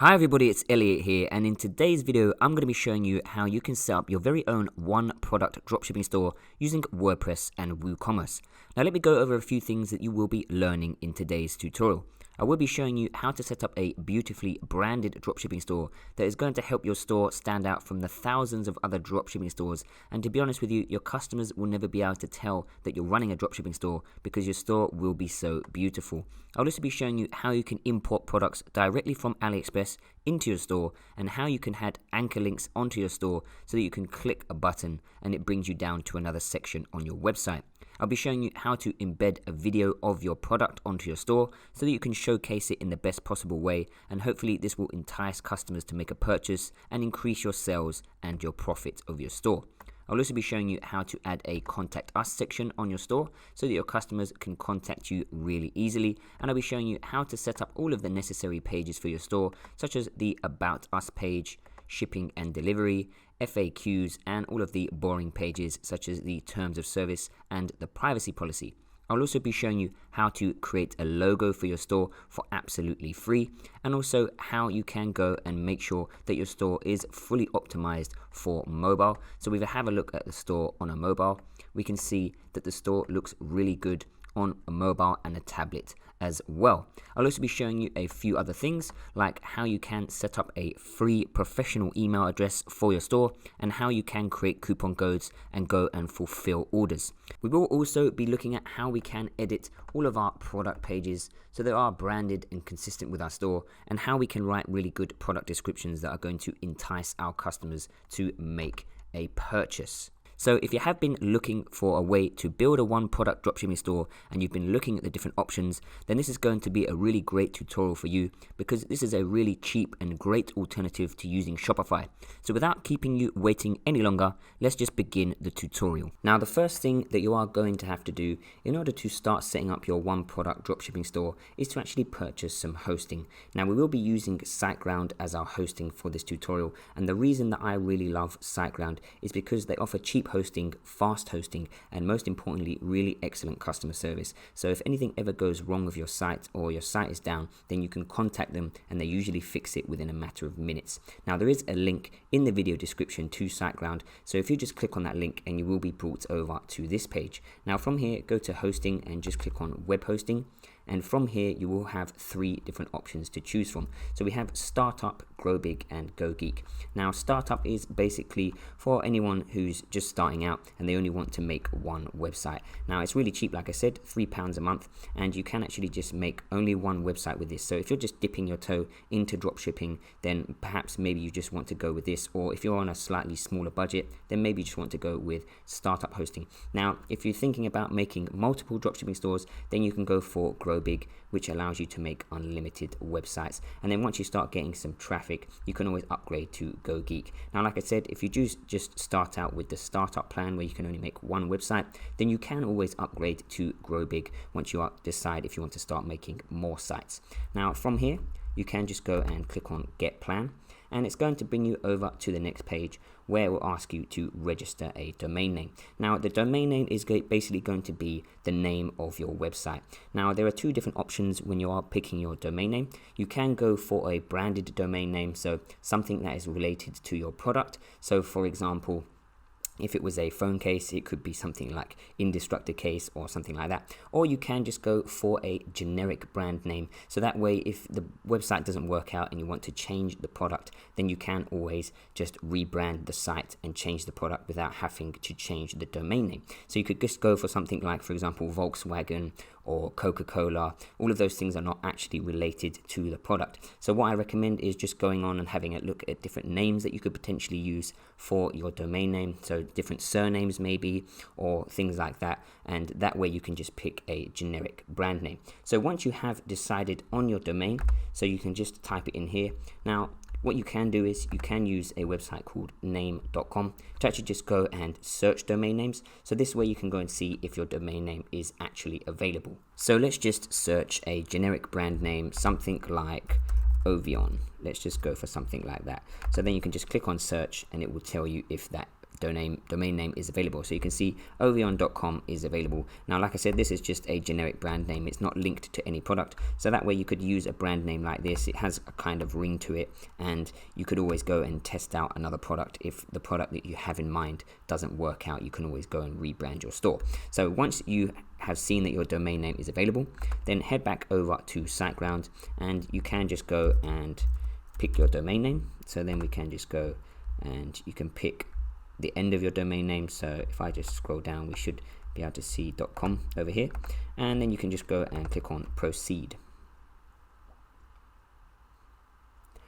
Hi everybody, it's Elliot here, and in today's video I'm going to be showing you how you can set up your very own one product dropshipping store using WordPress and WooCommerce. Now let me go over a few things that you will be learning in today's tutorial. I will be showing you how to set up a beautifully branded dropshipping store that is going to help your store stand out from the thousands of other dropshipping stores, and to be honest with you, your customers will never be able to tell that you're running a dropshipping store because your store will be so beautiful. I'll also be showing you how you can import products directly from AliExpress into your store and how you can add anchor links onto your store so that you can click a button and it brings you down to another section on your website. I'll be showing you how to embed a video of your product onto your store so that you can showcase it in the best possible way, and hopefully this will entice customers to make a purchase and increase your sales and your profit of your store. I'll also be showing you how to add a contact us section on your store so that your customers can contact you really easily, and I'll be showing you how to set up all of the necessary pages for your store, such as the about us page, shipping and delivery, FAQs, and all of the boring pages such as the terms of service and the privacy policy. I'll also be showing you how to create a logo for your store for absolutely free, and also how you can go and make sure that your store is fully optimized for mobile. So if we have a look at the store on a mobile, we can see that the store looks really good on a mobile and a tablet as well. I'll also be showing you a few other things, like how you can set up a free professional email address for your store and how you can create coupon codes and go and fulfill orders. We will also be looking at how we can edit all of our product pages so they are branded and consistent with our store, and how we can write really good product descriptions that are going to entice our customers to make a purchase. So if you have been looking for a way to build a one product dropshipping store and you've been looking at the different options, then this is going to be a really great tutorial for you, because this is a really cheap and great alternative to using Shopify. So without keeping you waiting any longer, let's just begin the tutorial. Now the first thing that you are going to have to do in order to start setting up your one product dropshipping store is to actually purchase some hosting. Now we will be using SiteGround as our hosting for this tutorial, and the reason that I really love SiteGround is because they offer cheap hosting, fast hosting, and most importantly, really excellent customer service. So if anything ever goes wrong with your site or your site is down, then you can contact them and they usually fix it within a matter of minutes. Now there is a link in the video description to SiteGround, so if you just click on that link and you will be brought over to this page. Now from here, go to hosting and just click on web hosting. And from here, you will have three different options to choose from. So we have Startup, Grow Big, and Go Geek. Now, Startup is basically for anyone who's just starting out and they only want to make one website. Now, it's really cheap, like I said, £3 a month, and you can actually just make only one website with this. So if you're just dipping your toe into dropshipping, then perhaps maybe you just want to go with this. Or if you're on a slightly smaller budget, then maybe you just want to go with Startup hosting. Now, if you're thinking about making multiple dropshipping stores, then you can go for Grow Big, which allows you to make unlimited websites. And then once you start getting some traffic, you can always upgrade to Go Geek. Now, like I said, if you just start out with the startup plan where you can only make one website, then you can always upgrade to Grow Big once you decide if you want to start making more sites. Now, from here, you can just go and click on Get Plan, and it's going to bring you over to the next page where it will ask you to register a domain name. Now, the domain name is basically going to be the name of your website. Now, there are two different options when you are picking your domain name. You can go for a branded domain name, so something that is related to your product. So, for example, if it was a phone case, it could be something like Indestructor Case or something like that. Or you can just go for a generic brand name. So that way, if the website doesn't work out and you want to change the product, then you can always just rebrand the site and change the product without having to change the domain name. So you could just go for something like, for example, Volkswagen or Coca-Cola. All of those things are not actually related to the product. So what I recommend is just going on and having a look at different names that you could potentially use for your domain name. So different surnames maybe, or things like that. And that way you can just pick a generic brand name. So once you have decided on your domain, so you can just type it in here. Now, what you can do is you can use a website called name.com to actually just go and search domain names. So this way you can go and see if your domain name is actually available. So let's just search a generic brand name, something like Ovion. Let's just go for something like that. So then you can just click on search and it will tell you if that domain name is available. So you can see ovion.com is available. Now, like I said, this is just a generic brand name. It's not linked to any product. So that way you could use a brand name like this. It has a kind of ring to it, and you could always go and test out another product. If the product that you have in mind doesn't work out, you can always go and rebrand your store. So once you have seen that your domain name is available, then head back over to SiteGround, and you can just go and pick your domain name. So then we can just go and you can pick the end of your domain name. So if I just scroll down, we should be able to see .com over here, and then you can just go and click on proceed.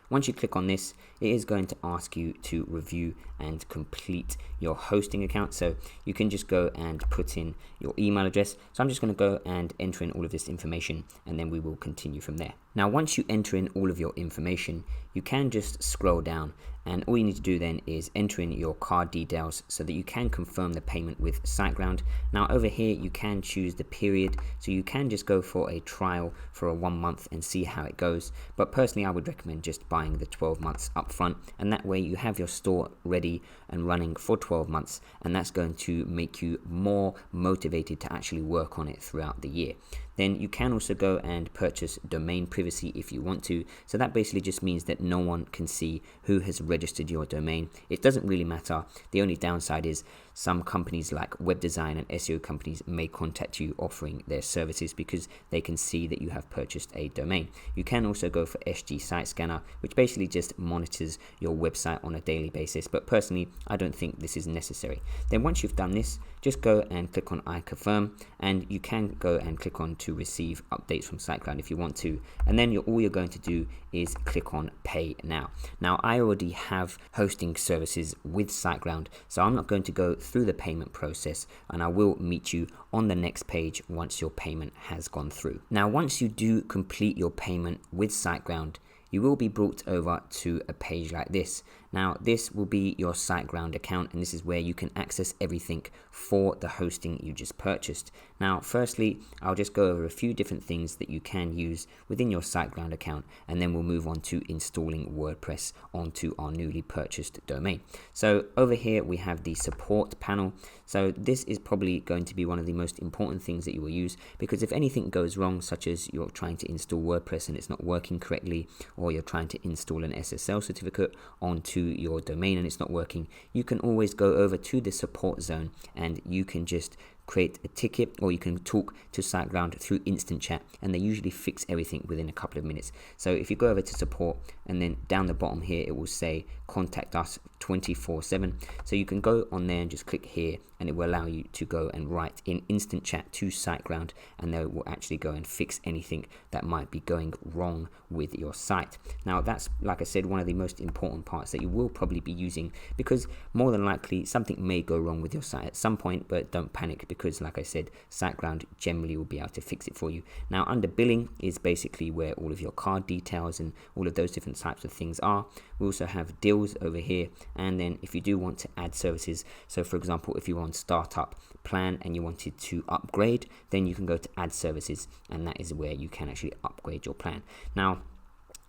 Once you click on this, it is going to ask you to review and complete your hosting account. So you can just go and put in your email address. So I'm just going to go and enter in all of this information, and then we will continue from there. Now, once you enter in all of your information, you can just scroll down, and all you need to do then is enter in your card details so that you can confirm the payment with SiteGround. Now over here, you can choose the period, so you can just go for a trial for a 1 month and see how it goes. But personally, I would recommend just buying the 12 months up front, and that way you have your store ready and running for 12 months, and that's going to make you more motivated to actually work on it throughout the year. Then you can also go and purchase domain privacy if you want to. So that basically just means that no one can see who has registered your domain. It doesn't really matter. The only downside is some companies like web design and SEO companies may contact you offering their services because they can see that you have purchased a domain. You can also go for SG Site Scanner, which basically just monitors your website on a daily basis. But personally, I don't think this is necessary. Then once you've done this, just go and click on I confirm, and you can go and click on to receive updates from SiteGround if you want to, and then all you're going to do is click on pay now. Now I already have hosting services with SiteGround, so I'm not going to go through the payment process, and I will meet you on the next page once your payment has gone through. Now once you do complete your payment with SiteGround, you will be brought over to a page like this. Now this will be your SiteGround account, and this is where you can access everything for the hosting you just purchased. Now firstly, I'll just go over a few different things that you can use within your SiteGround account, and then we'll move on to installing WordPress onto our newly purchased domain. So over here we have the support panel. So this is probably going to be one of the most important things that you will use, because if anything goes wrong, such as you're trying to install WordPress and it's not working correctly, or you're trying to install an SSL certificate onto your domain and it's not working, you can always go over to the support zone and you can just create a ticket, or you can talk to SiteGround through instant chat, and they usually fix everything within a couple of minutes. So if you go over to support, and then down the bottom here it will say contact us 24/7, so you can go on there and just click here, and it will allow you to go and write in instant chat to SiteGround, and they will actually go and fix anything that might be going wrong with your site. Now that's, like I said, one of the most important parts that you will probably be using, because more than likely something may go wrong with your site at some point, but don't panic, because like I said, SiteGround generally will be able to fix it for you. Now under billing is basically where all of your card details and all of those different types of things are. We also have deals over here, and then if you do want to add services, so for example if you're on startup plan and you wanted to upgrade, then you can go to add services, and that is where you can actually upgrade your plan. Now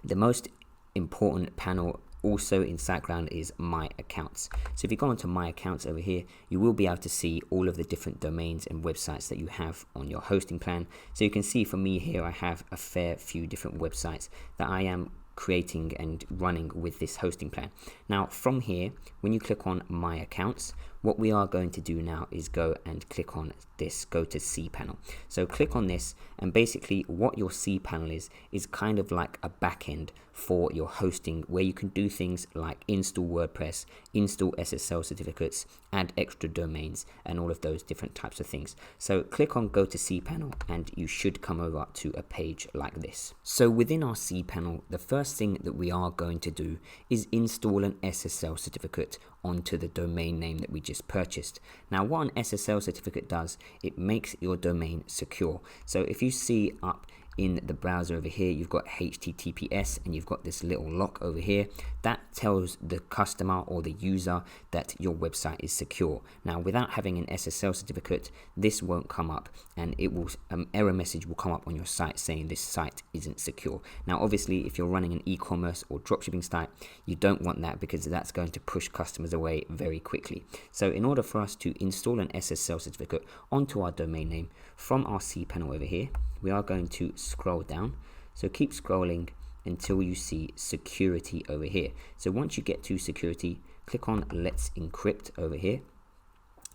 the most important panel also in SiteGround is My Accounts. So if you go onto My Accounts over here, you will be able to see all of the different domains and websites that you have on your hosting plan. So you can see for me here, I have a fair few different websites that I am creating and running with this hosting plan. Now from here, when you click on My Accounts, what we are going to do now is go and click on this, go to cPanel. So click on this, and basically what your cPanel is kind of like a backend for your hosting, where you can do things like install WordPress, install SSL certificates, add extra domains, and all of those different types of things. So click on go to cPanel, and you should come over to a page like this. So within our cPanel, the first thing that we are going to do is install an SSL certificate onto the domain name that we just purchased. Now what an SSL certificate does, it makes your domain secure. So if you see up in the browser over here, you've got HTTPS and you've got this little lock over here that tells the customer or the user that your website is secure. Now, without having an SSL certificate, this won't come up, and it will error message will come up on your site saying this site isn't secure. Now, obviously, if you're running an e-commerce or dropshipping site, you don't want that because that's going to push customers away very quickly. So in order for us to install an SSL certificate onto our domain name from our cPanel over here, we are going to scroll down. So keep scrolling until you see security over here. So once you get to security, click on Let's Encrypt over here,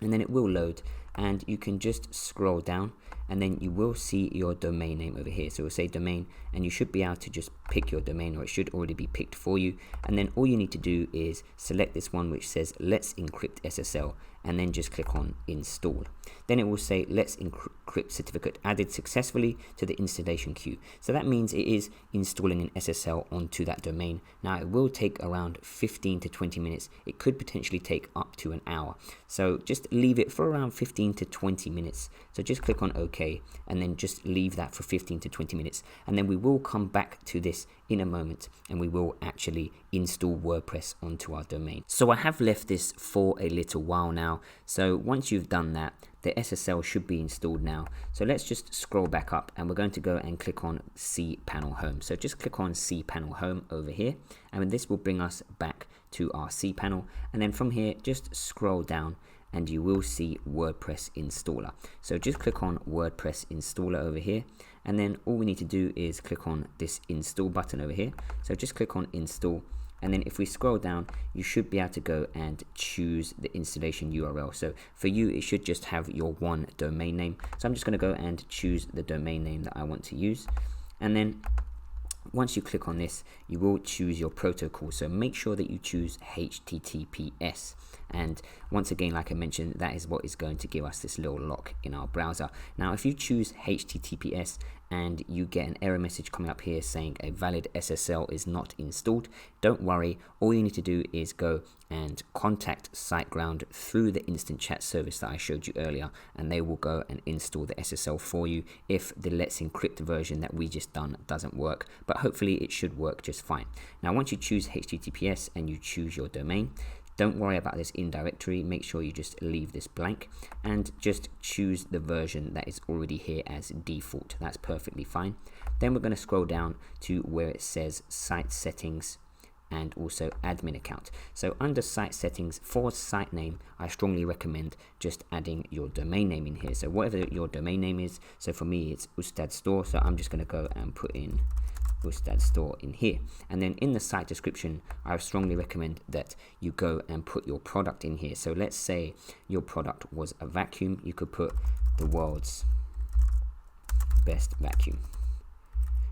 and then it will load, and you can just scroll down, and then you will see your domain name over here. So we'll say domain, and you should be able to just pick your domain, or it should already be picked for you. And then all you need to do is select this one which says Let's Encrypt SSL, and then just click on install. Then it will say Let's Encrypt certificate added successfully to the installation queue. So that means it is installing an SSL onto that domain. Now it will take around 15 to 20 minutes. It could potentially take up to an hour. So just leave it for around 15 to 20 minutes. So just click on OK, and then just leave that for 15 to 20 minutes. And then we will come back to this in a moment, and we will actually install WordPress onto our domain. So I have left this for a little while now. So once you've done that, the SSL should be installed now. So let's just scroll back up, and we're going to go and click on cPanel Home. So just click on cPanel Home over here, and this will bring us back to our cPanel. And then from here, just scroll down, and you will see WordPress Installer. So just click on WordPress Installer over here, and then all we need to do is click on this install button over here. So just click on install, and then if we scroll down, you should be able to go and choose the installation URL. So for you, it should just have your one domain name. So I'm just going to go and choose the domain name that I want to use, and then once you click on this, you will choose your protocol. So make sure that you choose HTTPS. And once again, like I mentioned, that is what is going to give us this little lock in our browser. Now, if you choose HTTPS and you get an error message coming up here saying a valid SSL is not installed, don't worry. All you need to do is go and contact SiteGround through the instant chat service that I showed you earlier, and they will go and install the SSL for you if the Let's Encrypt version that we just done doesn't work, but hopefully it should work just fine. Now, once you choose HTTPS and you choose your domain, don't worry about this in directory. Make sure you just leave this blank and just choose the version that is already here as default. That's perfectly fine. Then we're going to scroll down to where it says site settings and also admin account. So under site settings, for site name, I strongly recommend just adding your domain name in here. So whatever your domain name is, so for me it's Ustad Store, so I'm just going to go and put in Ustad Store in here. And then in the site description, I strongly recommend that you go and put your product in here. So let's say your product was a vacuum. You could put the world's best vacuum.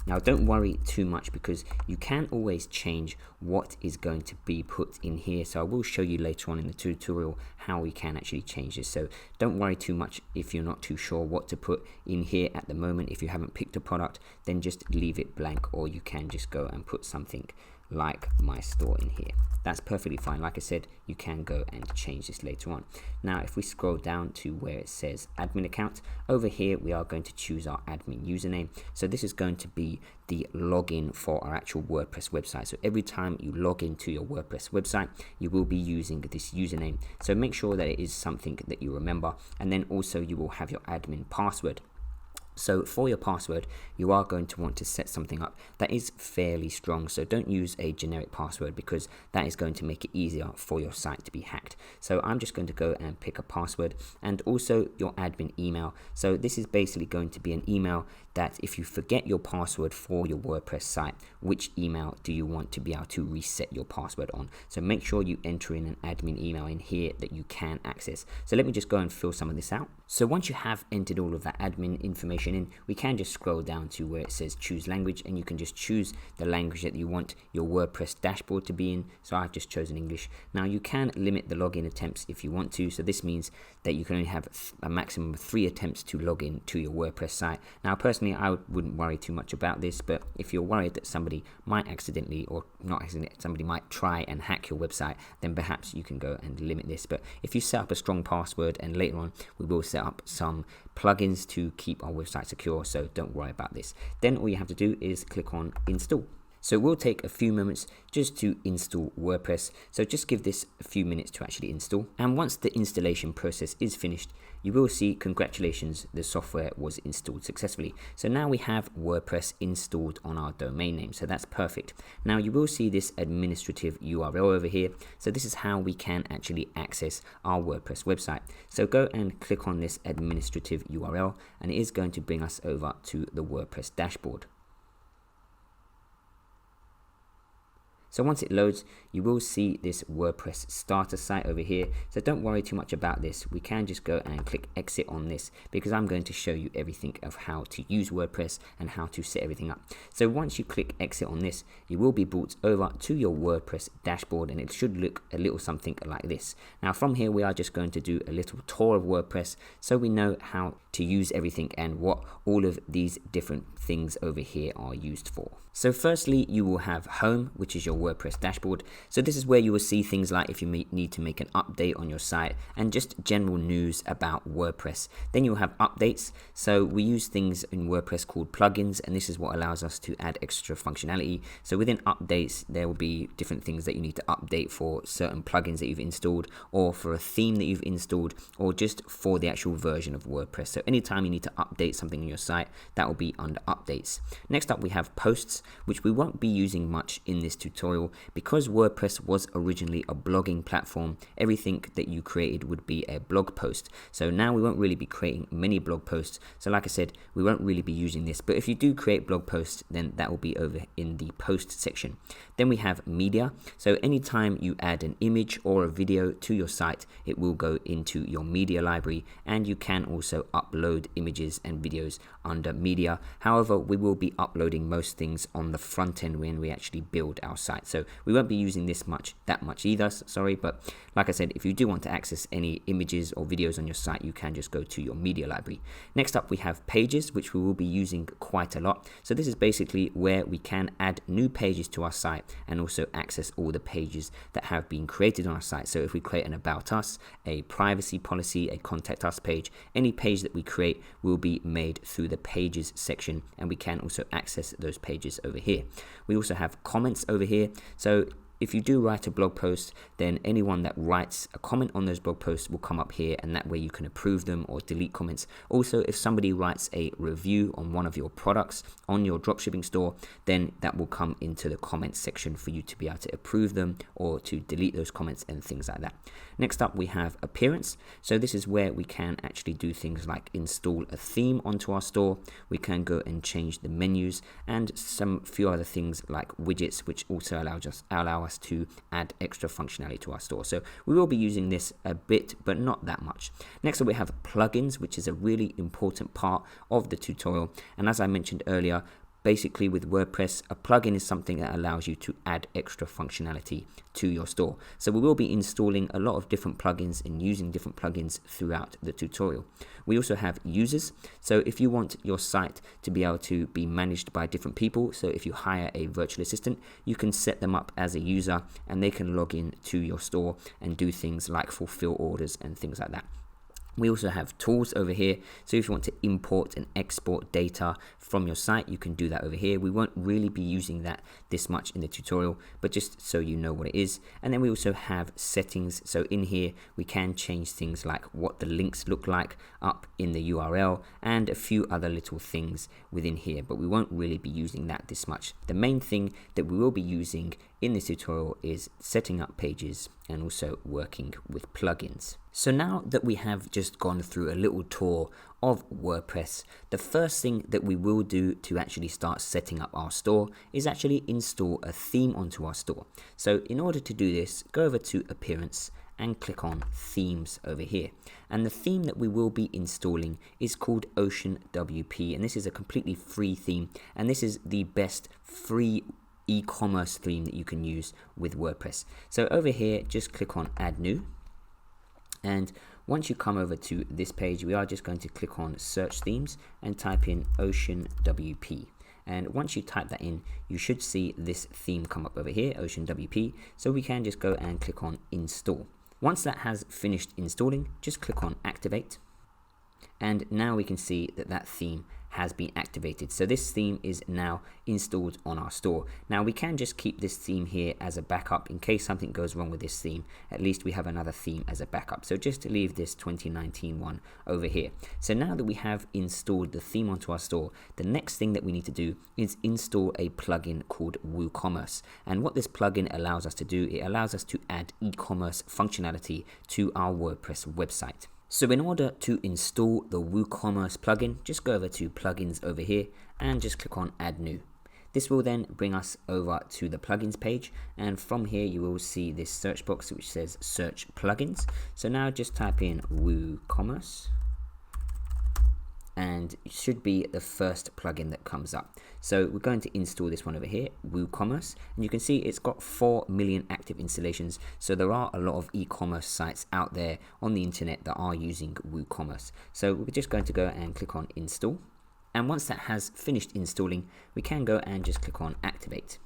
Now, don't worry too much because you can always change what is going to be put in here. So I will show you later on in the tutorial how we can actually change this. So don't worry too much if you're not too sure what to put in here at the moment. If you haven't picked a product, then just leave it blank, or you can just go and put something like my store in here. That's perfectly fine. Like I said, you can go and change this later on. Now, if we scroll down to where it says admin account, over here we are going to choose our admin username. So this is going to be the login for our actual WordPress website. So every time you log into your WordPress website, you will be using this username. So make sure that it is something that you remember, and then also you will have your admin password. So for your password, you are going to want to set something up that is fairly strong. So don't use a generic password because that is going to make it easier for your site to be hacked. So I'm just going to go and pick a password, and also your admin email. So this is basically going to be an email that if you forget your password for your WordPress site, which email do you want to be able to reset your password on? So make sure you enter in an admin email in here that you can access. So let me just go and fill some of this out. So once you have entered all of that admin information in, we can just scroll down to where it says choose language, and you can just choose the language that you want your WordPress dashboard to be in. So I've just chosen English. Now you can limit the login attempts if you want to. So this means that you can only have a maximum of 3 attempts to log in to your WordPress site. Now personally, personally, I wouldn't worry too much about this, but if you're worried that somebody might accidentally, or not accidentally, somebody might try and hack your website, then perhaps you can go and limit this. But if you set up a strong password, and later on we will set up some plugins to keep our website secure, so don't worry about this. Then all you have to do is click on install. So it will take a few moments just to install WordPress, so just give this a few minutes to actually install. And once the installation process is finished, you will see, congratulations, the software was installed successfully. So now we have WordPress installed on our domain name, so that's perfect. Now you will see this administrative URL over here, so this is how we can actually access our WordPress website. So go and click on this administrative URL, and it is going to bring us over to the WordPress dashboard. So once it loads, you will see this WordPress starter site over here. So don't worry too much about this. We can just go and click exit on this, because I'm going to show you everything of how to use WordPress and how to set everything up. So once you click exit on this, you will be brought over to your WordPress dashboard, and it should look a little something like this. Now from here, we are just going to do a little tour of WordPress so we know how to use everything and what all of these different things over here are used for. So firstly, you will have home, which is your WordPress dashboard. So this is where you will see things like if you need to make an update on your site and just general news about WordPress. Then you'll have updates. So we use things in WordPress called plugins, and this is what allows us to add extra functionality. So within updates, there will be different things that you need to update for certain plugins that you've installed, or for a theme that you've installed, or just for the actual version of WordPress. So anytime you need to update something on your site, that will be under updates. Next up, we have posts, which we won't be using much in this tutorial because WordPress was originally a blogging platform. Everything that you created would be a blog post. So now we won't really be creating many blog posts. So like I said, we won't really be using this, but if you do create blog posts, then that will be over in the post section. Then we have media. So anytime you add an image or a video to your site, it will go into your media library, and you can also upload images and videos under media. However, we will be uploading most things on the front end when we actually build our site, so we won't be using this that much either, sorry. But like I said, if you do want to access any images or videos on your site, you can just go to your media library. Next up, we have pages, which we will be using quite a lot. So this is basically where we can add new pages to our site and also access all the pages that have been created on our site. So if we create an about us, a privacy policy, a contact us page, any page that we create will be made through the pages section, and we can also access those pages over here. We also have comments over here. So if you do write a blog post, then anyone that writes a comment on those blog posts will come up here, and that way you can approve them or delete comments. Also, if somebody writes a review on one of your products on your dropshipping store, then that will come into the comments section for you to be able to approve them or to delete those comments and things like that. Next up, we have appearance. So this is where we can actually do things like install a theme onto our store. We can go and change the menus and some few other things like widgets, which also allow us to add extra functionality to our store. So we will be using this a bit, but not that much. Next up, we have plugins, which is a really important part of the tutorial. And as I mentioned earlier, basically with WordPress, a plugin is something that allows you to add extra functionality to your store. So we will be installing a lot of different plugins and using different plugins throughout the tutorial. We also have users. So if you want your site to be able to be managed by different people, so if you hire a virtual assistant, you can set them up as a user and they can log in to your store and do things like fulfill orders and things like that. We also have tools over here. So if you want to import and export data from your site, you can do that over here. We won't really be using that this much in the tutorial, but just so you know what it is. And then we also have settings. So in here, we can change things like what the links look like up in the URL and a few other little things within here, but we won't really be using that this much. The main thing that we will be using in this tutorial is setting up pages and also working with plugins. So now that we have just gone through a little tour of WordPress, the first thing that we will do to actually start setting up our store is actually install a theme onto our store. So in order to do this, go over to Appearance and click on Themes over here. And the theme that we will be installing is called Ocean WP, and this is a completely free theme, and this is the best free e-commerce theme that you can use with WordPress. So over here, just click on Add New. And Once you come over to this page, we are just going to click on search themes and type in Ocean WP. And once you type that in, you should see this theme come up over here, Ocean WP. So we can just go and click on install. Once that has finished installing, just click on activate. And now we can see that that theme has been activated. So this theme is now installed on our store. Now we can just keep this theme here as a backup in case something goes wrong with this theme. At least we have another theme as a backup. So just to leave this 2019 one over here. So now that we have installed the theme onto our store, the next thing that we need to do is install a plugin called WooCommerce. And what this plugin allows us to do, it allows us to add e-commerce functionality to our WordPress website. So in order to install the WooCommerce plugin, just go over to plugins over here and just click on add new. This will then bring us over to the plugins page, and from here you will see this search box which says search plugins. So now just type in WooCommerce and it should be the first plugin that comes up. So we're going to install this one over here, WooCommerce, and you can see it's got 4 million active installations. So there are a lot of e-commerce sites out there on the internet that are using WooCommerce. So we're just going to go and click on install. And once that has finished installing, we can go and just click on activate.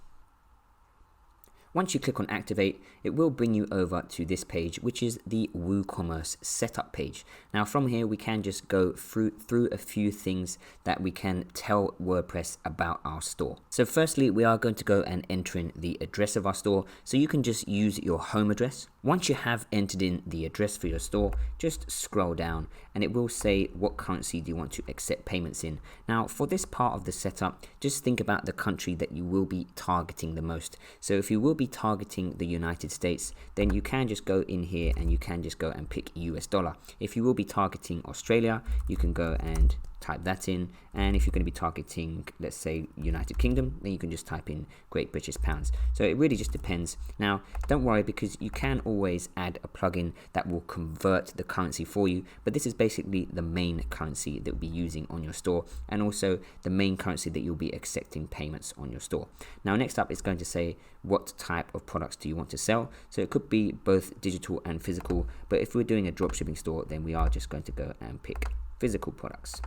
Once you click on activate, it will bring you over to this page, which is the WooCommerce setup page. Now from here, we can just go through a few things that we can tell WordPress about our store. So firstly, we are going to go and enter in the address of our store. So you can just use your home address. Once you have entered in the address for your store, just scroll down and it will say what currency do you want to accept payments in. Now for this part of the setup, just think about the country that you will be targeting the most. So if you will be targeting the United States, then you can just go in here and you can just go and pick US dollar. If you will be targeting Australia, you can go and type that in, and if you're going to be targeting, let's say, United Kingdom, then you can just type in Great British Pounds. So it really just depends. Now don't worry, because you can always add a plugin that will convert the currency for you, but this is basically the main currency that you'll be using on your store, and also the main currency that you'll be accepting payments on your store. Now next up, it's going to say what type of products do you want to sell. So it could be both digital and physical, but if we're doing a dropshipping store, then we are just going to go and pick physical products.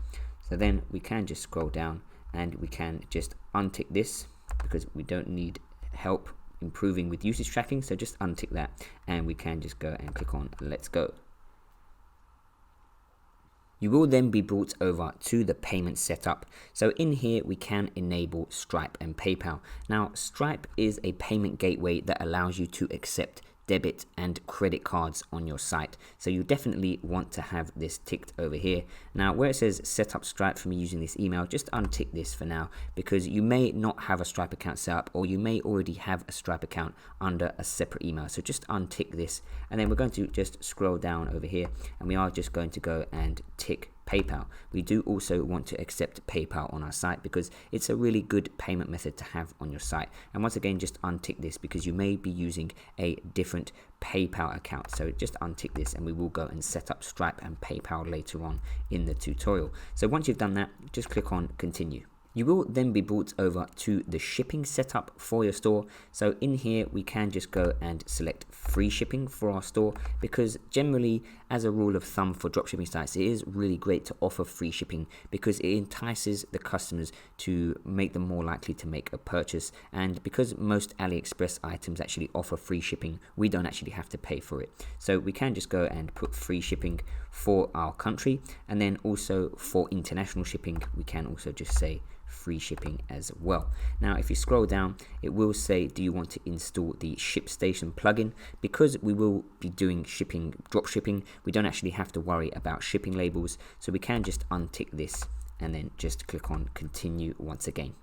So then we can just scroll down and we can just untick this because we don't need help improving with usage tracking. So just untick that and we can just go and click on let's go. You will then be brought over to the payment setup. So in here we can enable Stripe and PayPal. Now Stripe is a payment gateway that allows you to accept debit and credit cards on your site. So you definitely want to have this ticked over here. Now where it says set up Stripe for me using this email, just untick this for now because you may not have a Stripe account set up, or you may already have a Stripe account under a separate email. So just untick this, and then we're going to just scroll down over here and we are just going to go and tick PayPal. We do also want to accept PayPal on our site because it's a really good payment method to have on your site. And once again, just untick this because you may be using a different PayPal account. So just untick this and we will go and set up Stripe and PayPal later on in the tutorial. So once you've done that, just click on continue. You will then be brought over to the shipping setup for your store. So in here, we can just go and select free shipping for our store, because generally, as a rule of thumb for dropshipping sites, it is really great to offer free shipping because it entices the customers to make them more likely to make a purchase. And because most AliExpress items actually offer free shipping, we don't actually have to pay for it. So we can just go and put free shipping for our country, and then also for international shipping, we can also just say free shipping as well. Now if you scroll down, it will say do you want to install the ShipStation plugin. Because we will be doing shipping, drop shipping, we don't actually have to worry about shipping labels, so we can just untick this and then just click on continue once again.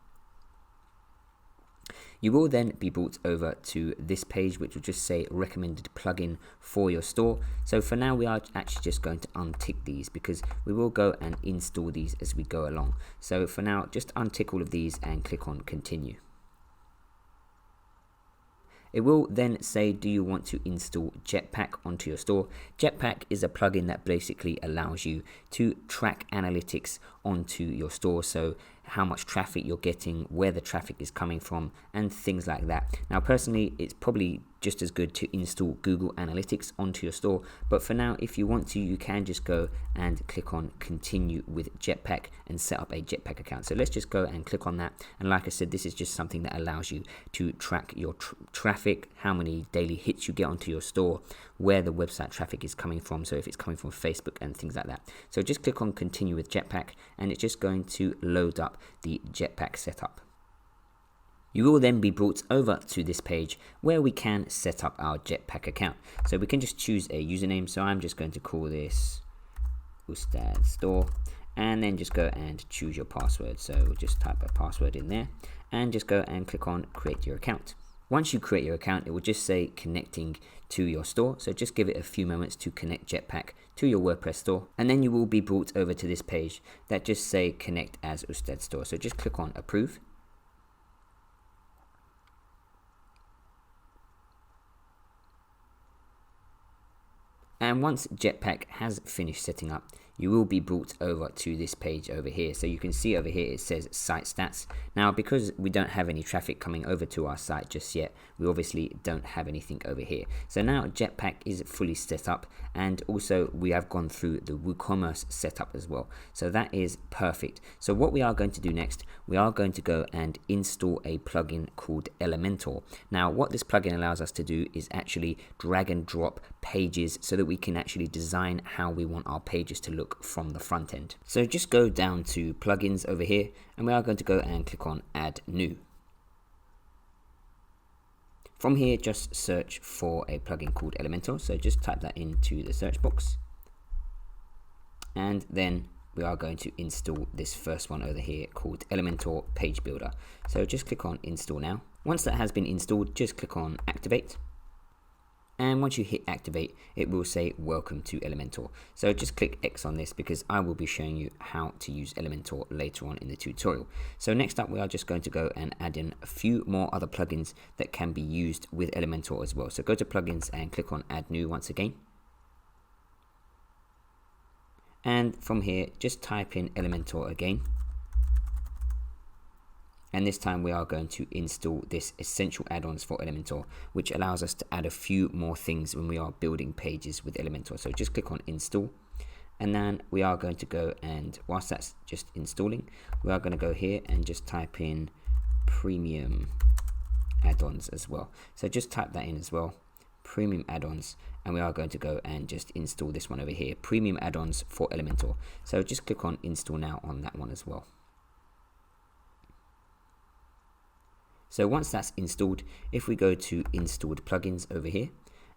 You will then be brought over to this page, which will just say recommended plugin for your store. So for now, we are actually just going to untick these because we will go and install these as we go along. So for now, just untick all of these and click on continue. It will then say, do you want to install Jetpack onto your store? Jetpack is a plugin that basically allows you to track analytics onto your store. So how much traffic you're getting, where the traffic is coming from, and things like that. Now personally, it's probably just as good to install Google Analytics onto your store, but for now, if you want to, you can just go and click on continue with Jetpack and set up a Jetpack account. So let's just go and click on that, and like I said, this is just something that allows you to track your traffic, how many daily hits you get onto your store, where the website traffic is coming from, so if it's coming from Facebook and things like that. So just click on continue with Jetpack, and it's just going to load up the Jetpack setup. You will then be brought over to this page where we can set up our Jetpack account. So we can just choose a username. So I'm just going to call this Ustad Store, and then just go and choose your password. So just type a password in there and just go and click on create your account. Once you create your account, it will just say connecting to your store. So just give it a few moments to connect Jetpack to your WordPress store, and then you will be brought over to this page that just say connect as Ustad Store. So just click on approve. And once Jetpack has finished setting up, you will be brought over to this page over here. So you can see over here it says site stats. Now because we don't have any traffic coming over to our site just yet, we obviously don't have anything over here. So now Jetpack is fully set up, and also we have gone through the WooCommerce setup as well. So that is perfect. So what we are going to do next, we are going to go and install a plugin called Elementor. Now what this plugin allows us to do is actually drag and drop pages so that we can actually design how we want our pages to look from the front end. So just go down to plugins over here, and we are going to go and click on add new. From here, just search for a plugin called Elementor. So just type that into the search box, and then we are going to install this first one over here called Elementor Page Builder. So just click on install now. Once that has been installed, just click on activate. And once you hit activate, it will say welcome to Elementor. So just click X on this because I will be showing you how to use Elementor later on in the tutorial. So next up, we are just going to go and add in a few more other plugins that can be used with Elementor as well. So go to plugins and click on add new once again. And from here, just type in Elementor again. And this time we are going to install this essential add-ons for Elementor, which allows us to add a few more things when we are building pages with Elementor. So just click on install, and then we are going to go, and whilst that's just installing, we are going to go here and just type in premium add-ons as well. So just type that in as well, premium add-ons, and we are going to go and just install this one over here, premium add-ons for Elementor. So just click on install now on that one as well. So once that's installed, if we go to installed plugins over here,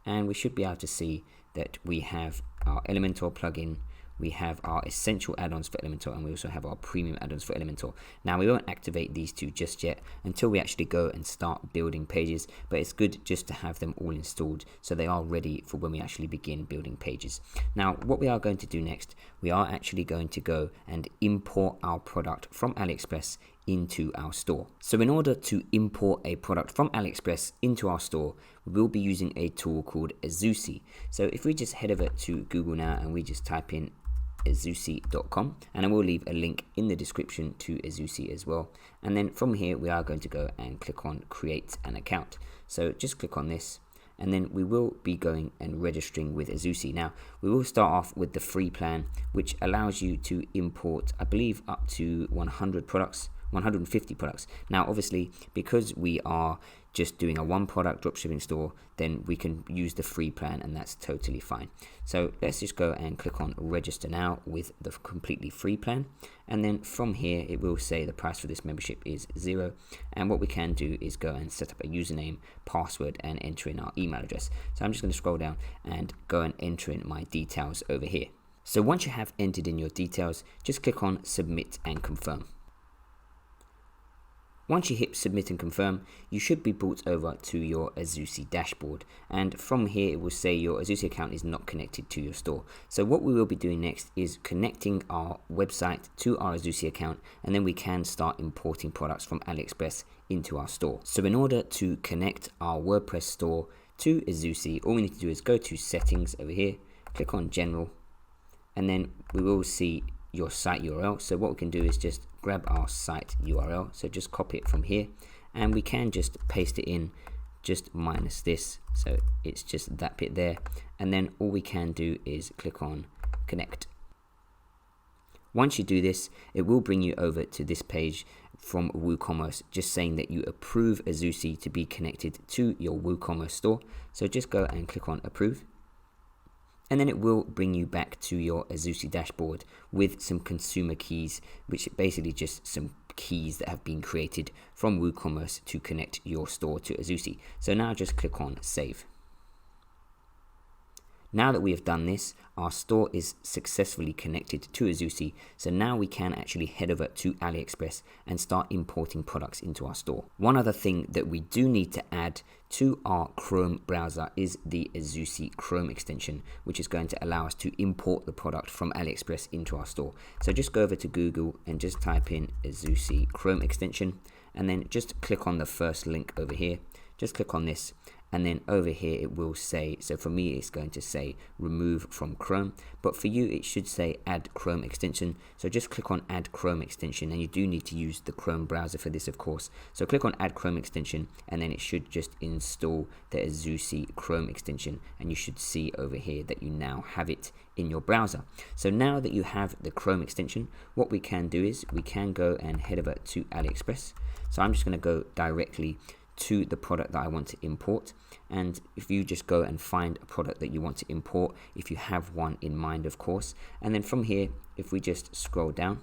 and we should be able to see that we have our Elementor plugin, we have our essential add-ons for Elementor, and we also have our premium add-ons for Elementor. Now we won't activate these two just yet until we actually go and start building pages, but it's good just to have them all installed so they are ready for when we actually begin building pages. Now what we are going to do next, we are actually going to go and import our product from AliExpress into our store. So in order to import a product from AliExpress into our store, we will be using a tool called Ezusy. So if we just head over to Google now and we just type in Ezusy.com, and I will leave a link in the description to Ezusy as well. And then from here, we are going to go and click on create an account. So just click on this, and then we will be going and registering with Ezusy. Now we will start off with the free plan, which allows you to import, I believe, up to 150 products. Now obviously, because we are just doing a one product dropshipping store, then we can use the free plan, and that's totally fine. So let's just go and click on register now with the completely free plan, and then from here it will say the price for this membership is $0, and what we can do is go and set up a username, password, and enter in our email address. So I'm just going to scroll down and go and enter in my details over here. So once you have entered in your details, just click on submit and confirm. Once you hit submit and confirm, you should be brought over to your Ezusy dashboard, and from here it will say your Ezusy account is not connected to your store. So what we will be doing next is connecting our website to our Ezusy account, and then we can start importing products from AliExpress into our store. So in order to connect our WordPress store to Ezusy, all we need to do is go to settings over here, click on general, and then we will see your site URL. So what we can do is just grab our site URL. So just copy it from here, and we can just paste it in, just minus this. So it's just that bit there. And then all we can do is click on connect. Once you do this, it will bring you over to this page from WooCommerce, just saying that you approve Ezusy to be connected to your WooCommerce store. So just go and click on approve. And then it will bring you back to your Ezusy dashboard with some consumer keys, which are basically just some keys that have been created from WooCommerce to connect your store to Ezusy. So now just click on save. Now that we have done this, our store is successfully connected to Ezusy, so now we can actually head over to AliExpress and start importing products into our store. One other thing that we do need to add to our Chrome browser is the Ezusy Chrome extension, which is going to allow us to import the product from AliExpress into our store. So just go over to Google and just type in Ezusy Chrome extension, and then just click on the first link over here. Just click on this, and then over here it will say, so for me it's going to say remove from Chrome, but for you it should say add Chrome extension. So just click on add Chrome extension, and you do need to use the Chrome browser for this, of course. So click on add Chrome extension, and then it should just install the Ezusy Chrome extension, and you should see over here that you now have it in your browser. So now that you have the Chrome extension, what we can do is we can go and head over to AliExpress. So I'm just going to go directly to the product that I want to import, and if you just go and find a product that you want to import, if you have one in mind, of course, and then from here if we just scroll down,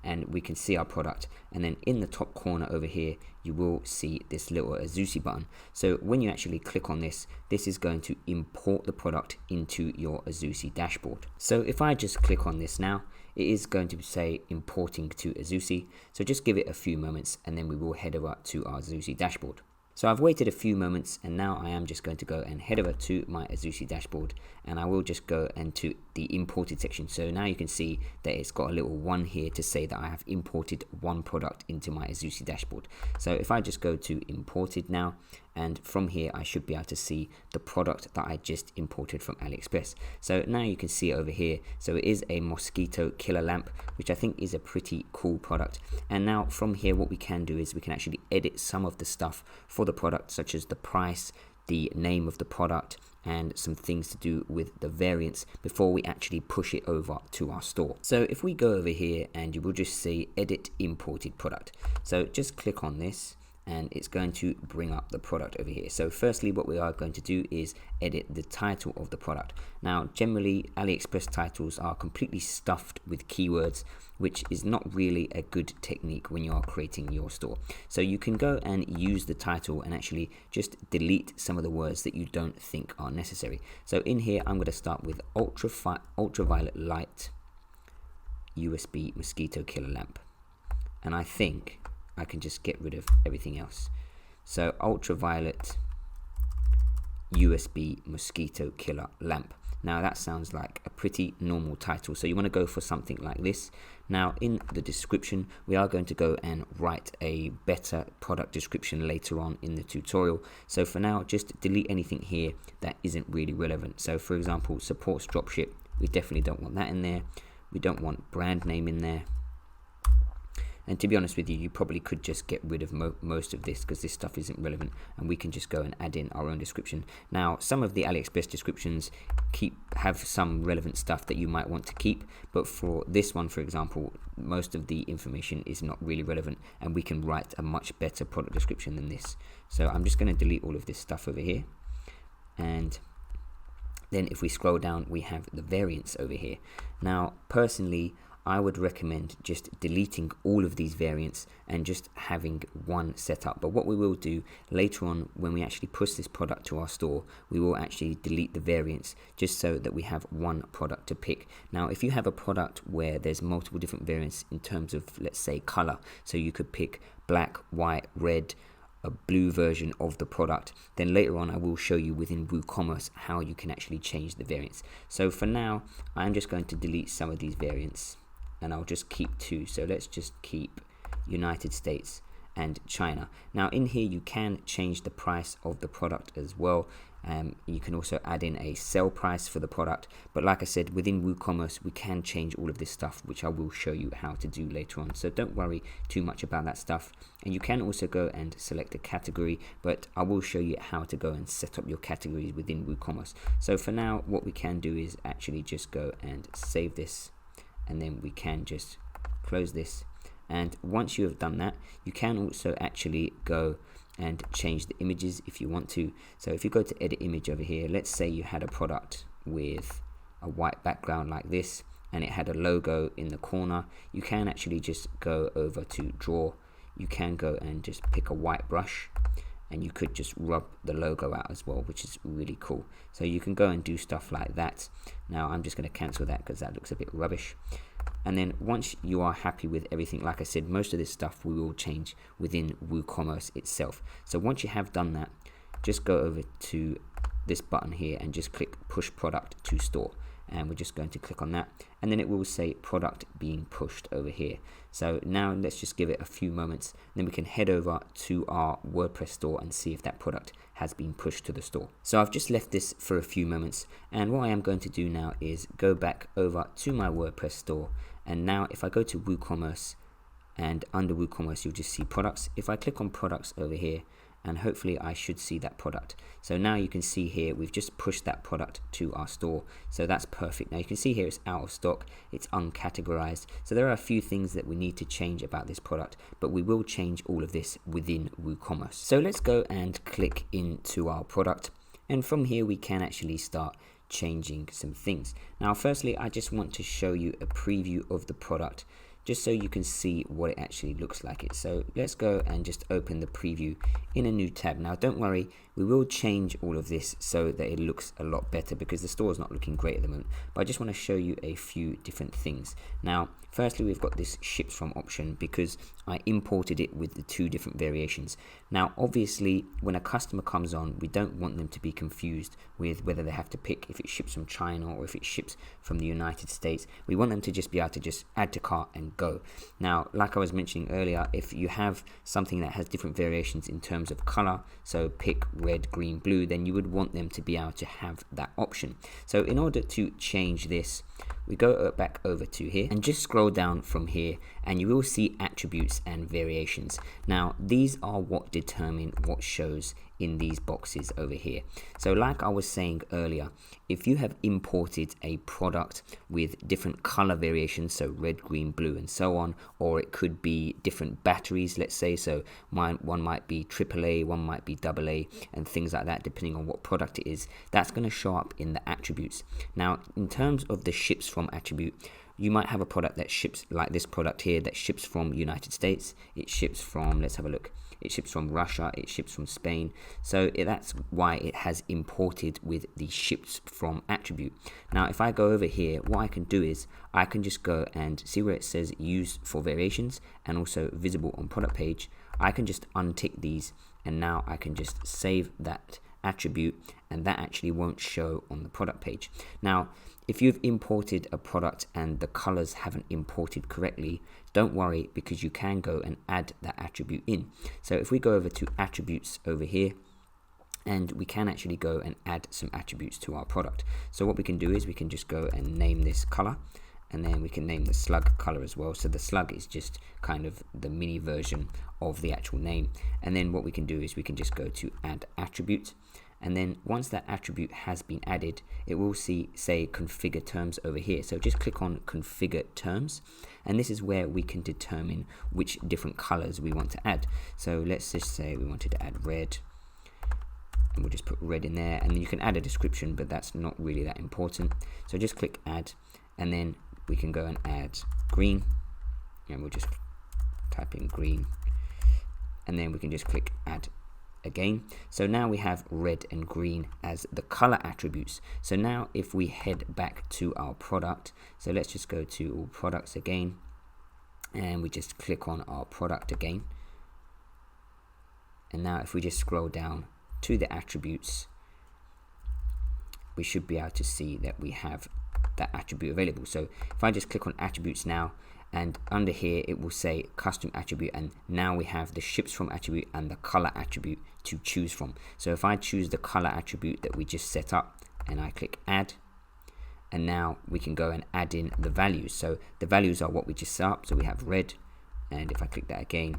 and we can see our product, and then in the top corner over here you will see this little Ezusy button. So when you actually click on this, this is going to import the product into your Ezusy dashboard. So if I just click on this now, it is going to say importing to Ezusy. So just give it a few moments, and then we will head over to our Ezusy dashboard. So I've waited a few moments, and now I am just going to go and head over to my Ezusy dashboard, and I will just go into the imported section. So now you can see that it's got a little 1 here to say that I have imported one product into my Ezusy dashboard. So if I just go to imported now, and from here I should be able to see the product that I just imported from AliExpress. So now you can see over here, so it is a mosquito killer lamp, which I think is a pretty cool product. And now from here what we can do is we can actually edit some of the stuff for the product, such as the price, the name of the product, and some things to do with the variants before we actually push it over to our store. So if we go over here, and you will just see edit imported product. So just click on this, and it's going to bring up the product over here. So firstly, what we are going to do is edit the title of the product. Now generally AliExpress titles are completely stuffed with keywords, which is not really a good technique when you are creating your store. So you can go and use the title and actually just delete some of the words that you don't think are necessary. So in here I'm going to start with ultraviolet light USB mosquito killer lamp, and I think I can just get rid of everything else. So ultraviolet USB mosquito killer lamp. Now that sounds like a pretty normal title, so you want to go for something like this. Now in the description we are going to go and write a better product description later on in the tutorial. So for now just delete anything here that isn't really relevant. So for example, supports dropship, we definitely don't want that in there. We don't want brand name in there. And to be honest with you, you probably could just get rid of most of this, because this stuff isn't relevant, and we can just go and add in our own description. Now, some of the AliExpress descriptions have some relevant stuff that you might want to keep, but for this one, for example, most of the information is not really relevant, and we can write a much better product description than this. So I'm just going to delete all of this stuff over here, and then if we scroll down, we have the variants over here. Now, personally, I would recommend just deleting all of these variants and just having one set up. But what we will do later on, when we actually push this product to our store, we will actually delete the variants just so that we have one product to pick. Now, if you have a product where there's multiple different variants in terms of, let's say, color, so you could pick black, white, red, a blue version of the product, then later on I will show you within WooCommerce how you can actually change the variants. So for now, I'm just going to delete some of these variants, and I'll just keep 2. So let's just keep United States and China. Now in here you can change the price of the product as well. You can also add in a sell price for the product, but like I said, within WooCommerce we can change all of this stuff, which I will show you how to do later on, so don't worry too much about that stuff. And you can also go and select a category, but I will show you how to go and set up your categories within WooCommerce. So for now, what we can do is actually just go and save this, and then we can just close this. And once you have done that, you can also actually go and change the images if you want to. So if you go to edit image over here, let's say you had a product with a white background like this, and it had a logo in the corner. You can actually just go over to draw. You can go and just pick a white brush, and you could just rub the logo out as well, which is really cool. So you can go and do stuff like that. Now I'm just going to cancel that because that looks a bit rubbish. And then once you are happy with everything, like I said, most of this stuff we will change within WooCommerce itself. So once you have done that, just go over to this button here and just click push product to store. And we're just going to click on that, and then it will say product being pushed over here. So now let's just give it a few moments, then we can head over to our WordPress store and see if that product has been pushed to the store. So I've just left this for a few moments, and what I am going to do now is go back over to my WordPress store. And now if I go to WooCommerce, and under WooCommerce you'll just see products. If I click on products over here, and hopefully I should see that product. So now you can see here we've just pushed that product to our store, so that's perfect. Now you can see here it's out of stock, it's uncategorized, so there are a few things that we need to change about this product, but we will change all of this within WooCommerce. So let's go and click into our product, and from here we can actually start changing some things. Now firstly, I just want to show you a preview of the product, just so you can see what it actually looks like. So let's go and just open the preview in a new tab. Now don't worry, we will change all of this so that it looks a lot better, because the store is not looking great at the moment, but I just want to show you a few different things. Now firstly, we've got this ships from option because I imported it with the 2 different variations. Now obviously when a customer comes on, we don't want them to be confused with whether they have to pick if it ships from China or if it ships from the United States. We want them to just be able to just add to cart and go. Now like I was mentioning earlier, if you have something that has different variations in terms of color, so pick red, green, blue, then you would want them to be able to have that option. So in order to change this, we go back over to here and just scroll down from here, and you will see attributes and variations. Now these are what determine what shows in these boxes over here. So like I was saying earlier, if you have imported a product with different color variations, so red, green, blue and so on, or it could be different batteries, let's say, so one might be AAA, one might be AA and things like that, depending on what product it is, that's going to show up in the attributes. Now in terms of the ships from attribute, you might have a product that ships like this product here that ships from United States, it ships from, let's have a look, it ships from Russia, it ships from Spain. So that's why it has imported with the ships from attribute. Now if I go over here, what I can do is I can just go and see where it says used for variations and also visible on product page. I can just untick these, and now I can just save that attribute, and that actually won't show on the product page. Now if you've imported a product and the colors haven't imported correctly, don't worry, because you can go and add that attribute in. So if we go over to attributes over here, and we can actually go and add some attributes to our product. So what we can do is we can just go and name this color, and then we can name the slug color as well. So the slug is just kind of the mini version of the actual name. And then what we can do is we can just go to add attribute, and then once that attribute has been added, it will say configure terms over here. So just click on configure terms, and this is where we can determine which different colors we want to add. So let's just say we wanted to add red, and we'll just put red in there, and then you can add a description, but that's not really that important. So just click add, and then we can go and add green, and we'll just type in green, and then we can just click add again. So now we have red and green as the color attributes. So now if we head back to our product, so let's just go to all products again, and we just click on our product again, and now if we just scroll down to the attributes, we should be able to see that we have that attribute available. So if I just click on attributes now, and under here it will say custom attribute, and now we have the ships from attribute and the color attribute to choose from. So if I choose the color attribute that we just set up and I click add, and now we can go and add in the values. So the values are what we just set up. So we have red, and if I click that again,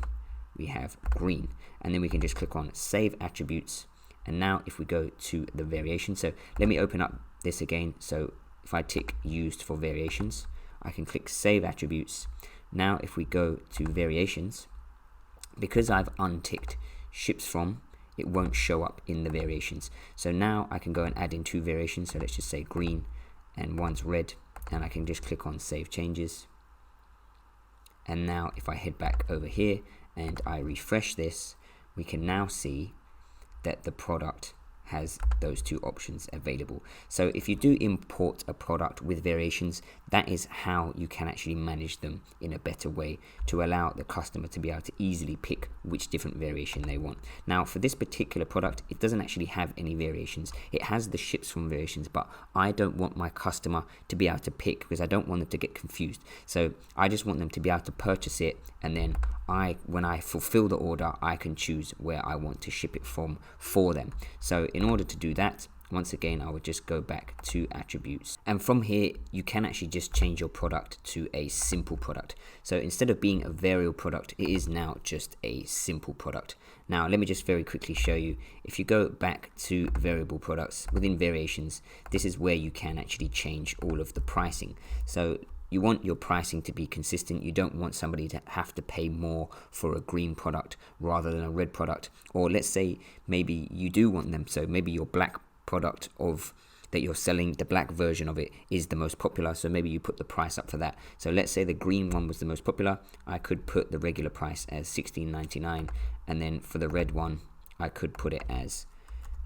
we have green, and then we can just click on save attributes. And now if we go to the variation, so let me open up this again. So if I tick used for variations, I can click save attributes. Now if we go to variations, because I've unticked ships from, it won't show up in the variations. So now I can go and add in 2 variations. So let's just say green and one's red, and I can just click on save changes. And now if I head back over here and I refresh this, we can now see that the product has those 2 options available. So if you do import a product with variations, that is how you can actually manage them in a better way to allow the customer to be able to easily pick which different variation they want. Now for this particular product, it doesn't actually have any variations. It has the ships from variations, but I don't want my customer to be able to pick, because I don't want them to get confused. So I just want them to be able to purchase it, and then when I fulfill the order, I can choose where I want to ship it from for them. So in order to do that, once again, I would just go back to attributes, and from here you can actually just change your product to a simple product. So instead of being a variable product, it is now just a simple product. Now let me just very quickly show you. If you go back to variable products within variations, this is where you can actually change all of the pricing. So you want your pricing to be consistent. You don't want somebody to have to pay more for a green product rather than a red product. Or let's say maybe you do want them, so maybe your black product that you're selling, the black version of it is the most popular, so maybe you put the price up for that. So let's say the green one was the most popular, I could put the regular price as $16.99, and then for the red one I could put it as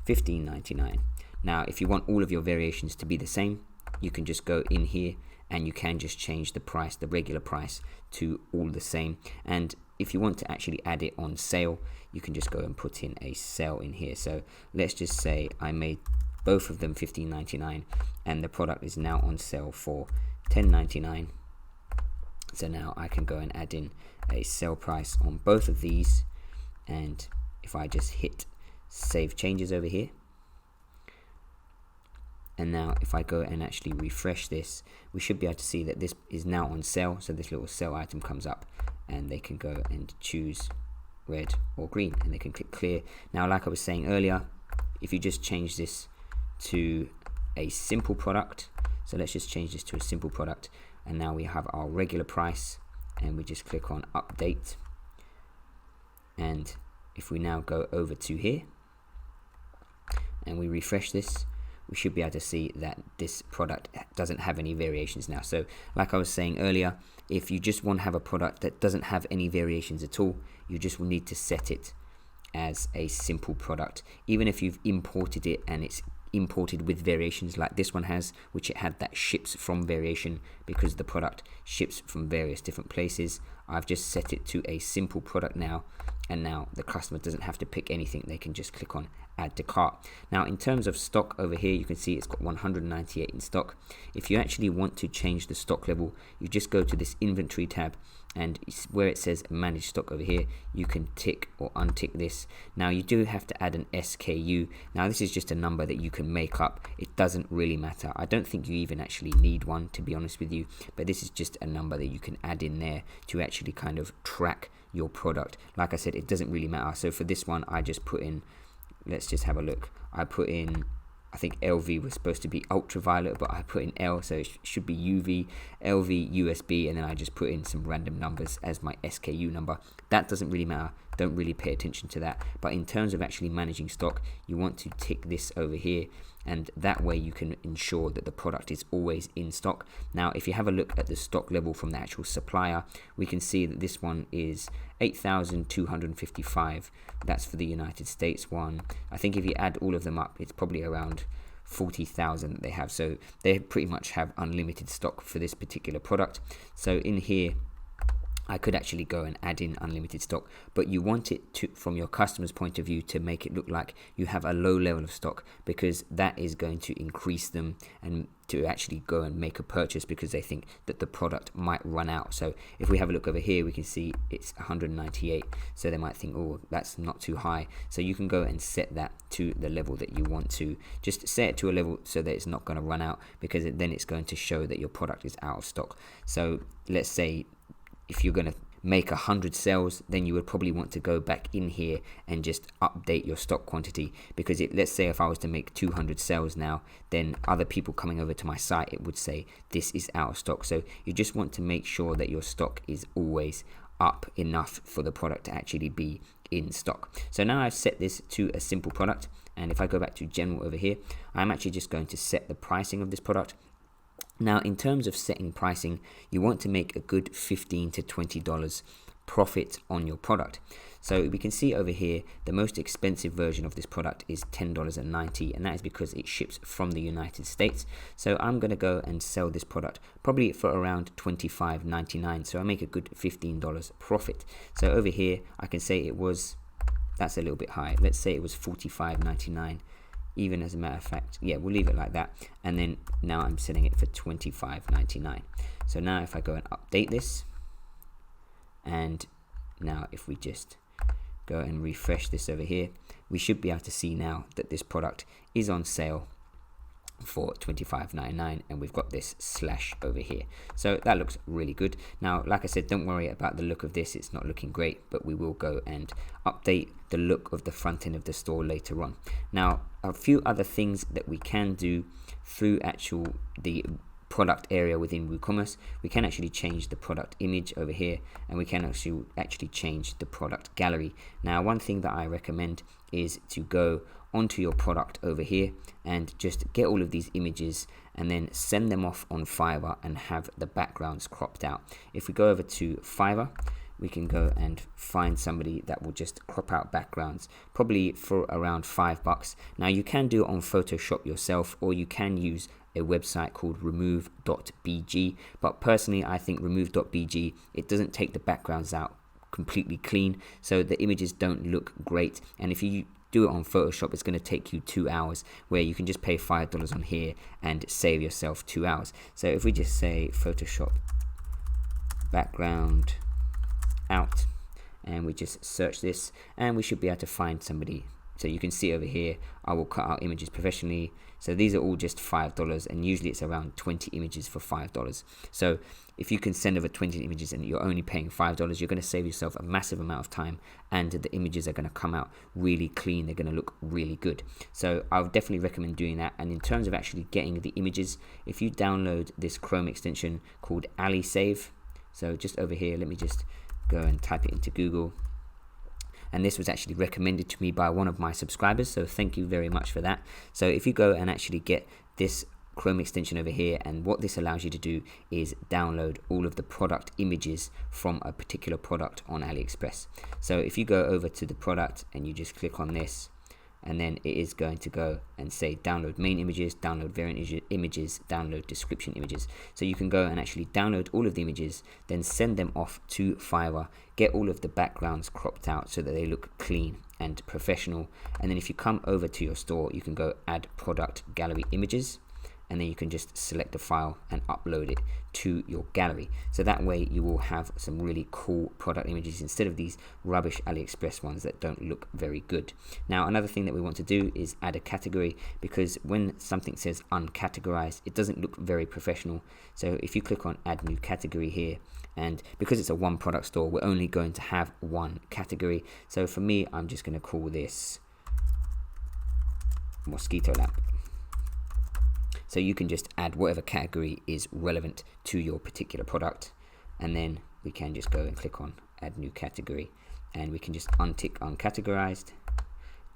$15.99. Now if you want all of your variations to be the same, you can just go in here and you can just change the price, the regular price, to all the same. And if you want to actually add it on sale, you can just go and put in a sale in here. So let's just say I made both of them $15.99 and the product is now on sale for $10.99. So now I can go and add in a sale price on both of these, and if I just hit save changes over here, and now if I go and actually refresh this, we should be able to see that this is now on sale. So this little sale item comes up, and they can go and choose red or green, and they can click clear. Now like I was saying earlier, if you just change this to a simple product, so let's just change this to a simple product, and now we have our regular price, and we just click on update. And if we now go over to here and we refresh this, we should be able to see that this product doesn't have any variations now. So like I was saying earlier, if you just want to have a product that doesn't have any variations at all, you just will need to set it as a simple product. Even if you've imported it and it's imported with variations like this one has, which it had that ships from variation because the product ships from various different places, I've just set it to a simple product now, and now the customer doesn't have to pick anything. They can just click on add to cart. Now in terms of stock over here, you can see it's got 198 in stock. If you actually want to change the stock level, you just go to this inventory tab, and where it says manage stock over here, you can tick or untick this. Now you do have to add an SKU. Now this is just a number that you can make up. It doesn't really matter. I don't think you even actually need one, to be honest with you, but this is just a number that you can add in there to actually kind of track your product. Like I said, it doesn't really matter. So for this one, I just put in, let's just have a look. I put in, I think LV was supposed to be ultraviolet, but I put in L, so it should be UV, LV, USB, and then I just put in some random numbers as my SKU number. That doesn't really matter. Don't really pay attention to that. But in terms of actually managing stock, you want to tick this over here, and that way you can ensure that the product is always in stock. Now if you have a look at the stock level from the actual supplier, we can see that this one is 8,255. That's for the United States one. I think if you add all of them up, it's probably around 40,000 that they have. So they pretty much have unlimited stock for this particular product. So in here, I could actually go and add in unlimited stock, but you want it to, from your customer's point of view, to make it look like you have a low level of stock, because that is going to increase them and to actually go and make a purchase because they think that the product might run out. So if we have a look over here, we can see it's 198. So they might think, oh, that's not too high. So you can go and set that to the level that you want to. Just set it to a level so that it's not going to run out, because then it's going to show that your product is out of stock. So let's say if you're going to make 100 sales, then you would probably want to go back in here and just update your stock quantity, because let's say if I was to make 200 sales now, then other people coming over to my site, it would say this is out of stock. So you just want to make sure that your stock is always up enough for the product to actually be in stock. So now I've set this to a simple product, and if I go back to general over here, I'm actually just going to set the pricing of this product. Now, in terms of setting pricing, you want to make a good $15 to $20 profit on your product. So we can see over here, the most expensive version of this product is $10.90, and that is because it ships from the United States. So I'm going to go and sell this product probably for around $25.99. So I make a good $15 profit. So over here, I can say that's a little bit high. Let's say it was $45.99. Even as a matter of fact, yeah, we'll leave it like that. And then now I'm selling it for $25.99. So now if I go and update this, and now if we just go and refresh this over here, we should be able to see now that this product is on sale for $25.99, and we've got this slash over here. So that looks really good. Now, like I said, don't worry about the look of this, it's not looking great, but we will go and update the look of the front end of the store later on. Now, a few other things that we can do through the product area within WooCommerce, we can actually change the product image over here, and we can actually change the product gallery. Now, one thing that I recommend is to go onto your product over here and just get all of these images and then send them off on Fiverr and have the backgrounds cropped out. If we go over to Fiverr, we can go and find somebody that will just crop out backgrounds, probably for around $5. Now, you can do it on Photoshop yourself, or you can use a website called remove.bg, but personally I think remove.bg, it doesn't take the backgrounds out completely clean, so the images don't look great. And if you do it on Photoshop, it's going to take you 2 hours, where you can just pay $5 on here and save yourself 2 hours. So if we just say Photoshop background out, and we just search this, and we should be able to find somebody. So you can see over here, I will cut out images professionally. So these are all just $5, and usually it's around 20 images for $5. So if you can send over 20 images and you're only paying $5, you're going to save yourself a massive amount of time, and the images are going to come out really clean. They're going to look really good. So I would definitely recommend doing that. And in terms of actually getting the images, if you download this Chrome extension called AliSave, so just over here, let me just go and type it into Google. And this was actually recommended to me by one of my subscribers, so thank you very much for that. So if you go and actually get this Chrome extension over here, and what this allows you to do is download all of the product images from a particular product on AliExpress. So if you go over to the product and you just click on this, and then it is going to go and say download main images, download variant images, download description images. So you can go and actually download all of the images, then send them off to Fiverr, get all of the backgrounds cropped out so that they look clean and professional. And then if you come over to your store, you can go add product gallery images, and then you can just select the file and upload it to your gallery. So that way you will have some really cool product images instead of these rubbish AliExpress ones that don't look very good. Now, another thing that we want to do is add a category, because when something says uncategorized, it doesn't look very professional. So if you click on add new category here, and because it's a one product store, we're only going to have one category. So for me, I'm just going to call this mosquito lamp. So you can just add whatever category is relevant to your particular product, and then we can just go and click on add new category, and we can just untick uncategorized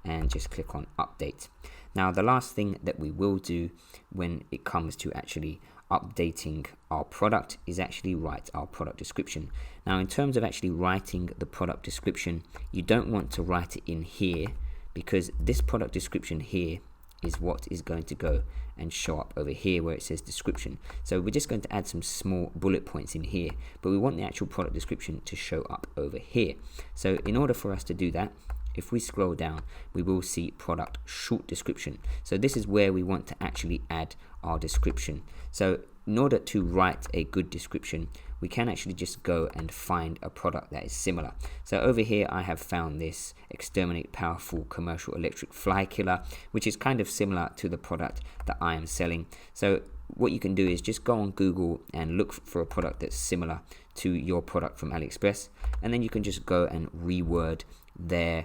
and just click on update. Now, the last thing that we will do when it comes to actually updating our product is actually write our product description. Now, in terms of actually writing the product description, you don't want to write it in here, because this product description here is what is going to go and show up over here where it says description. So we're just going to add some small bullet points in here, but we want the actual product description to show up over here. So in order for us to do that, if we scroll down, we will see product short description. So this is where we want to actually add our description. So in order to write a good description, we can actually just go and find a product that is similar. So over here, I have found this Exterminate Powerful Commercial Electric Fly Killer, which is kind of similar to the product that I am selling. So what you can do is just go on Google and look for a product that's similar to your product from AliExpress, and then you can just go and reword their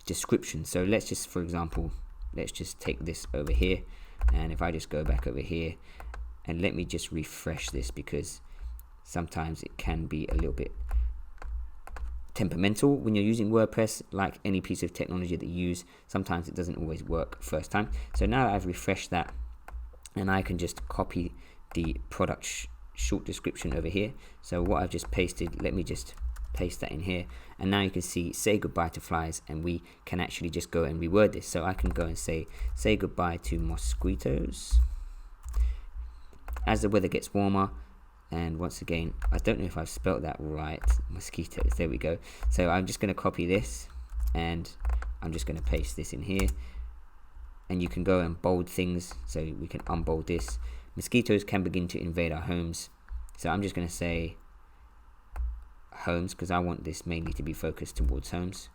description. So let's just, for example, let's just take this over here, and if I just go back over here, and let me just refresh this, because sometimes it can be a little bit temperamental when you're using WordPress. Like any piece of technology that you use, sometimes it doesn't always work first time. So now I've refreshed that, and I can just copy the product short description over here. So what I've just pasted, let me just paste that in here, and now you can see say goodbye to flies, and we can actually just go and reword this. So I can go and say goodbye to mosquitoes as the weather gets warmer. And once again, I don't know if I've spelt that right, mosquitoes, there we go. So I'm just going to copy this, and I'm just going to paste this in here, and you can go and bold things. So we can unbold this. Mosquitoes can begin to invade our homes. So I'm just going to say homes, because I want this mainly to be focused towards homes.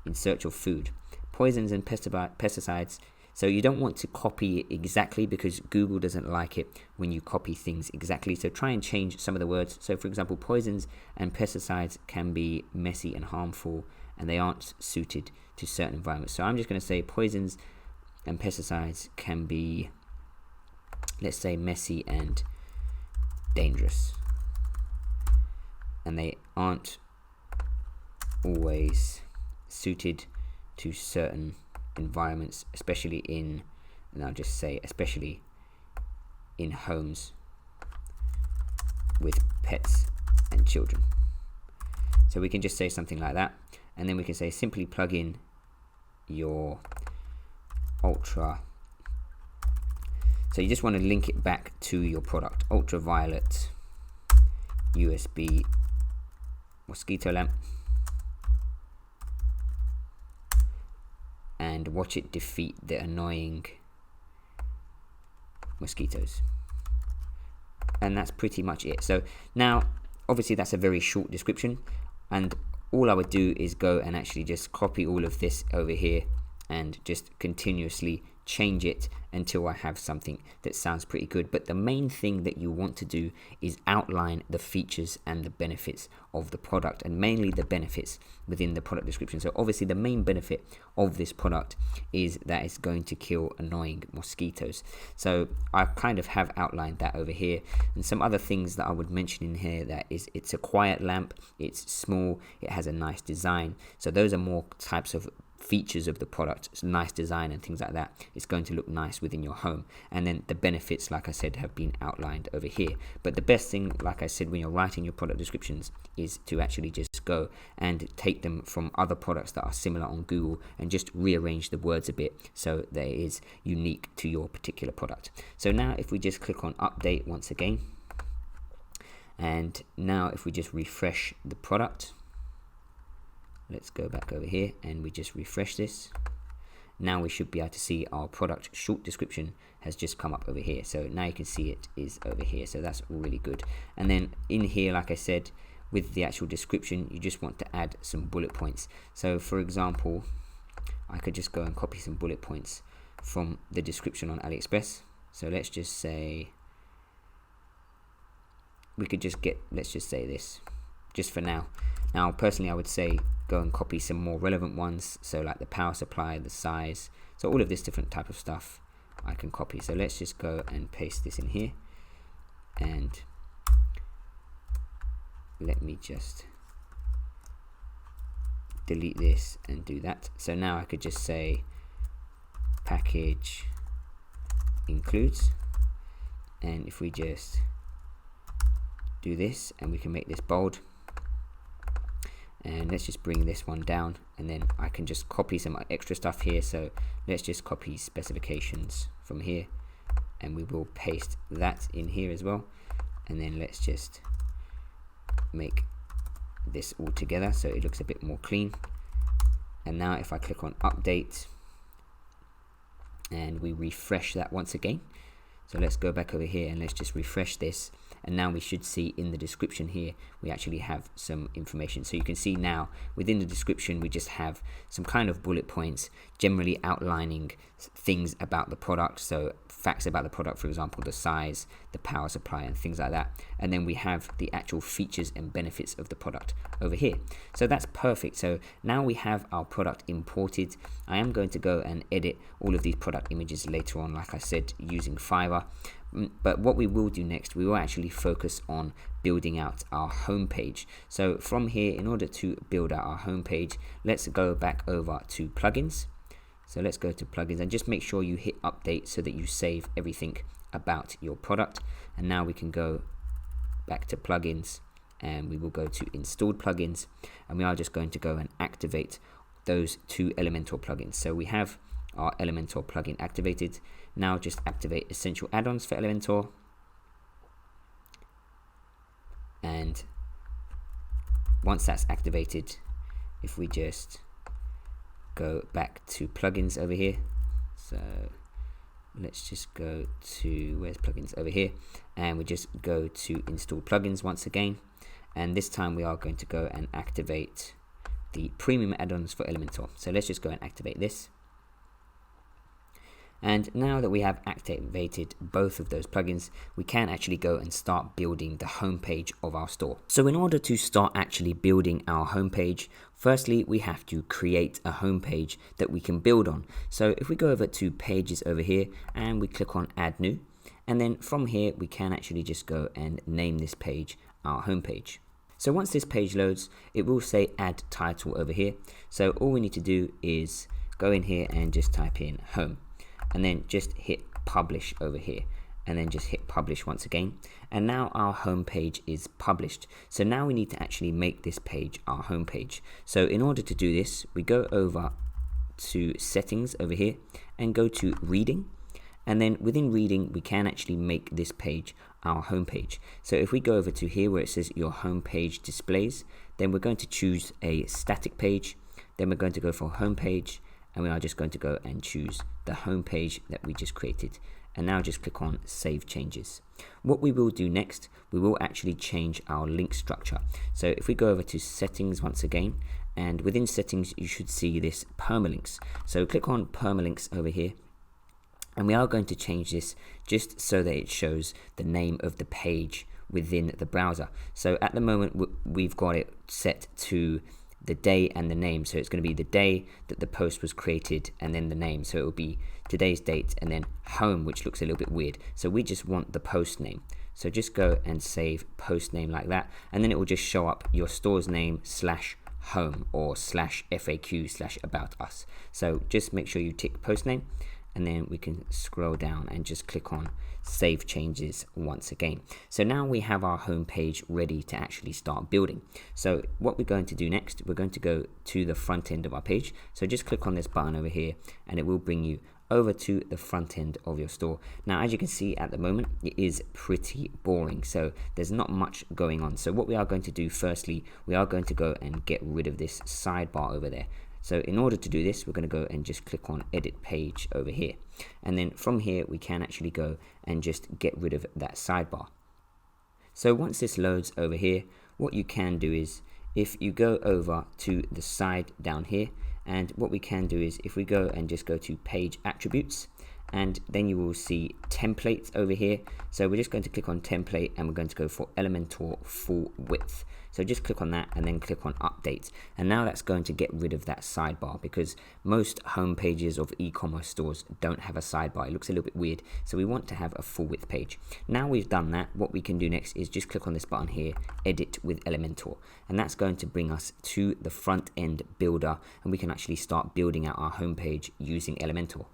In search of food. Poisons and pesticides. So you don't want to copy it exactly, because Google doesn't like it when you copy things exactly. So try and change some of the words. So for example, poisons and pesticides can be messy and harmful, and they aren't suited to certain environments. So I'm just going to say poisons and pesticides can be, let's say, messy and dangerous, and they aren't always suited to certain environments, especially in, and I'll just say especially in homes with pets and children. So we can just say something like that, and then we can say simply plug in your ultra. So you just want to link it back to your product. Ultraviolet USB mosquito lamp, and watch it defeat the annoying mosquitoes. And that's pretty much it. So now obviously that's a very short description, and all I would do is go and actually just copy all of this over here and just continuously change it until I have something that sounds pretty good. But the main thing that you want to do is outline the features and the benefits of the product, and mainly the benefits within the product description. So obviously the main benefit of this product is that it's going to kill annoying mosquitoes. So I kind of have outlined that over here. And some other things that I would mention in here, that is, it's a quiet lamp, it's small, it has a nice design. So those are more types of features of the product. It's nice design and things like that. It's going to look nice within your home. And then the benefits, like I said, have been outlined over here. But the best thing, like I said, when you're writing your product descriptions, is to actually just go and take them from other products that are similar on Google and just rearrange the words a bit so that it is unique to your particular product. So now if we just click on update once again, and now if we just refresh the product, let's go back over here and we just refresh this. Now we should be able to see our product short description has just come up over here. So now you can see it is over here. So that's really good. And then in here, like I said, with the actual description, you just want to add some bullet points. So for example, I could just go and copy some bullet points from the description on AliExpress. So let's just say, we could just get, let's just say this, just for now. Now, personally, I would say go and copy some more relevant ones. So like the power supply, the size. So all of this different type of stuff I can copy. So let's just go and paste this in here. And let me just delete this and do that. So now I could just say package includes. And if we just do this, and we can make this bold, And let's just bring this one down, and then I can just copy some extra stuff here. So let's just copy specifications from here, and we will paste that in here as well. And then let's just make this all together so it looks a bit more clean. And now if I click on update and we refresh that once again, so let's go back over here and let's just refresh this, and now we should see in the description here we actually have some information. So you can see now within the description we just have some kind of bullet points generally outlining things about the product, so facts about the product, for example the size, the power supply and things like that. And then we have the actual features and benefits of the product over here. So that's perfect. So now we have our product imported. I am going to go and edit all of these product images later on, like I said, using Fiverr. But what we will do next, we will actually focus on building out our home page. So from here, in order to build out our home page, let's go back over to plugins. So let's go to plugins and just make sure you hit update so that you save everything about your product. And now we can go back to plugins and we will go to installed plugins, and we are just going to go and activate those two Elementor plugins. So we have our Elementor plugin activated. Now just activate essential add-ons for Elementor, and once that's activated, if we just go back to plugins over here, so let's just go to, where's plugins, over here, and we just go to install plugins once again, and this time we are going to go and activate the premium add-ons for Elementor. So let's just go and activate this. And now that we have activated both of those plugins, we can actually go and start building the homepage of our store. So in order to start actually building our homepage, firstly, we have to create a homepage that we can build on. So if we go over to pages over here and we click on add new, and then from here, we can actually just go and name this page our homepage. So once this page loads, it will say add title over here. So all we need to do is go in here and just type in home, and then just hit publish over here, and then just hit publish once again. And now our home page is published. So now we need to actually make this page our home page. So in order to do this, we go over to settings over here and go to reading. And then within reading, we can actually make this page our home page. So if we go over to here where it says your home page displays, then we're going to choose a static page. Then we're going to go for home page, and we are just going to go and choose the home page that we just created. And now just click on save changes. What we will do next, we will actually change our link structure. So if we go over to settings once again, and within settings, you should see this permalinks. So click on permalinks over here, and we are going to change this just so that it shows the name of the page within the browser. So at the moment, we've got it set to the day and the name. So it's going to be the day that the post was created and then the name. So it will be today's date and then home, which looks a little bit weird. So we just want the post name. So just go and save post name like that. And then it will just show up your store's name / home or / FAQ / about us. So just make sure you tick post name, and then we can scroll down and just click on save changes once again. So now we have our home page ready to actually start building. So what we're going to do next, we're going to go to the front end of our page. So just click on this button over here, and it will bring you over to the front end of your store. Now, as you can see at the moment, it is pretty boring. So there's not much going on. So what we are going to do, firstly, we are going to go and get rid of this sidebar over there. So in order to do this, we're going to go and just click on edit page over here. And then from here, we can actually go and just get rid of that sidebar. So once this loads over here, what you can do is if you go over to the side down here, and what we can do is if we go and just go to page attributes, and then you will see templates over here. So we're just going to click on template, and we're going to go for Elementor full width. So just click on that and then click on update. And now that's going to get rid of that sidebar, because most home pages of e-commerce stores don't have a sidebar. It looks a little bit weird. So we want to have a full width page. Now we've done that, what we can do next is just click on this button here, edit with Elementor. And that's going to bring us to the front end builder, and we can actually start building out our home page using Elementor.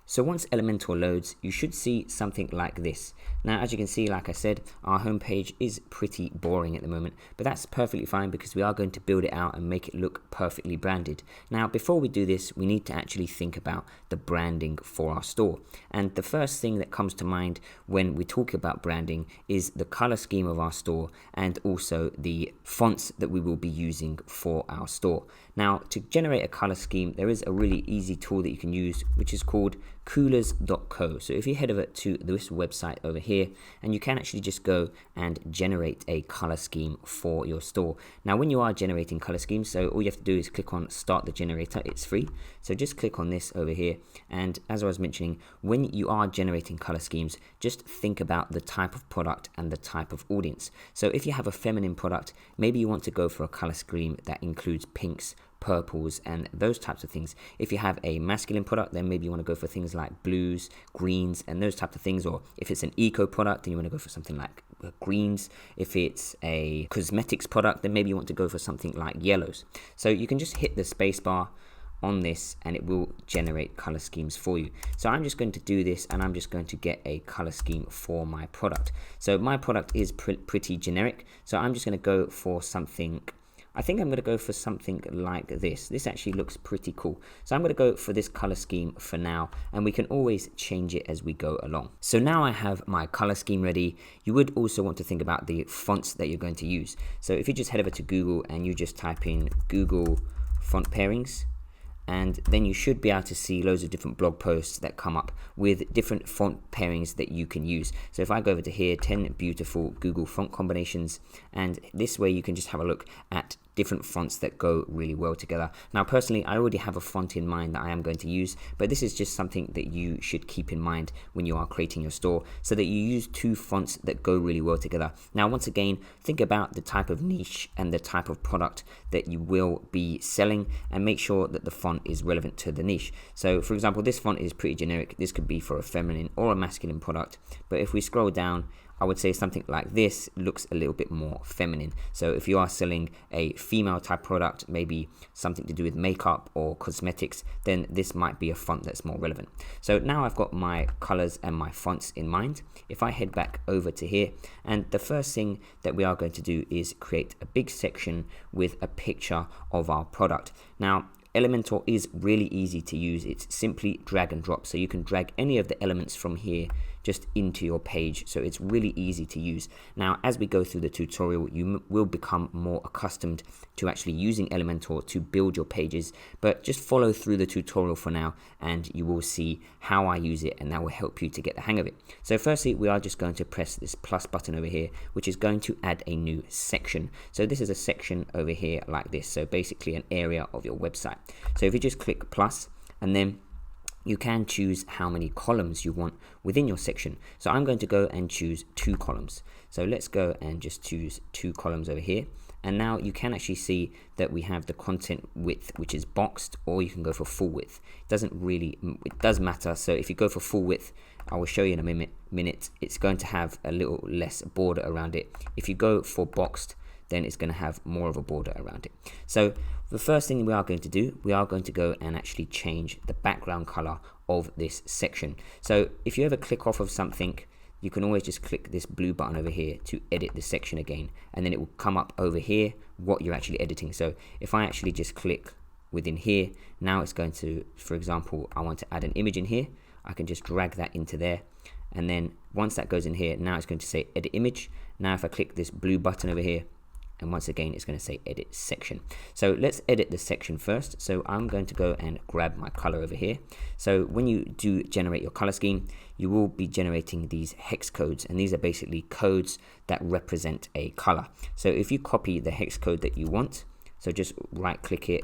So once Elementor loads, you should see something like this. Now, as you can see, like I said, our homepage is pretty boring at the moment, but that's perfectly fine because we are going to build it out and make it look perfectly branded. Now, before we do this, we need to actually think about the branding for our store. And the first thing that comes to mind when we talk about branding is the color scheme of our store and also the fonts that we will be using for our store. Now, to generate a color scheme, there is a really easy tool that you can use, which is called coolors.co. So if you head over to this website over here, and you can actually just go and generate a color scheme for your store. Now, when you are generating color schemes, so all you have to do is click on start the generator. It's free. So just click on this over here. And as I was mentioning, when you are generating color schemes, just think about the type of product and the type of audience. So if you have a feminine product, maybe you want to go for a color scheme that includes pinks, purples, and those types of things. If you have a masculine product, then maybe you want to go for things like blues, greens, and those types of things. Or if it's an eco product, then you want to go for something like greens. If it's a cosmetics product, then maybe you want to go for something like yellows. So you can just hit the space bar on this and it will generate color schemes for you. So I'm just going to do this and I'm just going to get a color scheme for my product. So my product is pretty generic, so I'm just going to go for something. I think I'm going to go for something like this. This actually looks pretty cool. So I'm going to go for this color scheme for now, and we can always change it as we go along. So now I have my color scheme ready. You would also want to think about the fonts that you're going to use. So if you just head over to Google and you just type in Google font pairings, and then you should be able to see loads of different blog posts that come up with different font pairings that you can use. So if I go over to here, 10 beautiful Google font combinations, and this way you can just have a look at different fonts that go really well together. Now, personally, I already have a font in mind that I am going to use, but this is just something that you should keep in mind when you are creating your store, so that you use two fonts that go really well together. Now, once again, think about the type of niche and the type of product that you will be selling, and make sure that the font is relevant to the niche. So, for example, this font is pretty generic. This could be for a feminine or a masculine product, but if we scroll down, I would say something like this looks a little bit more feminine. So if you are selling a female type product, maybe something to do with makeup or cosmetics, then this might be a font that's more relevant. So now I've got my colors and my fonts in mind. If I head back over to here, and the first thing that we are going to do is create a big section with a picture of our product. Now, Elementor is really easy to use. It's simply drag and drop. So you can drag any of the elements from here just into your page. So it's really easy to use. Now, as we go through the tutorial, you will become more accustomed to actually using Elementor to build your pages, but just follow through the tutorial for now and you will see how I use it, and that will help you to get the hang of it. So firstly, we are just going to press this plus button over here, which is going to add a new section. So this is a section over here like this. So basically an area of your website. So if you just click plus, and then you can choose how many columns you want within your section. So I'm going to go and choose 2 columns. So let's go and just choose 2 columns over here. And now you can actually see that we have the content width, which is boxed, or you can go for full width. It does matter. So if you go for full width, I will show you in a minute, it's going to have a little less border around it. If you go for boxed, then it's going to have more of a border around it. So the first thing we are going to do, we are going to go and actually change the background color of this section. So if you ever click off of something, you can always just click this blue button over here to edit the section again, and then it will come up over here what you're actually editing. So if I actually just click within here, now it's going to, for example, I want to add an image in here. I can just drag that into there, and then once that goes in here, now it's going to say edit image. Now if I click this blue button over here, and once again it's going to say edit section. So let's edit the section first. So I'm going to go and grab my color over here. So when you do generate your color scheme, you will be generating these hex codes, and these are basically codes that represent a color. So if you copy the hex code that you want, so just right click it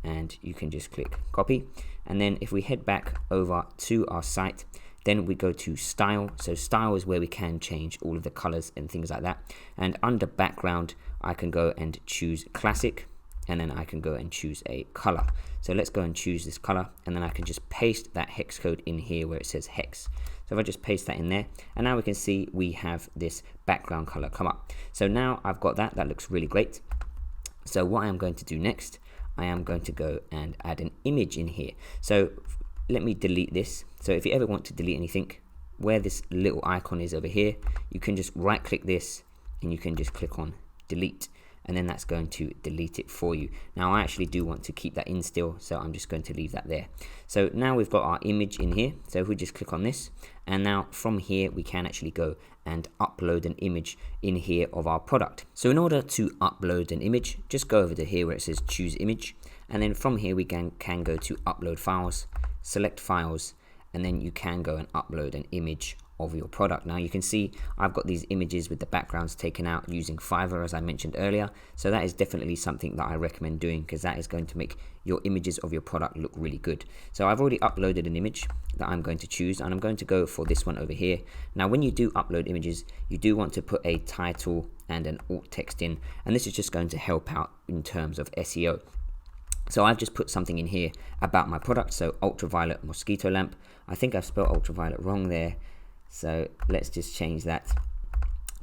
and you can just click copy, and then if we head back over to our site, then we go to style. So style is where we can change all of the colors and things like that. And under background, I can go and choose classic, and then I can go and choose a color. So let's go and choose this color, and then I can just paste that hex code in here where it says hex. So if I just paste that in there, and now we can see we have this background color come up. So now I've got that looks really great. So what I am going to do next, I am going to go and add an image in here. So let me delete this, So if you ever want to delete anything, where this little icon is over here, you can just right click this and you can just click on delete, and then that's going to delete it for you. Now I actually do want to keep that in still, so I'm just going to leave that there. So now we've got our image in here, so if we just click on this, and now from here we can actually go and upload an image in here of our product. So in order to upload an image, just go over to here where it says choose image, and then from here we can go to upload files, select files, and then you can go and upload an image of your product. Now you can see I've got these images with the backgrounds taken out using Fiverr, as I mentioned earlier, so that is definitely something that I recommend doing, because that is going to make your images of your product look really good. So I've already uploaded an image that I'm going to choose, and I'm going to go for this one over here. Now when you do upload images, you do want to put a title and an alt text in, and this is just going to help out in terms of SEO. So I've just put something in here about my product, so ultraviolet mosquito lamp. I think I've spelled ultraviolet wrong there, so let's just change that.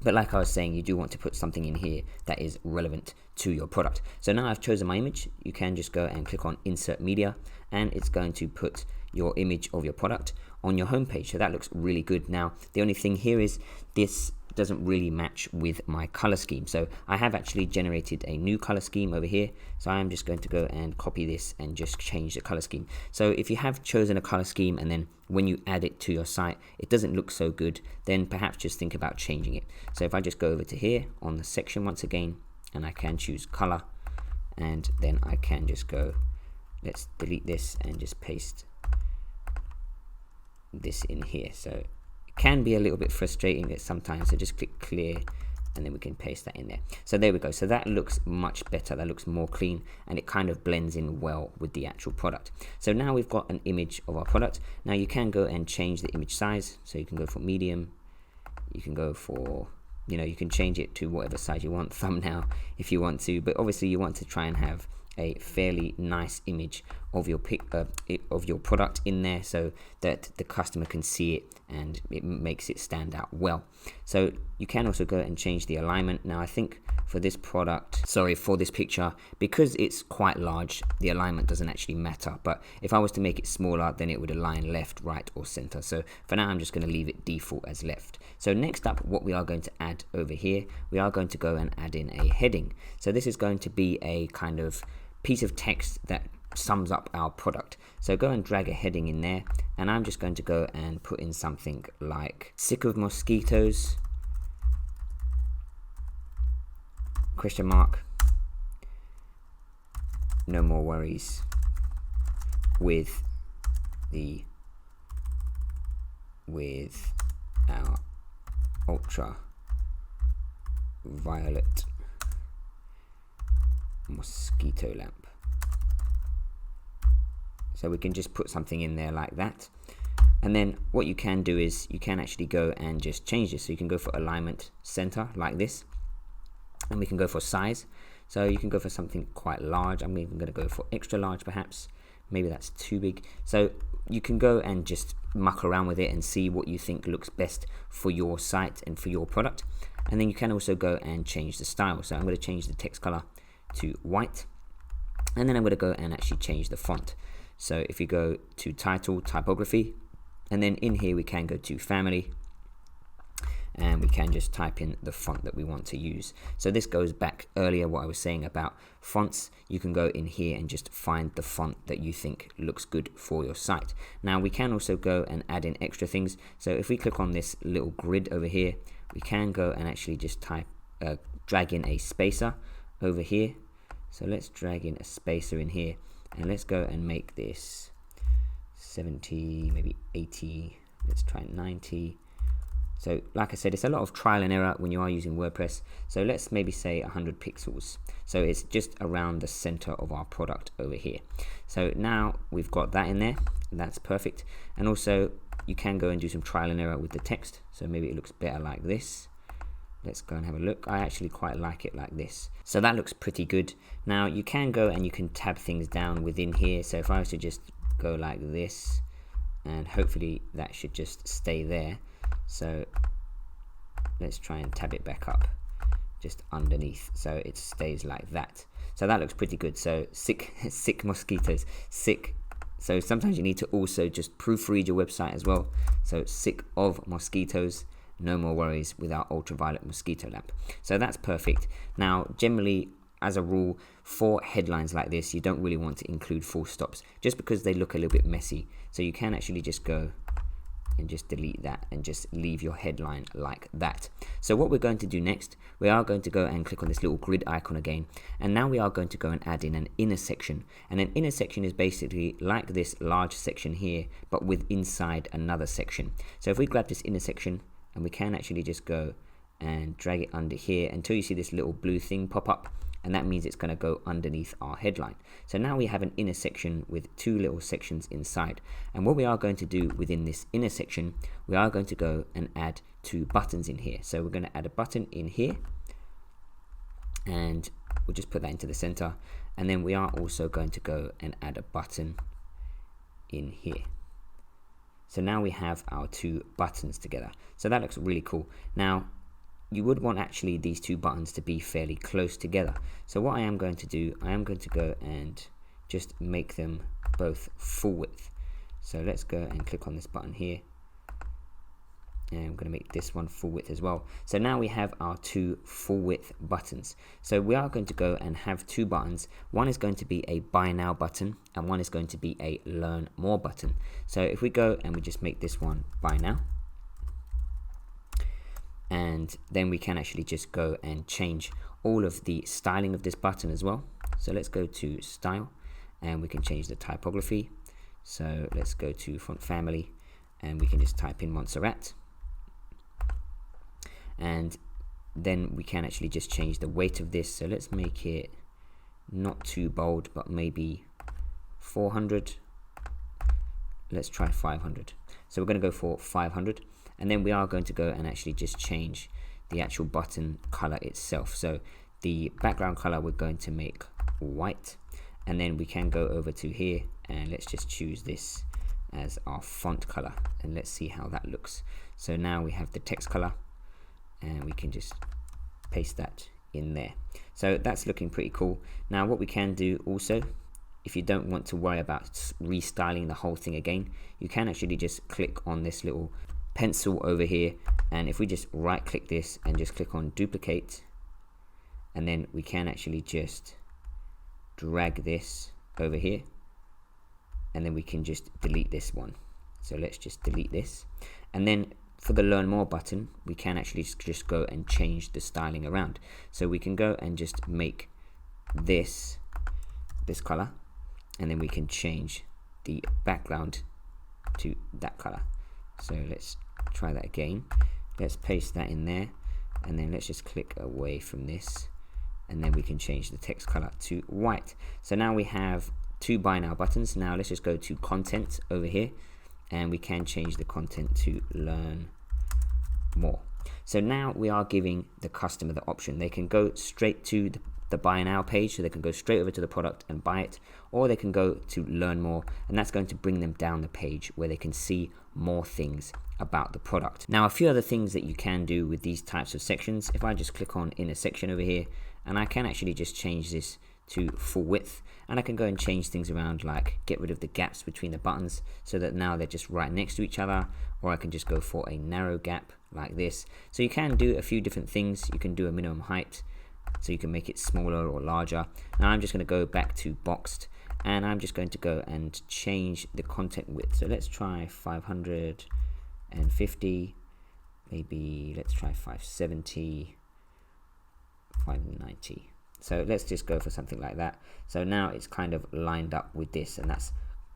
But like I was saying, you do want to put something in here that is relevant to your product. So now I've chosen my image, you can just go and click on insert media, and it's going to put your image of your product on your homepage. So that looks really good. Now the only thing here is this doesn't really match with my color scheme, so I have actually generated a new color scheme over here. So I'm just going to go and copy this and just change the color scheme. So if you have chosen a color scheme and then when you add it to your site it doesn't look so good, then perhaps just think about changing it. So if I just go over to here on the section once again, and I can choose color, and then I can just go, let's delete this and just paste this in here. So can be a little bit frustrating at sometimes, so just click clear and then we can paste that in there. So there we go. So that looks much better, that looks more clean, and it kind of blends in well with the actual product. So now we've got an image of our product. Now you can go and change the image size, so you can go for medium, you can go for, you know, you can change it to whatever size you want, thumbnail if you want to, but obviously you want to try and have a fairly nice image of your product in there, so that the customer can see it and it makes it stand out well. So you can also go and change the alignment. Now I think for this for this picture, because it's quite large, the alignment doesn't actually matter, but if I was to make it smaller, then it would align left, right, or center. So for now I'm just going to leave it default as left. So next up, what we are going to add over here, we are going to go and add in a heading. So this is going to be a kind of piece of text that sums up our product. So go and drag a heading in there, and I'm just going to go and put in something like sick of mosquitoes, question mark, no more worries with our ultraviolet mosquito lamp. So we can just put something in there like that, and then what you can do is you can actually go and just change this. So you can go for alignment center like this, and we can go for size. So you can go for something quite large. I'm even going to go for extra large, perhaps. Maybe that's too big. So you can go and just muck around with it and see what you think looks best for your site and for your product. And then you can also go and change the style. So I'm going to change the text color to white, and then I'm going to go and actually change the font. So if you go to title, typography, and then in here we can go to family, and we can just type in the font that we want to use. So this goes back earlier what I was saying about fonts. You can go in here and just find the font that you think looks good for your site. Now we can also go and add in extra things. So if we click on this little grid over here, we can go and actually just drag in a spacer over here. So let's drag in a spacer in here, and let's go and make this 70, maybe 80, let's try 90. So like I said, it's a lot of trial and error when you are using WordPress. So let's maybe say 100 pixels. So it's just around the center of our product over here. So now we've got that in there, and that's perfect. And also you can go and do some trial and error with the text. So maybe it looks better like this. Let's go and have a look. I actually quite like it like this. So that looks pretty good. Now you can go and you can tab things down within here. So if I was to just go like this, and hopefully that should just stay there. So let's try and tab it back up just underneath so it stays like that. So that looks pretty good. So sick mosquitoes, sick So sometimes you need to also just proofread your website as well. So sick of mosquitoes, no more worries with our ultraviolet mosquito lamp. So that's perfect. Now, generally, as a rule, for headlines like this, you don't really want to include full stops just because they look a little bit messy. So you can actually just go and just delete that and just leave your headline like that. So what we're going to do next, we are going to go and click on this little grid icon again, and now we are going to go and add in an inner section. And an inner section is basically like this large section here, but with inside another section. So if we grab this inner section, and we can actually just go and drag it under here until you see this little blue thing pop up, and that means it's going to go underneath our headline. So now we have an inner section with two little sections inside, and what we are going to do within this inner section, we are going to go and add two buttons in here. So we're going to add a button in here, and we'll just put that into the center, and then we are also going to go and add a button in here. So now we have our two buttons together. So that looks really cool. Now, you would want actually these two buttons to be fairly close together. So what I am going to do, I am going to go and just make them both full width. So let's go and click on this button here, and I'm going to make this one full width as well. So now we have our two full width buttons. So we are going to go and have two buttons. One is going to be a buy now button, and one is going to be a learn more button. So if we go and we just make this one buy now, and then we can actually just go and change all of the styling of this button as well. So let's go to style, and we can change the typography. So let's go to font family, and we can just type in Montserrat, and then we can actually just change the weight of this. So let's make it not too bold, but maybe 400. Let's try 500. So we're going to go for 500. And then we are going to go and actually just change the actual button color itself. So the background color we're going to make white, and then we can go over to here and let's just choose this as our font color, and let's see how that looks. So now we have the text color, and we can just paste that in there. So that's looking pretty cool. Now what we can do also, if you don't want to worry about restyling the whole thing again, you can actually just click on this little pencil over here, and if we just right click this and just click on duplicate, and then we can actually just drag this over here, and then we can just delete this one. So let's just delete this, and then for the learn more button, we can actually just go and change the styling around. So we can go and just make this color, and then we can change the background to that color. So let's try that again. Let's paste that in there, and then let's just click away from this, and then we can change the text color to white. So now we have two buy now buttons. Now let's just go to content over here, and we can change the content to learn more. So now we are giving the customer the option. They can go straight to the buy now page, so they can go straight over to the product and buy it, or they can go to learn more, and that's going to bring them down the page where they can see more things about the product. Now, a few other things that you can do with these types of sections, if I just click on inner section over here, and I can actually just change this to full width, and I can go and change things around, like get rid of the gaps between the buttons so that now they're just right next to each other, or I can just go for a narrow gap like this. So you can do a few different things. You can do a minimum height, so you can make it smaller or larger. Now I'm just going to go back to boxed, and I'm just going to go and change the content width. So let's try 550, maybe let's try 570, 590. So let's just go for something like that. So now it's kind of lined up with this, and that's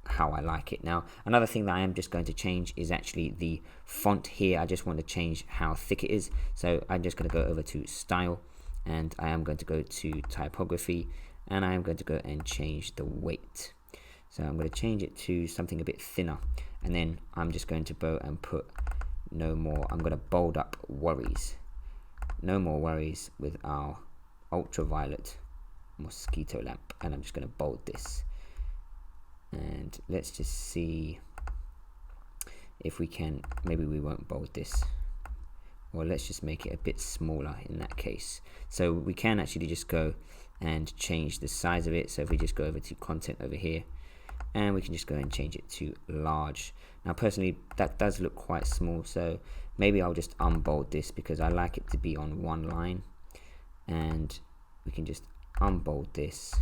how I like it. Now another thing that I am just going to change is actually the font here. I just want to change how thick it is. So I'm just going to go over to style, and I am going to go to typography, and I am going to go and change the weight. So I'm going to change it to something a bit thinner, and then I'm just going to go and put no more. I'm going to bold up worries. No more worries with our ultraviolet mosquito lamp, and I'm just going to bold this. And let's just see if we can, maybe we won't bold this, or let's just make it a bit smaller in that case. So we can actually just go and change the size of it. So if we just go over to content over here, and we can just go and change it to large. Now personally that does look quite small, so maybe I'll just unbold this because I like it to be on one line, and we can just unbold this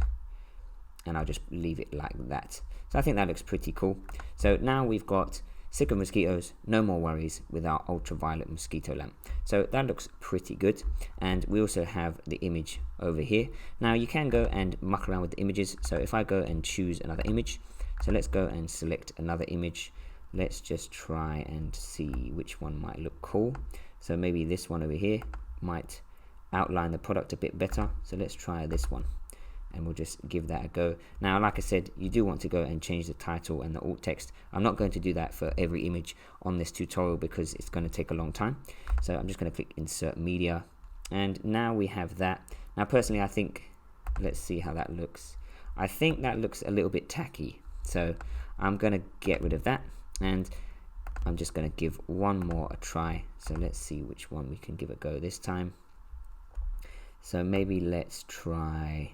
and I'll just leave it like that. So I think that looks pretty cool. So now we've got sick of mosquitoes, no more worries with our ultraviolet mosquito lamp. So that looks pretty good. And we also have the image over here. Now you can go and muck around with the images. So if I go and choose another image, so let's go and select another image. Let's just try and see which one might look cool. So maybe this one over here might outline the product a bit better. So let's try this one, and we'll just give that a go. Now, like I said, you do want to go and change the title and the alt text. I'm not going to do that for every image on this tutorial because it's going to take a long time. So I'm just going to click insert media, and now we have that. Now personally, I think, let's see how that looks. I think that looks a little bit tacky, so I'm going to get rid of that, and I'm just going to give one more a try. So let's see which one we can give a go this time. So maybe let's try,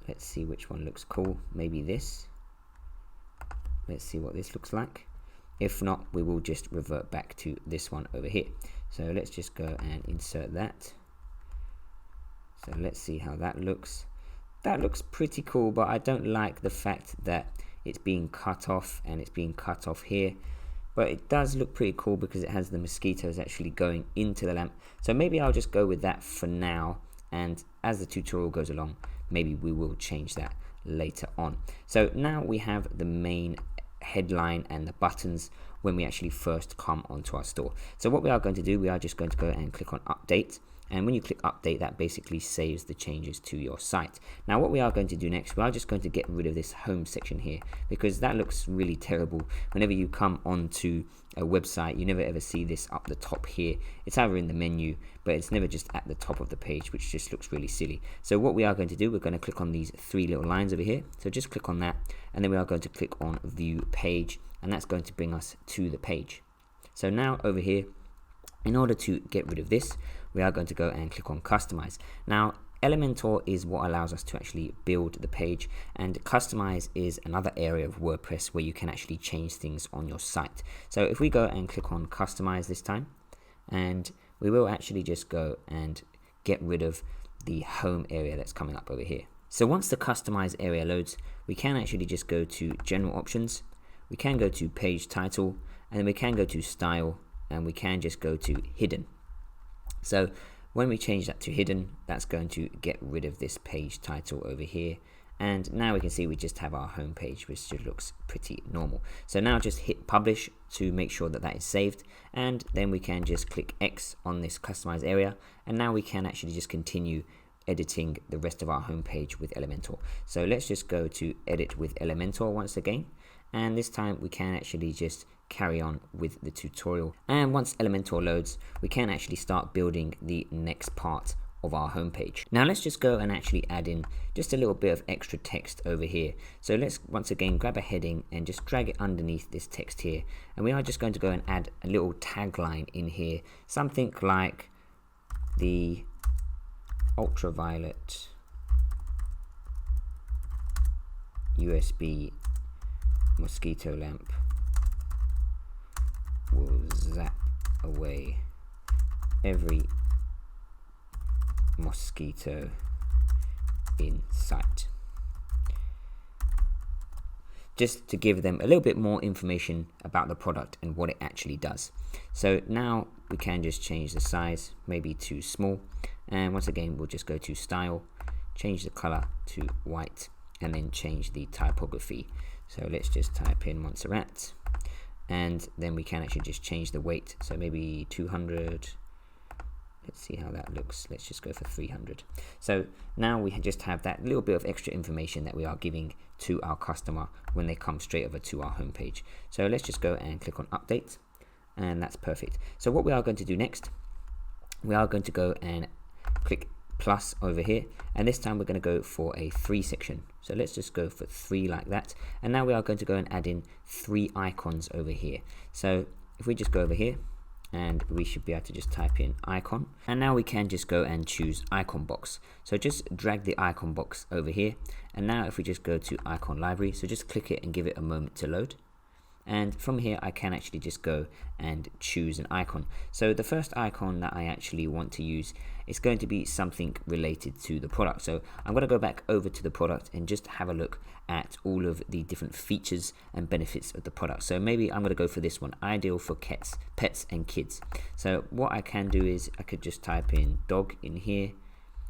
let's see which one looks cool. Maybe this. Let's see what this looks like. If not, we will just revert back to this one over here. So let's just go and insert that. So let's see how that looks. That looks pretty cool, but I don't like the fact that it's being cut off, and it's being cut off here. But it does look pretty cool because it has the mosquitoes actually going into the lamp. So maybe I'll just go with that for now, and as the tutorial goes along, maybe we will change that later on. So now we have the main headline and the buttons when we actually first come onto our store. So what we are going to do, we are just going to go and click on update. And when you click update, that basically saves the changes to your site. Now what we are going to do next, we are just going to get rid of this home section here, because that looks really terrible. Whenever you come onto a website, you never ever see this up the top here. It's either in the menu, but it's never just at the top of the page, which just looks really silly. So what we are going to do, we're going to click on these three little lines over here. So just click on that, and then we are going to click on view page, and that's going to bring us to the page. So now over here, in order to get rid of this, we are going to go and click on customize. Now Elementor is what allows us to actually build the page, and customize is another area of WordPress where you can actually change things on your site. So if we go and click on customize this time, and we will actually just go and get rid of the home area that's coming up over here. So once the customize area loads, we can actually just go to general options, we can go to page title, and then we can go to style, and we can just go to hidden. So when we change that to hidden, that's going to get rid of this page title over here. And now we can see we just have our home page, which just looks pretty normal. So now just hit publish to make sure that that is saved. And then we can just click X on this customize area. And now we can actually just continue editing the rest of our home page with Elementor. So let's just go to edit with Elementor once again. And this time we can actually just carry on with the tutorial. And once Elementor loads, we can actually start building the next part of our homepage. Now let's just go and actually add in just a little bit of extra text over here. So let's once again grab a heading and just drag it underneath this text here. And we are just going to go and add a little tagline in here, something like the ultraviolet USB mosquito lamp will zap away every mosquito in sight. Just to give them a little bit more information about the product and what it actually does. So now we can just change the size, maybe to small, and once again we'll just go to style, change the color to white, and then change the typography. So let's just type in Montserrat, and then we can actually just change the weight, so maybe 200. Let's see how that looks. Let's just go for 300. So now we just have that little bit of extra information that we are giving to our customer when they come straight over to our homepage. So let's just go and click on update, and that's perfect. So what we are going to do next, we are going to go and click plus over here, and this time we're going to go for a 3 section. So let's just go for 3 like that, and now we are going to go and add in 3 icons over here. So if we just go over here and we should be able to just type in icon, and now we can just go and choose icon box. So just drag the icon box over here, and now if we just go to icon library, so just click it and give it a moment to load. And from here I can actually just go and choose an icon. So the first icon that I actually want to use is going to be something related to the product. So I'm going to go back over to the product and just have a look at all of the different features and benefits of the product. So maybe I'm going to go for this one, ideal for pets and kids. So what I can do is I could just type in dog in here.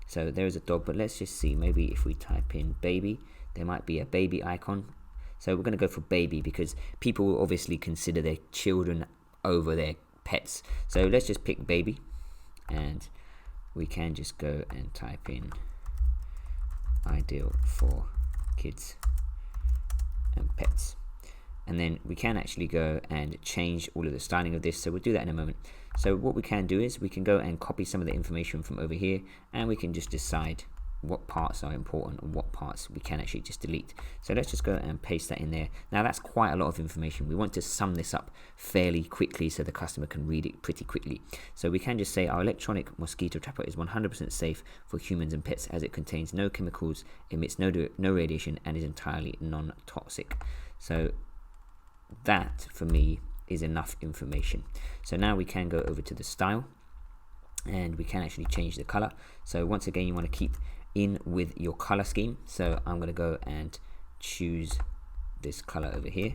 So there is a dog, but let's just see, maybe if we type in baby, there might be a baby icon. So we're going to go for baby because people will obviously consider their children over their pets. So let's just pick baby, and we can just go and type in ideal for kids and pets. And then we can actually go and change all of the styling of this. So we'll do that in a moment. So what we can do is we can go and copy some of the information from over here, and we can just decide what parts are important and what parts we can actually just delete. So let's just go and paste that in there. Now that's quite a lot of information. We want to sum this up fairly quickly so the customer can read it pretty quickly. So we can just say our electronic mosquito trapper is 100% safe for humans and pets as it contains no chemicals, emits no radiation, and is entirely non-toxic. So that for me is enough information. So now we can go over to the style, and we can actually change the color. So once again, you want to keep in with your color scheme. So I'm going to go and choose this color over here.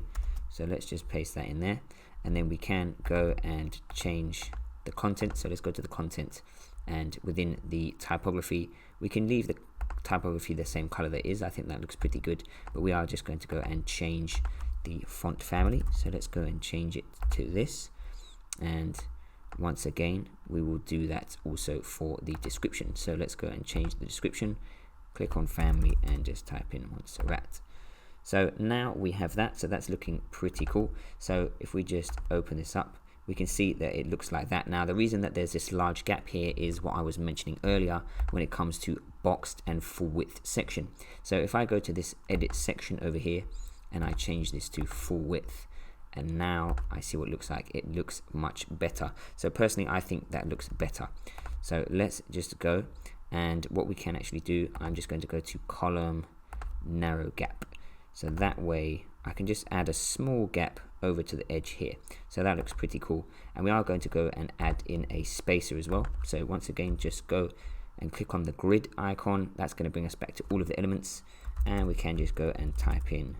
So let's just paste that in there, and then we can go and change the content. So let's go to the content, and within the typography we can leave the typography the same color that is. I think that looks pretty good, but we are just going to go and change the font family. So let's go and change it to this, and once again we will do that also for the description. So let's go and change the description, click on family, and just type in Montserrat. So now we have that, so that's looking pretty cool. So if we just open this up, we can see that it looks like that. Now the reason that there's this large gap here is what I was mentioning earlier when it comes to boxed and full width section. So if I go to this edit section over here and I change this to full width, and now I see what it looks like. It looks much better. So personally I think that looks better. So let's just go, and what we can actually do, I'm just going to go to column narrow gap. So that way I can just add a small gap over to the edge here. So that looks pretty cool. And we are going to go and add in a spacer as well. So once again, just go and click on the grid icon. That's going to bring us back to all of the elements, and we can just go and type in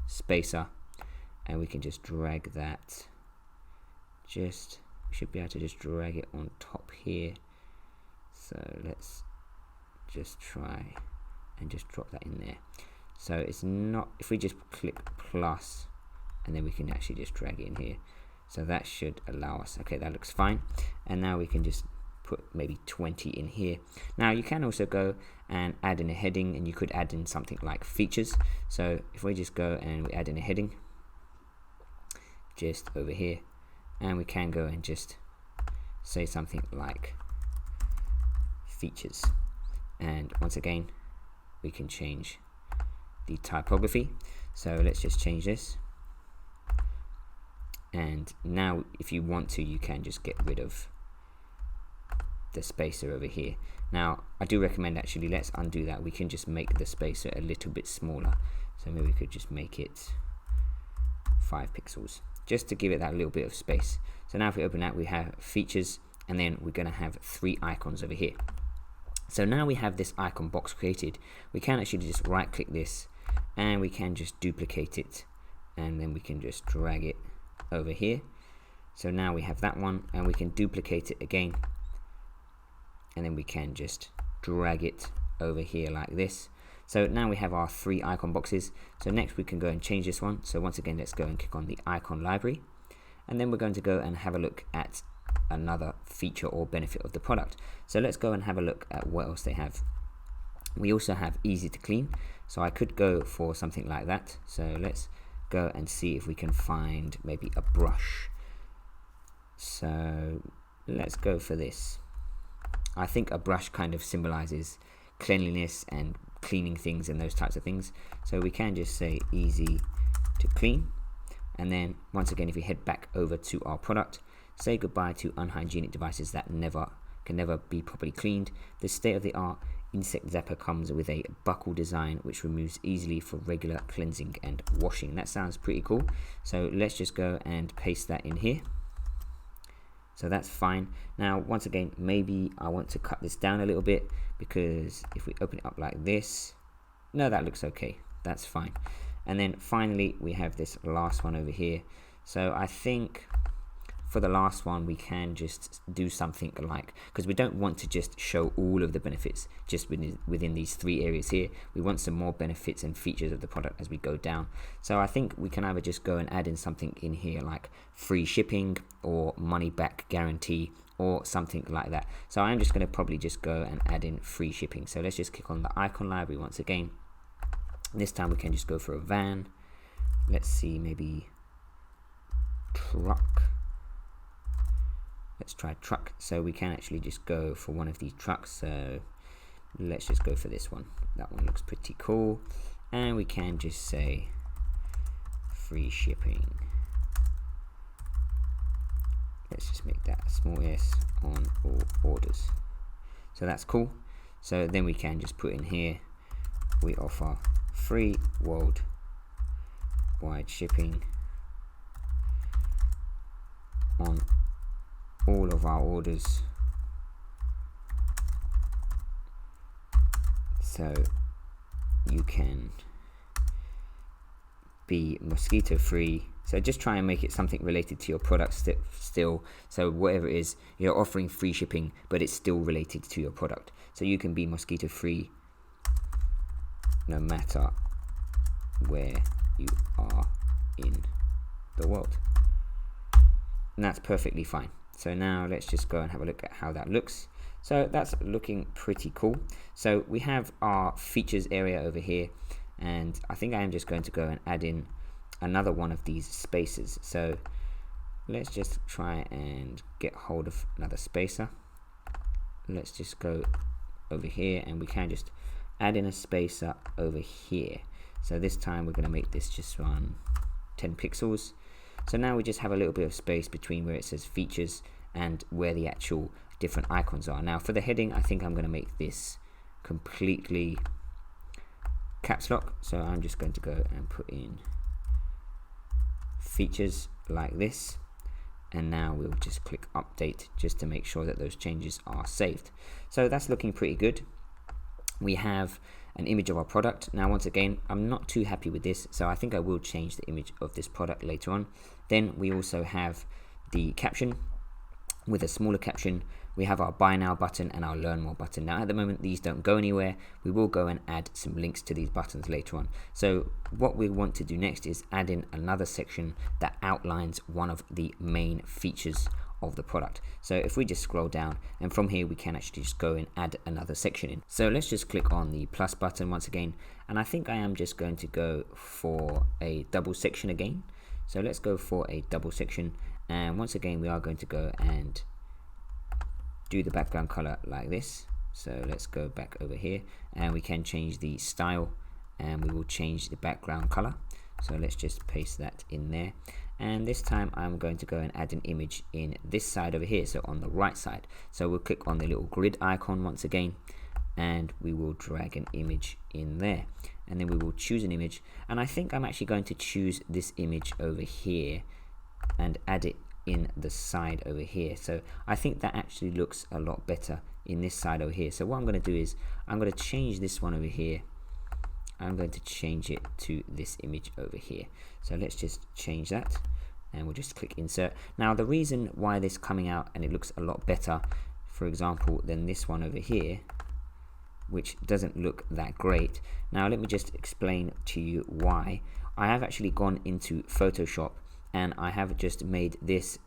spacer, and we can just drag that. We should be able to just drag it on top here. So let's just try and just drop that in there. So it's not, if we just click plus, and then we can actually just drag it in here. So that should allow us, okay, that looks fine. And now we can just put maybe 20 in here. Now you can also go and add in a heading, and you could add in something like features. So if we just go and we add in a heading just over here, and we can go and just say something like features, and once again we can change the typography. So let's just change this, and now if you want to, you can just get rid of the spacer over here. Now I do recommend, actually, let's undo that. We can just make the spacer a little bit smaller, so maybe we could just make it 5 pixels just to give it that little bit of space. So now if we open that, we have features, and then we're going to have 3 icons over here. So now we have this icon box created. We can actually just right click this, and we can just duplicate it, and then we can just drag it over here. So now we have that one, and we can duplicate it again, and then we can just drag it over here like this. So now we have our 3 icon boxes. So next we can go and change this one. So once again, let's go and click on the icon library, and then we're going to go and have a look at another feature or benefit of the product. So let's go and have a look at what else they have. We also have easy to clean, so I could go for something like that. So let's go and see if we can find maybe a brush. So let's go for this. I think a brush kind of symbolizes cleanliness and cleaning things and those types of things. So we can just say easy to clean, and then once again, if we head back over to our product, say goodbye to unhygienic devices that can never be properly cleaned. The state-of-the-art insect zapper comes with a buckle design which removes easily for regular cleansing and washing. That sounds pretty cool. So let's just go and paste that in here. So that's fine. Now, once again, maybe I want to cut this down a little bit, because if we open it up like this, no, that looks okay. That's fine. And then finally, we have this last one over here. So I think for the last one, we can just do something like, because we don't want to just show all of the benefits just within these 3 areas here. We want some more benefits and features of the product as we go down. So I think we can either just go and add in something in here like free shipping or money back guarantee or something like that. So I'm just going to probably just go and add in free shipping. So let's just click on the icon library once again. This time we can just go for a van. Let's see, maybe truck. Let's try truck. So we can actually just go for one of these trucks. So let's just go for this one. That one looks pretty cool. And we can just say free shipping. Let's just make that a small s on all orders. So that's cool. So then we can just put in here, we offer free worldwide shipping on all of our orders. So you can be mosquito free. So just try and make it something related to your product still. So whatever it is, you're offering free shipping, but it's still related to your product. So you can be mosquito free no matter where you are in the world. And that's perfectly fine. So now let's just go and have a look at how that looks. So that's looking pretty cool. So we have our features area over here, and I think I am just going to go and add in another one of these spaces. So let's just try and get hold of another spacer. Let's just go over here, and we can just add in a spacer over here. So this time we're going to make this just run 10 pixels. So now we just have a little bit of space between where it says features and where the actual different icons are. Now for the heading, I think I'm going to make this completely caps lock. So I'm just going to go and put in features like this. And now we'll just click update just to make sure that those changes are saved. So that's looking pretty good. We have an image of our product. Now once again, I'm not too happy with this, so I think I will change the image of this product later on. Then we also have the caption with a smaller caption. We have our buy now button and our learn more button. Now at the moment these don't go anywhere. We will go and add some links to these buttons later on. So what we want to do next is add in another section that outlines one of the main features of the product. So if we just scroll down, and from here we can actually just go and add another section in. So let's just click on the plus button once again, and I think I am just going to go for a double section again. So let's go for a double section, and once again we are going to go and do the background color like this. So let's go back over here, and we can change the style, and we will change the background color. So let's just paste that in there. And this time I'm going to go and add an image in this side over here, so on the right side. So we'll click on the little grid icon once again, and we will drag an image in there, and then we will choose an image. And I think I'm actually going to choose this image over here and add it in the side over here. So I think that actually looks a lot better in this side over here. So what I'm going to do is I'm going to change this one over here. I'm going to change it to this image over here. So let's just change that, and we'll just click insert. Now the reason why this is coming out and it looks a lot better, for example, than this one over here, which doesn't look that great. Now let me just explain to you why. I have actually gone into Photoshop, and I have just made this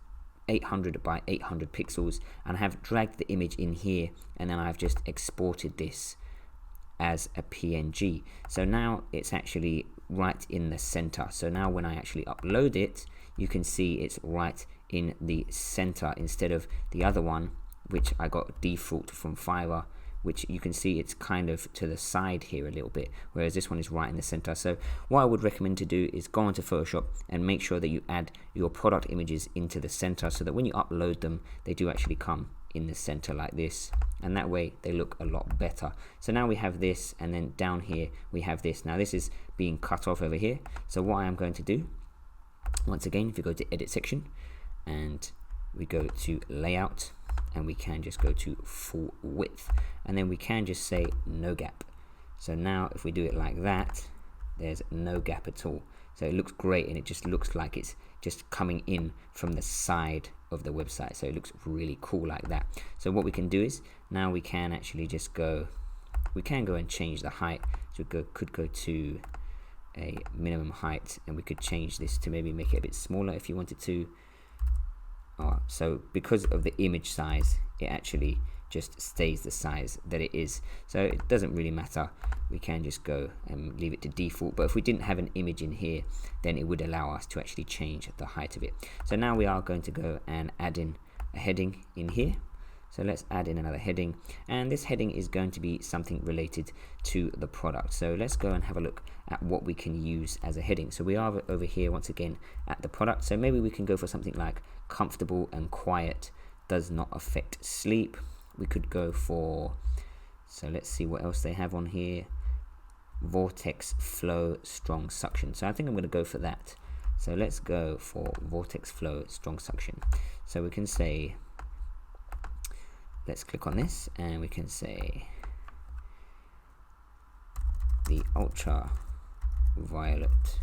800 by 800 pixels, and I have dragged the image in here, and then I've just exported this as a PNG. So now it's actually right in the center. So now when I actually upload it, you can see it's right in the center instead of the other one, which I got default from Fiverr, which you can see it's kind of to the side here a little bit, whereas this one is right in the center. So what I would recommend to do is go onto Photoshop and make sure that you add your product images into the center, so that when you upload them, they do actually come in the center like this, and that way they look a lot better. So now we have this, and then down here we have this. Now this is being cut off over here. So what I am going to do, once again, if you go to edit section and we go to layout, and we can just go to full width, and then we can just say no gap. So now if we do it like that, there's no gap at all. So it looks great, and it just looks like it's just coming in from the side of the website. So it looks really cool like that. So what we can do is now we can actually just go, we can go and change the height. So we could go to a minimum height, and we could change this to maybe make it a bit smaller if you wanted to. So because of the image size, it actually just stays the size that it is, so it doesn't really matter. We can just go and leave it to default, but if we didn't have an image in here, then it would allow us to actually change the height of it. So now we are going to go and add in a heading in here. So let's add in another heading, and this heading is going to be something related to the product. So let's go and have a look at what we can use as a heading. So we are over here once again at the product, so maybe we can go for something like comfortable and quiet does not affect sleep. We could go for, so let's see what else they have on here, vortex flow strong suction. So I think I'm going to go for that. So let's go for vortex flow strong suction. So we can say, let's click on this, and we can say the ultra violet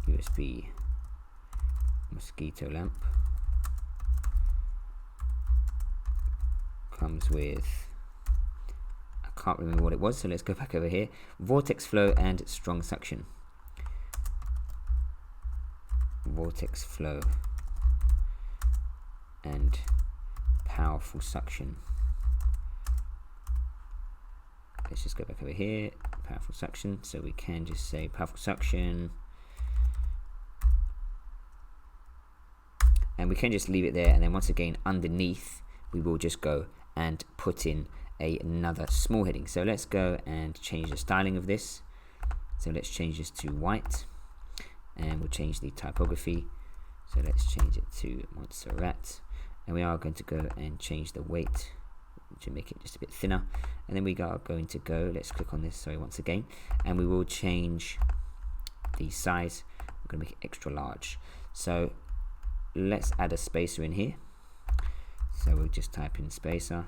USB mosquito lamp comes with, I can't remember what it was, so let's go back over here, vortex flow and strong suction. Vortex flow and powerful suction. Let's just go back over here, powerful suction. So we can just say powerful suction, and we can just leave it there, and then once again underneath we will just go and put in another small heading. So let's go and change the styling of this. So let's change this to white, and we'll change the typography. So let's change it to Montserrat, and we are going to go and change the weight to make it just a bit thinner, and then we are going to go, let's click on this, sorry, once again, and we will change the size. We're going to make it extra large. So let's add a spacer in here. So we'll just type in spacer,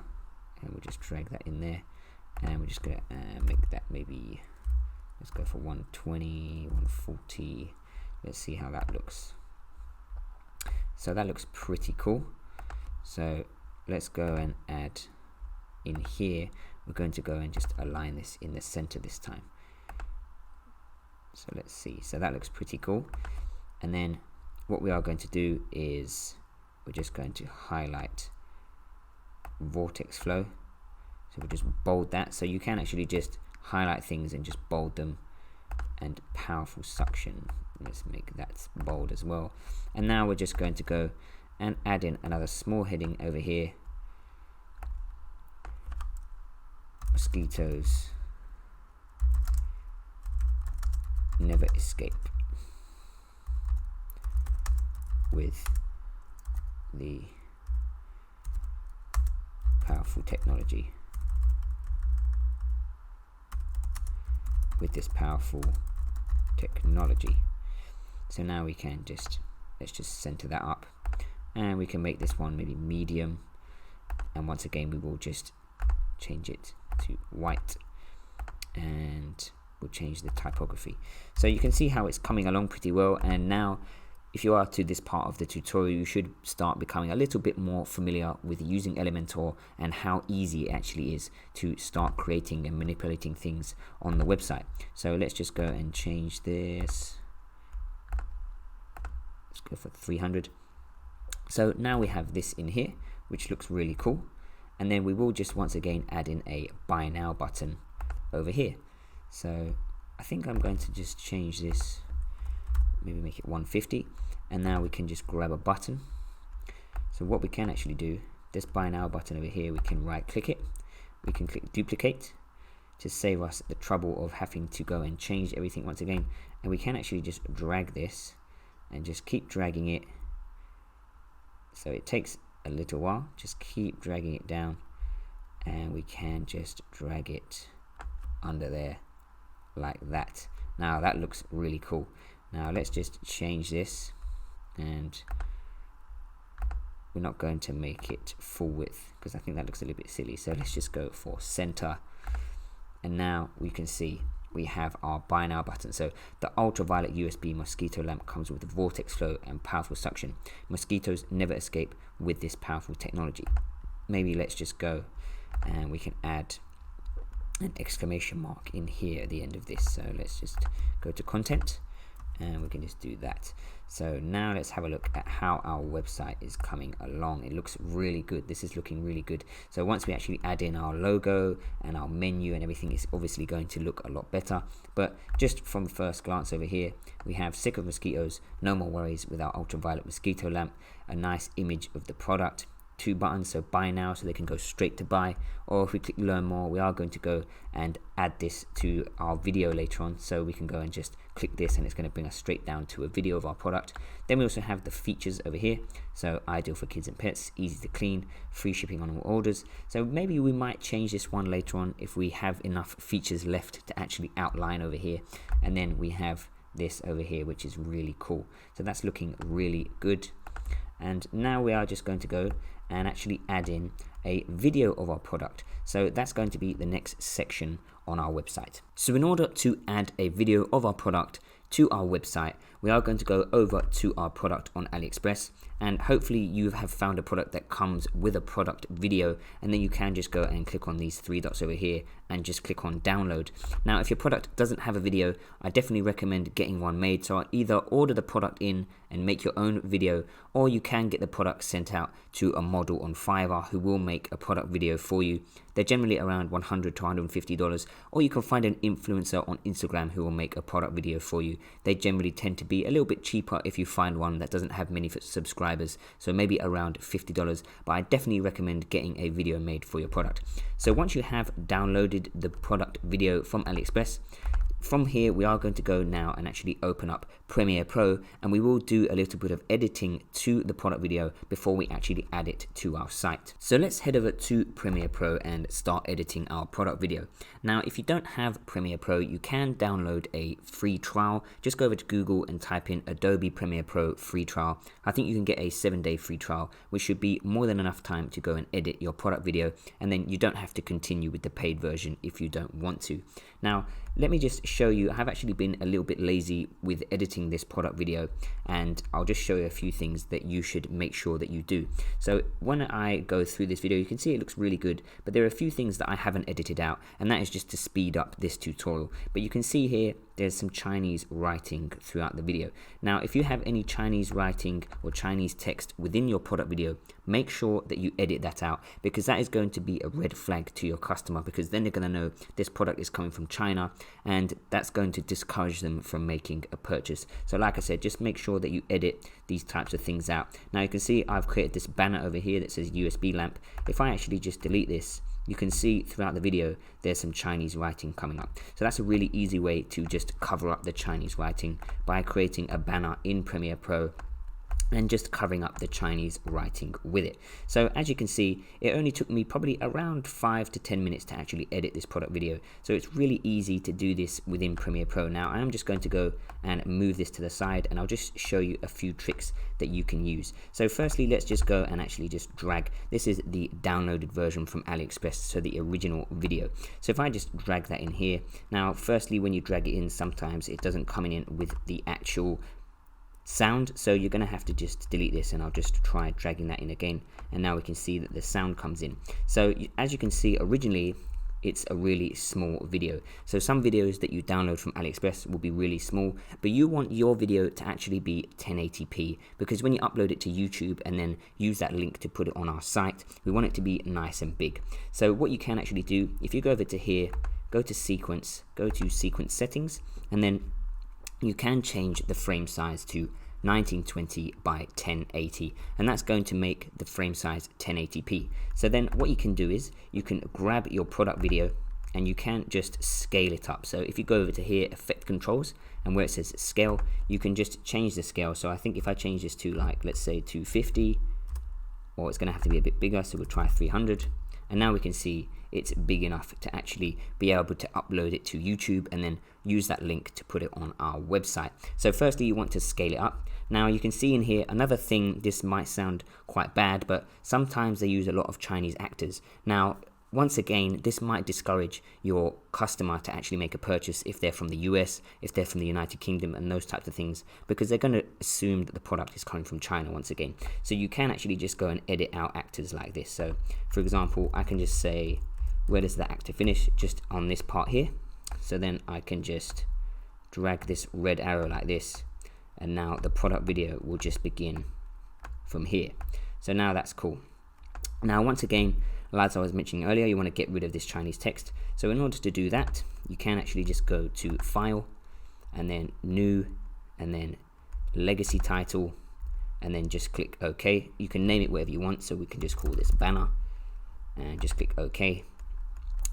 and we'll just drag that in there, and we're just going to make that maybe, let's go for 120, 140. Let's see how that looks. So that looks pretty cool. So let's go and add in here, we're going to go and just align this in the center this time. So let's see, so that looks pretty cool. And then what we are going to do is we're just going to highlight vortex flow. So we'll just bold that, so you can actually just highlight things and just bold them, and powerful suction, let's make that bold as well. And now we're just going to go and add in another small heading over here, mosquitoes never escape with the powerful technology, with this powerful technology. So now we can just, let's just center that up, and we can make this one maybe medium, and once again we will just change it to white, and we'll change the typography. So you can see how it's coming along pretty well, and now if you are to this part of the tutorial, you should start becoming a little bit more familiar with using Elementor and how easy it actually is to start creating and manipulating things on the website. So let's just go and change this. Let's go for 300. So now we have this in here, which looks really cool. And then we will just once again add in a buy now button over here. So I think I'm going to just change this, maybe make it 150, and now we can just grab a button. So what we can actually do, this buy now button over here, we can right click it, we can click duplicate to save us the trouble of having to go and change everything once again. And we can actually just drag this and just keep dragging it. So it takes a little while, just keep dragging it down, and we can just drag it under there like that. Now that looks really cool. Now let's just change this, and we're not going to make it full width because I think that looks a little bit silly. So let's just go for center, and now we can see we have our buy now button. So the ultraviolet USB mosquito lamp comes with vortex flow and powerful suction. Mosquitoes never escape with this powerful technology. Maybe let's just go and we can add an exclamation mark in here at the end of this. So let's just go to content and we can just do that. So now let's have a look at how our website is coming along. It looks really good. This is looking really good. So once we actually add in our logo and our menu and everything, is obviously going to look a lot better. But just from first glance over here, we have sick of mosquitoes, no more worries with our ultraviolet mosquito lamp, a nice image of the product, 2 buttons, so buy now, so they can go straight to buy, or if we click learn more, we are going to go and add this to our video later on, so we can go and just click this and it's going to bring us straight down to a video of our product. Then we also have the features over here, so ideal for kids and pets, easy to clean, free shipping on all orders. So maybe we might change this one later on if we have enough features left to actually outline over here. And then we have this over here, which is really cool. So that's looking really good. And now we are just going to go and actually add in a video of our product. So that's going to be the next section on our website. So in order to add a video of our product to our website, we are going to go over to our product on AliExpress, and hopefully you have found a product that comes with a product video, and then you can just go and click on these 3 dots over here and just click on download. Now if your product doesn't have a video, I definitely recommend getting one made. So either order the product in and make your own video, or you can get the product sent out to a model on Fiverr who will make a product video for you. They're generally around $100 to $150, or you can find an influencer on Instagram who will make a product video for you. They generally tend to be a little bit cheaper if you find one that doesn't have many subscribers, so maybe around $50, but I definitely recommend getting a video made for your product. So once you have downloaded the product video from AliExpress, from here we are going to go now and actually open up Premiere Pro, and we will do a little bit of editing to the product video before we actually add it to our site. So let's head over to Premiere Pro and start editing our product video. Now if you don't have Premiere Pro, you can download a free trial. Just go over to Google and type in Adobe Premiere Pro free trial. I think you can get a 7-day free trial, which should be more than enough time to go and edit your product video, and then you don't have to continue with the paid version if you don't want to. Now let me just show you, I have actually been a little bit lazy with editing this product video, and I'll just show you a few things that you should make sure that you do. So when I go through this video, you can see it looks really good, but there are a few things that I haven't edited out, and that is just to speed up this tutorial. But you can see here there's some Chinese writing throughout the video. Now if you have any Chinese writing or Chinese text within your product video, make sure that you edit that out, because that is going to be a red flag to your customer, because then they're going to know this product is coming from China, and that's going to discourage them from making a purchase. So like I said, just make sure that you edit these types of things out. Now you can see I've created this banner over here that says USB lamp. If I actually just delete this, you can see throughout the video there's some Chinese writing coming up. So that's a really easy way to just cover up the Chinese writing by creating a banner in Premiere Pro and just covering up the Chinese writing with it. So as you can see, it only took me probably around 5 to 10 minutes to actually edit this product video. So it's really easy to do this within Premiere Pro. Now I am just going to go and move this to the side, and I'll just show you a few tricks that you can use. So firstly, let's just go and actually just drag. This is the downloaded version from AliExpress, so the original video. So if I just drag that in here, now firstly when you drag it in, sometimes it doesn't come in with the actual sound, so you're going to have to just delete this, and I'll just try dragging that in again, and now we can see that the sound comes in. So as you can see, originally it's a really small video. So some videos that you download from AliExpress will be really small, but you want your video to actually be 1080p, because when you upload it to YouTube and then use that link to put it on our site, we want it to be nice and big. So what you can actually do, if you go over to here, go to sequence, go to sequence settings, and then you can change the frame size to 1920 by 1080, and that's going to make the frame size 1080p. So then what you can do is you can grab your product video and you can just scale it up. So if you go over to here, effect controls, and where it says scale, you can just change the scale. So I think if I change this to, like, let's say 250, or it's going to have to be a bit bigger, so we'll try 300, and now we can see it's big enough to actually be able to upload it to YouTube and then use that link to put it on our website. So firstly, you want to scale it up. Now you can see in here another thing, this might sound quite bad, but sometimes they use a lot of Chinese actors. Now once again, this might discourage your customer to actually make a purchase if they're from the US, if they're from the United Kingdom, and those types of things, because they're going to assume that the product is coming from China once again. So you can actually just go and edit out actors like this. So for example, I can just say, where does the actor finish? Just on this part here. So then I can just drag this red arrow like this, and now the product video will just begin from here. So now that's cool. Now once again, as I was mentioning earlier, you want to get rid of this Chinese text. So in order to do that, you can actually just go to File, and then New, and then Legacy Title, and then just click OK. You can name it whatever you want, so we can just call this banner, and just click OK.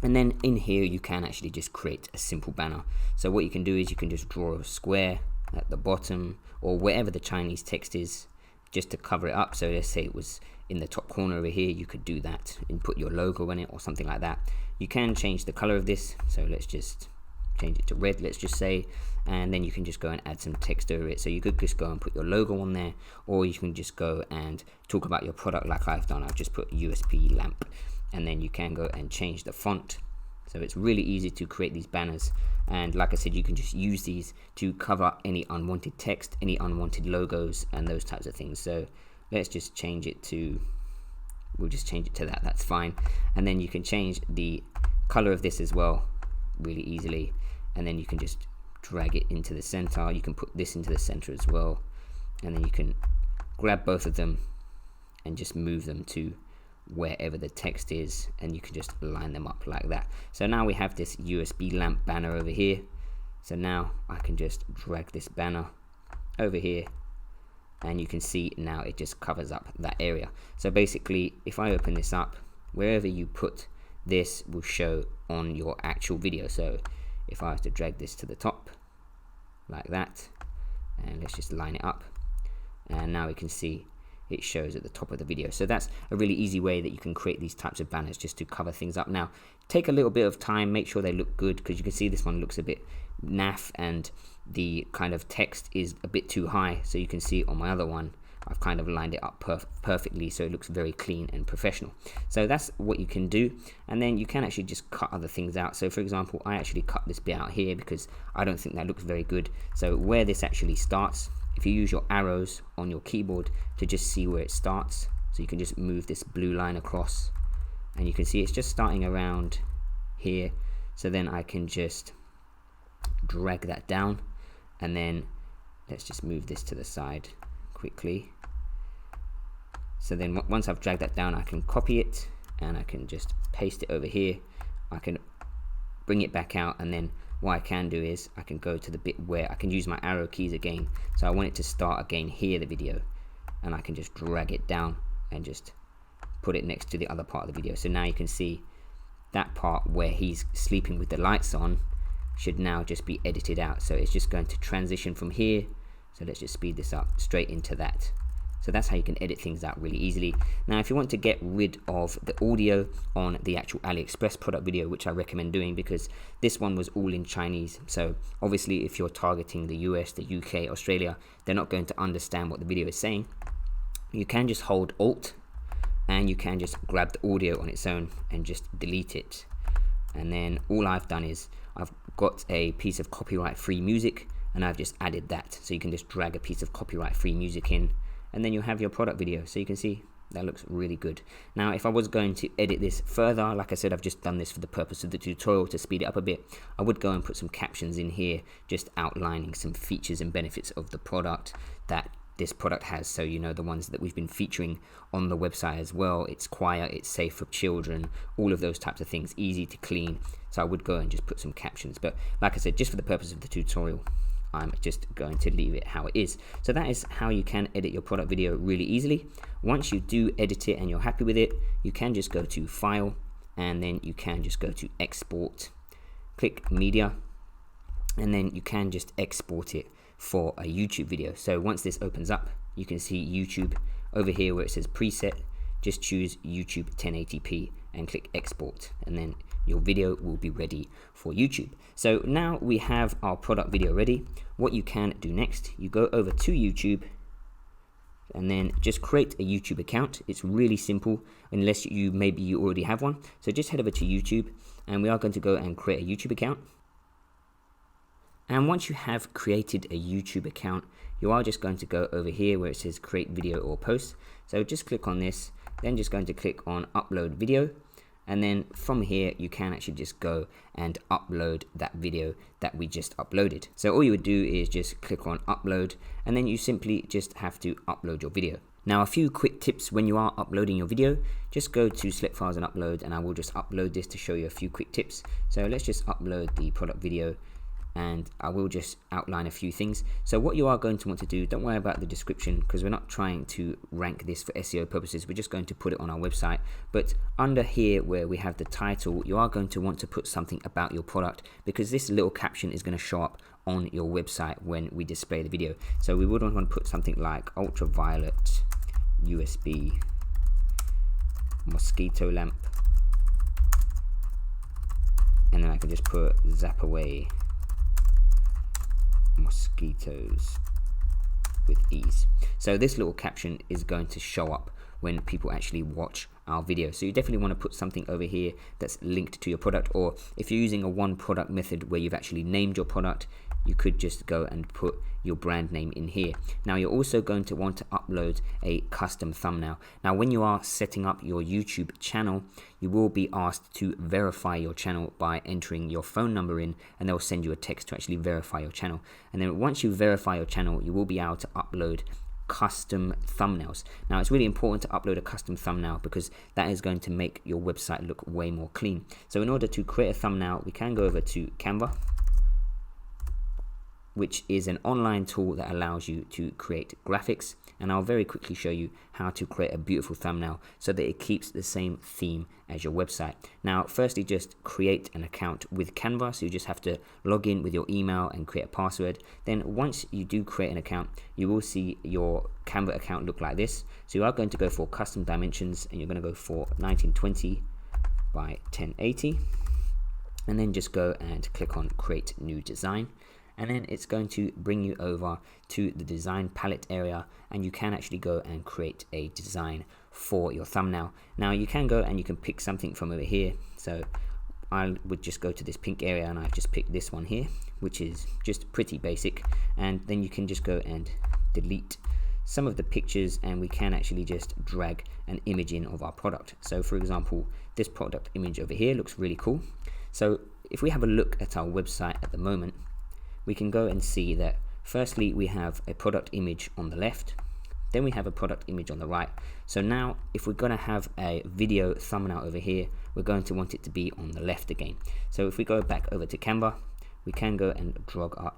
And then in here, you can actually just create a simple banner. So what you can do is you can just draw a square at the bottom, or wherever the Chinese text is, just to cover it up. So let's say it was in the top corner over here, you could do that and put your logo in it or something like that. You can change the color of this, so let's just change it to red, let's just say, and then you can just go and add some text over it. So you could just go and put your logo on there, or you can just go and talk about your product like I've done. I've just put USP lamp, and then you can go and change the font. So it's really easy to create these banners, and like I said, you can just use these to cover any unwanted text, any unwanted logos, and those types of things. So let's just change it to, we'll just change it to that, that's fine. And then you can change the color of this as well really easily, and then you can just drag it into the center. You can put this into the center as well, and then you can grab both of them and just move them to wherever the text is, and you can just line them up like that. So now we have this USB lamp banner over here. So now I can just drag this banner over here, and you can see now it just covers up that area. So basically, if I open this up, wherever you put this will show on your actual video. So if I was to drag this to the top like that, and let's just line it up, and now we can see it shows at the top of the video. So that's a really easy way that you can create these types of banners just to cover things up. Now take a little bit of time, make sure they look good, because you can see this one looks a bit naff and the kind of text is a bit too high. So you can see on my other one, I've kind of lined it up perfectly, so it looks very clean and professional. So that's what you can do, and then you can actually just cut other things out. So for example, I actually cut this bit out here because I don't think that looks very good. So where this actually starts, if you use your arrows on your keyboard to just see where it starts, so you can just move this blue line across, and you can see it's just starting around here. So then I can just drag that down, and then let's just move this to the side quickly. So then once I've dragged that down, I can copy it and I can just paste it over here. I can bring it back out, and then what I can do is I can go to the bit where I can use my arrow keys again. So I want it to start again here, the video, and I can just drag it down and just put it next to the other part of the video. So now you can see that part where he's sleeping with the lights on should now just be edited out. So it's just going to transition from here. So let's just speed this up straight into that. So that's how you can edit things out really easily. Now if you want to get rid of the audio on the actual AliExpress product video, which I recommend doing because this one was all in Chinese, so obviously if you're targeting the US, the UK, Australia, they're not going to understand what the video is saying. You can just hold Alt, and you can just grab the audio on its own and just delete it. And then all I've done is I've got a piece of copyright free music, and I've just added that. So you can just drag a piece of copyright free music in, and then you'll have your product video. So you can see that looks really good. Now if I was going to edit this further, like I said, I've just done this for the purpose of the tutorial to speed it up a bit. I would go and put some captions in here just outlining some features and benefits of the product that this product has, so you know, the ones that we've been featuring on the website as well. It's quiet, it's safe for children, all of those types of things, easy to clean. So I would go and just put some captions, but like I said, just for the purpose of the tutorial, I'm just going to leave it how it is. So that is how you can edit your product video really easily. Once you do edit it and you're happy with it, you can just go to File, and then you can just go to Export, click Media, and then you can just export it for a YouTube video. So once this opens up, you can see YouTube over here where it says preset. Just choose YouTube 1080p and click export, and then your video will be ready for YouTube. So now we have our product video ready. What you can do next, you go over to YouTube and then just create a YouTube account. It's really simple, unless maybe you already have one. So just head over to YouTube, and we are going to go and create a YouTube account. And once you have created a YouTube account, you are just going to go over here where it says create video or post. So just click on this, then just going to click on upload video. And then from here, you can actually just go and upload that video that we just uploaded. So all you would do is just click on upload, and then you simply just have to upload your video. Now, a few quick tips when you are uploading your video. Just go to select files and upload, and I will just upload this to show you a few quick tips. So let's just upload the product video, and I will just outline a few things. So what you are going to want to do, don't worry about the description, because we're not trying to rank this for SEO purposes. We're just going to put it on our website. But under here where we have the title, you are going to want to put something about your product, because this little caption is going to show up on your website when we display the video. So we would want to put something like ultraviolet USB mosquito lamp, and then I can just put zap away mosquitoes with ease. So this little caption is going to show up when people actually watch our video. So you definitely want to put something over here that's linked to your product, or if you're using a one product method where you've actually named your product, you could just go and put your brand name in here. Now you're also going to want to upload a custom thumbnail. Now when you are setting up your YouTube channel, you will be asked to verify your channel by entering your phone number in, and they'll send you a text to actually verify your channel. And then once you verify your channel, you will be able to upload custom thumbnails. Now it's really important to upload a custom thumbnail, because that is going to make your website look way more clean. So in order to create a thumbnail, we can go over to Canva, which is an online tool that allows you to create graphics, and I'll very quickly show you how to create a beautiful thumbnail so that it keeps the same theme as your website. Now firstly, just create an account with Canva. So you just have to log in with your email and create a password. Then once you do create an account, you will see your Canva account look like this. So you are going to go for custom dimensions, and you're going to go for 1920 by 1080, and then just go and click on create new design. And then it's going to bring you over to the design palette area, and you can actually go and create a design for your thumbnail. Now you can go and you can pick something from over here. So I would just go to this pink area, and I've just picked this one here, which is just pretty basic. And then you can just go and delete some of the pictures, and we can actually just drag an image in of our product. So for example, this product image over here looks really cool. So if we have a look at our website at the moment, we can go and see that firstly we have a product image on the left, then we have a product image on the right. So now if we're going to have a video thumbnail over here, we're going to want it to be on the left again. So if we go back over to Canva, we can go and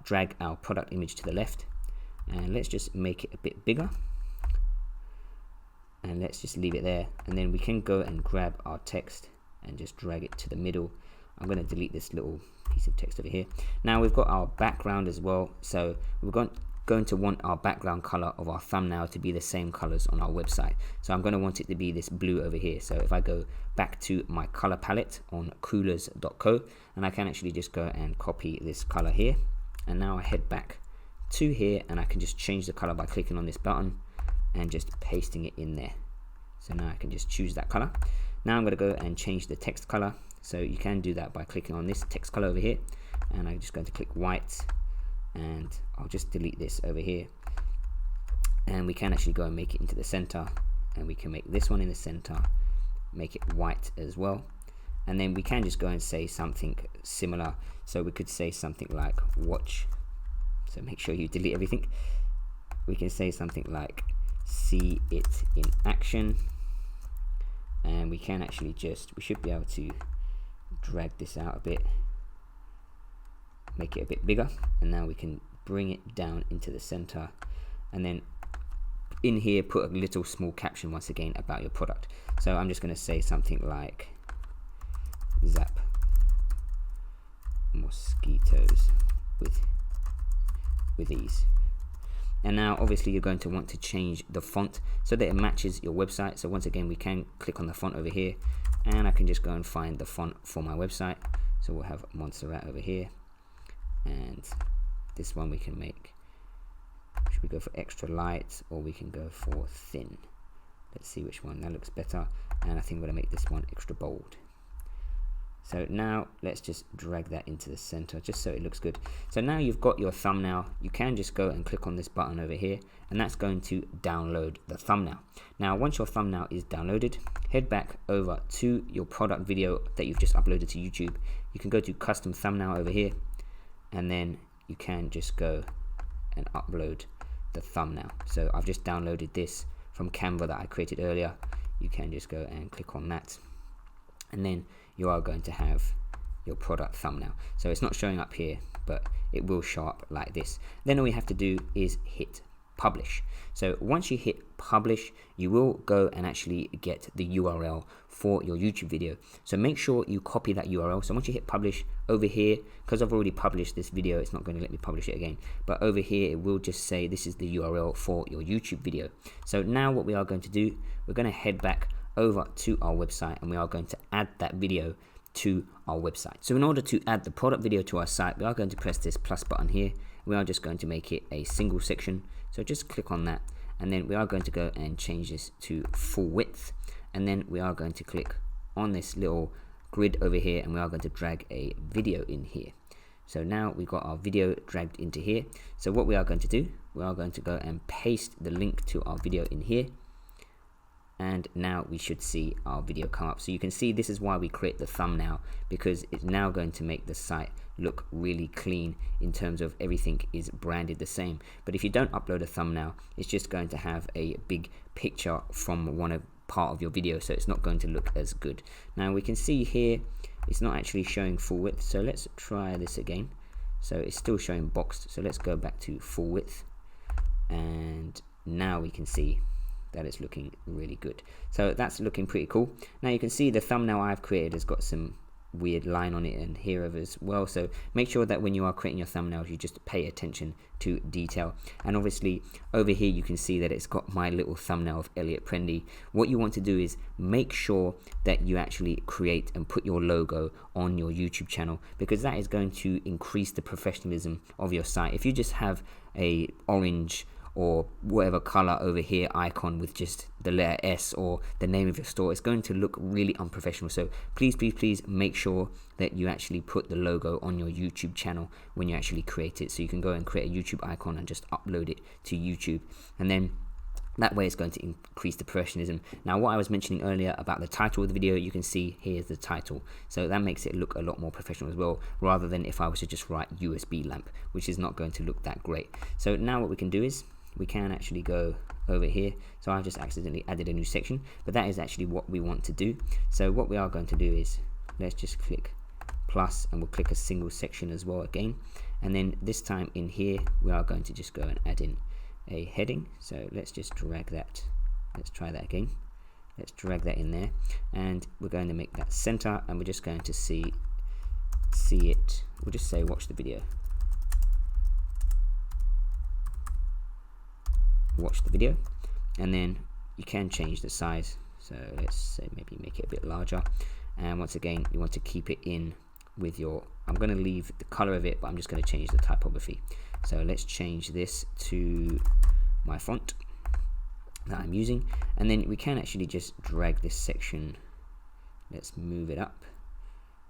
drag our product image to the left, and let's just make it a bit bigger, and let's just leave it there. And then we can go and grab our text and just drag it to the middle. I'm going to delete this little piece of text over here. Now we've got our background as well, so we're going to want our background color of our thumbnail to be the same colors on our website. So I'm going to want it to be this blue over here. So if I go back to my color palette on coolers.co, and I can actually just go and copy this color here, and now I head back to here, and I can just change the color by clicking on this button and just pasting it in there. So now I can just choose that color. Now I'm going to go and change the text color. So you can do that by clicking on this text color over here, and I'm just going to click white, and I'll just delete this over here, and we can actually go and make it into the center, and we can make this one in the center, make it white as well. And then we can just go and say something similar. So we could say something like watch, so make sure you delete everything. We can say something like see it in action, and we can actually we should be able to drag this out a bit, make it a bit bigger, and now we can bring it down into the center, and then in here put a little small caption once again about your product. So I'm just going to say something like zap mosquitoes with ease. And now obviously you're going to want to change the font so that it matches your website. So once again, we can click on the font over here, and I can just go and find the font for my website. So we'll have Montserrat over here, and this one we can make, should we go for extra light or we can go for thin? Let's see which one, that looks better. And I think I'm going to make this one extra bold. So now let's just drag that into the center just so it looks good. So now you've got your thumbnail. You can just go and click on this button over here, and that's going to download the thumbnail. Now once your thumbnail is downloaded, head back over to your product video that you've just uploaded to YouTube. You can go to custom thumbnail over here, and then you can just go and upload the thumbnail. So I've just downloaded this from Canva that I created earlier. You can just go and click on that, and then you are going to have your product thumbnail. So it's not showing up here, but it will show up like this. Then all we have to do is hit publish. So once you hit publish, you will go and actually get the URL for your YouTube video. So make sure you copy that URL. So once you hit publish over here, because I've already published this video, it's not going to let me publish it again, but over here it will just say this is the URL for your YouTube video. So now what we are going to do, we're going to head back over to our website, and we are going to add that video to our website. So in order to add the product video to our site, we are going to press this plus button here. We are just going to make it a single section. So just click on that, and then we are going to go and change this to full width, and then we are going to click on this little grid over here, and we are going to drag a video in here. So now we've got our video dragged into here. So what we are going to do, we are going to go and paste the link to our video in here, and now we should see our video come up. So you can see this is why we create the thumbnail, because it's now going to make the site look really clean in terms of everything is branded the same. But if you don't upload a thumbnail, it's just going to have a big picture from part of your video, so it's not going to look as good. Now we can see here it's not actually showing full width, so let's try this again. So it's still showing boxed, so let's go back to full width, and now we can see that it's looking really good. So that's looking pretty cool. Now you can see the thumbnail I've created has got some weird line on it, and here as well. So make sure that when you are creating your thumbnails, you just pay attention to detail. And obviously over here you can see that it's got my little thumbnail of Elliot Prendy. What you want to do is make sure that you actually create and put your logo on your YouTube channel, because that is going to increase the professionalism of your site. If you just have a orange or whatever color over here icon with just the letter S or the name of your store, it's going to look really unprofessional. So please make sure that you actually put the logo on your YouTube channel when you actually create it. So you can go and create a YouTube icon and just upload it to YouTube, and then that way it's going to increase the professionalism. Now what I was mentioning earlier about the title of the video, you can see here's the title. So that makes it look a lot more professional as well, rather than if I was to just write USB lamp, which is not going to look that great. So now what we can do is we can actually go over here. So I've just accidentally added a new section, but that is actually what we want to do. So what we are going to do is let's just click plus, and we'll click a single section as well again. And then this time in here, we are going to just go and add in a heading. So let's just drag that. Let's try that again. Let's drag that in there, and we're going to make that center, and we're just going to see it. We'll just say watch the video. Watch the video, and then you can change the size. So let's say maybe make it a bit larger, and once again you want to keep it in with your, I'm going to leave the color of it, but I'm just going to change the typography. So let's change this to my font that I'm using, and then we can actually just drag this section. Let's move it up,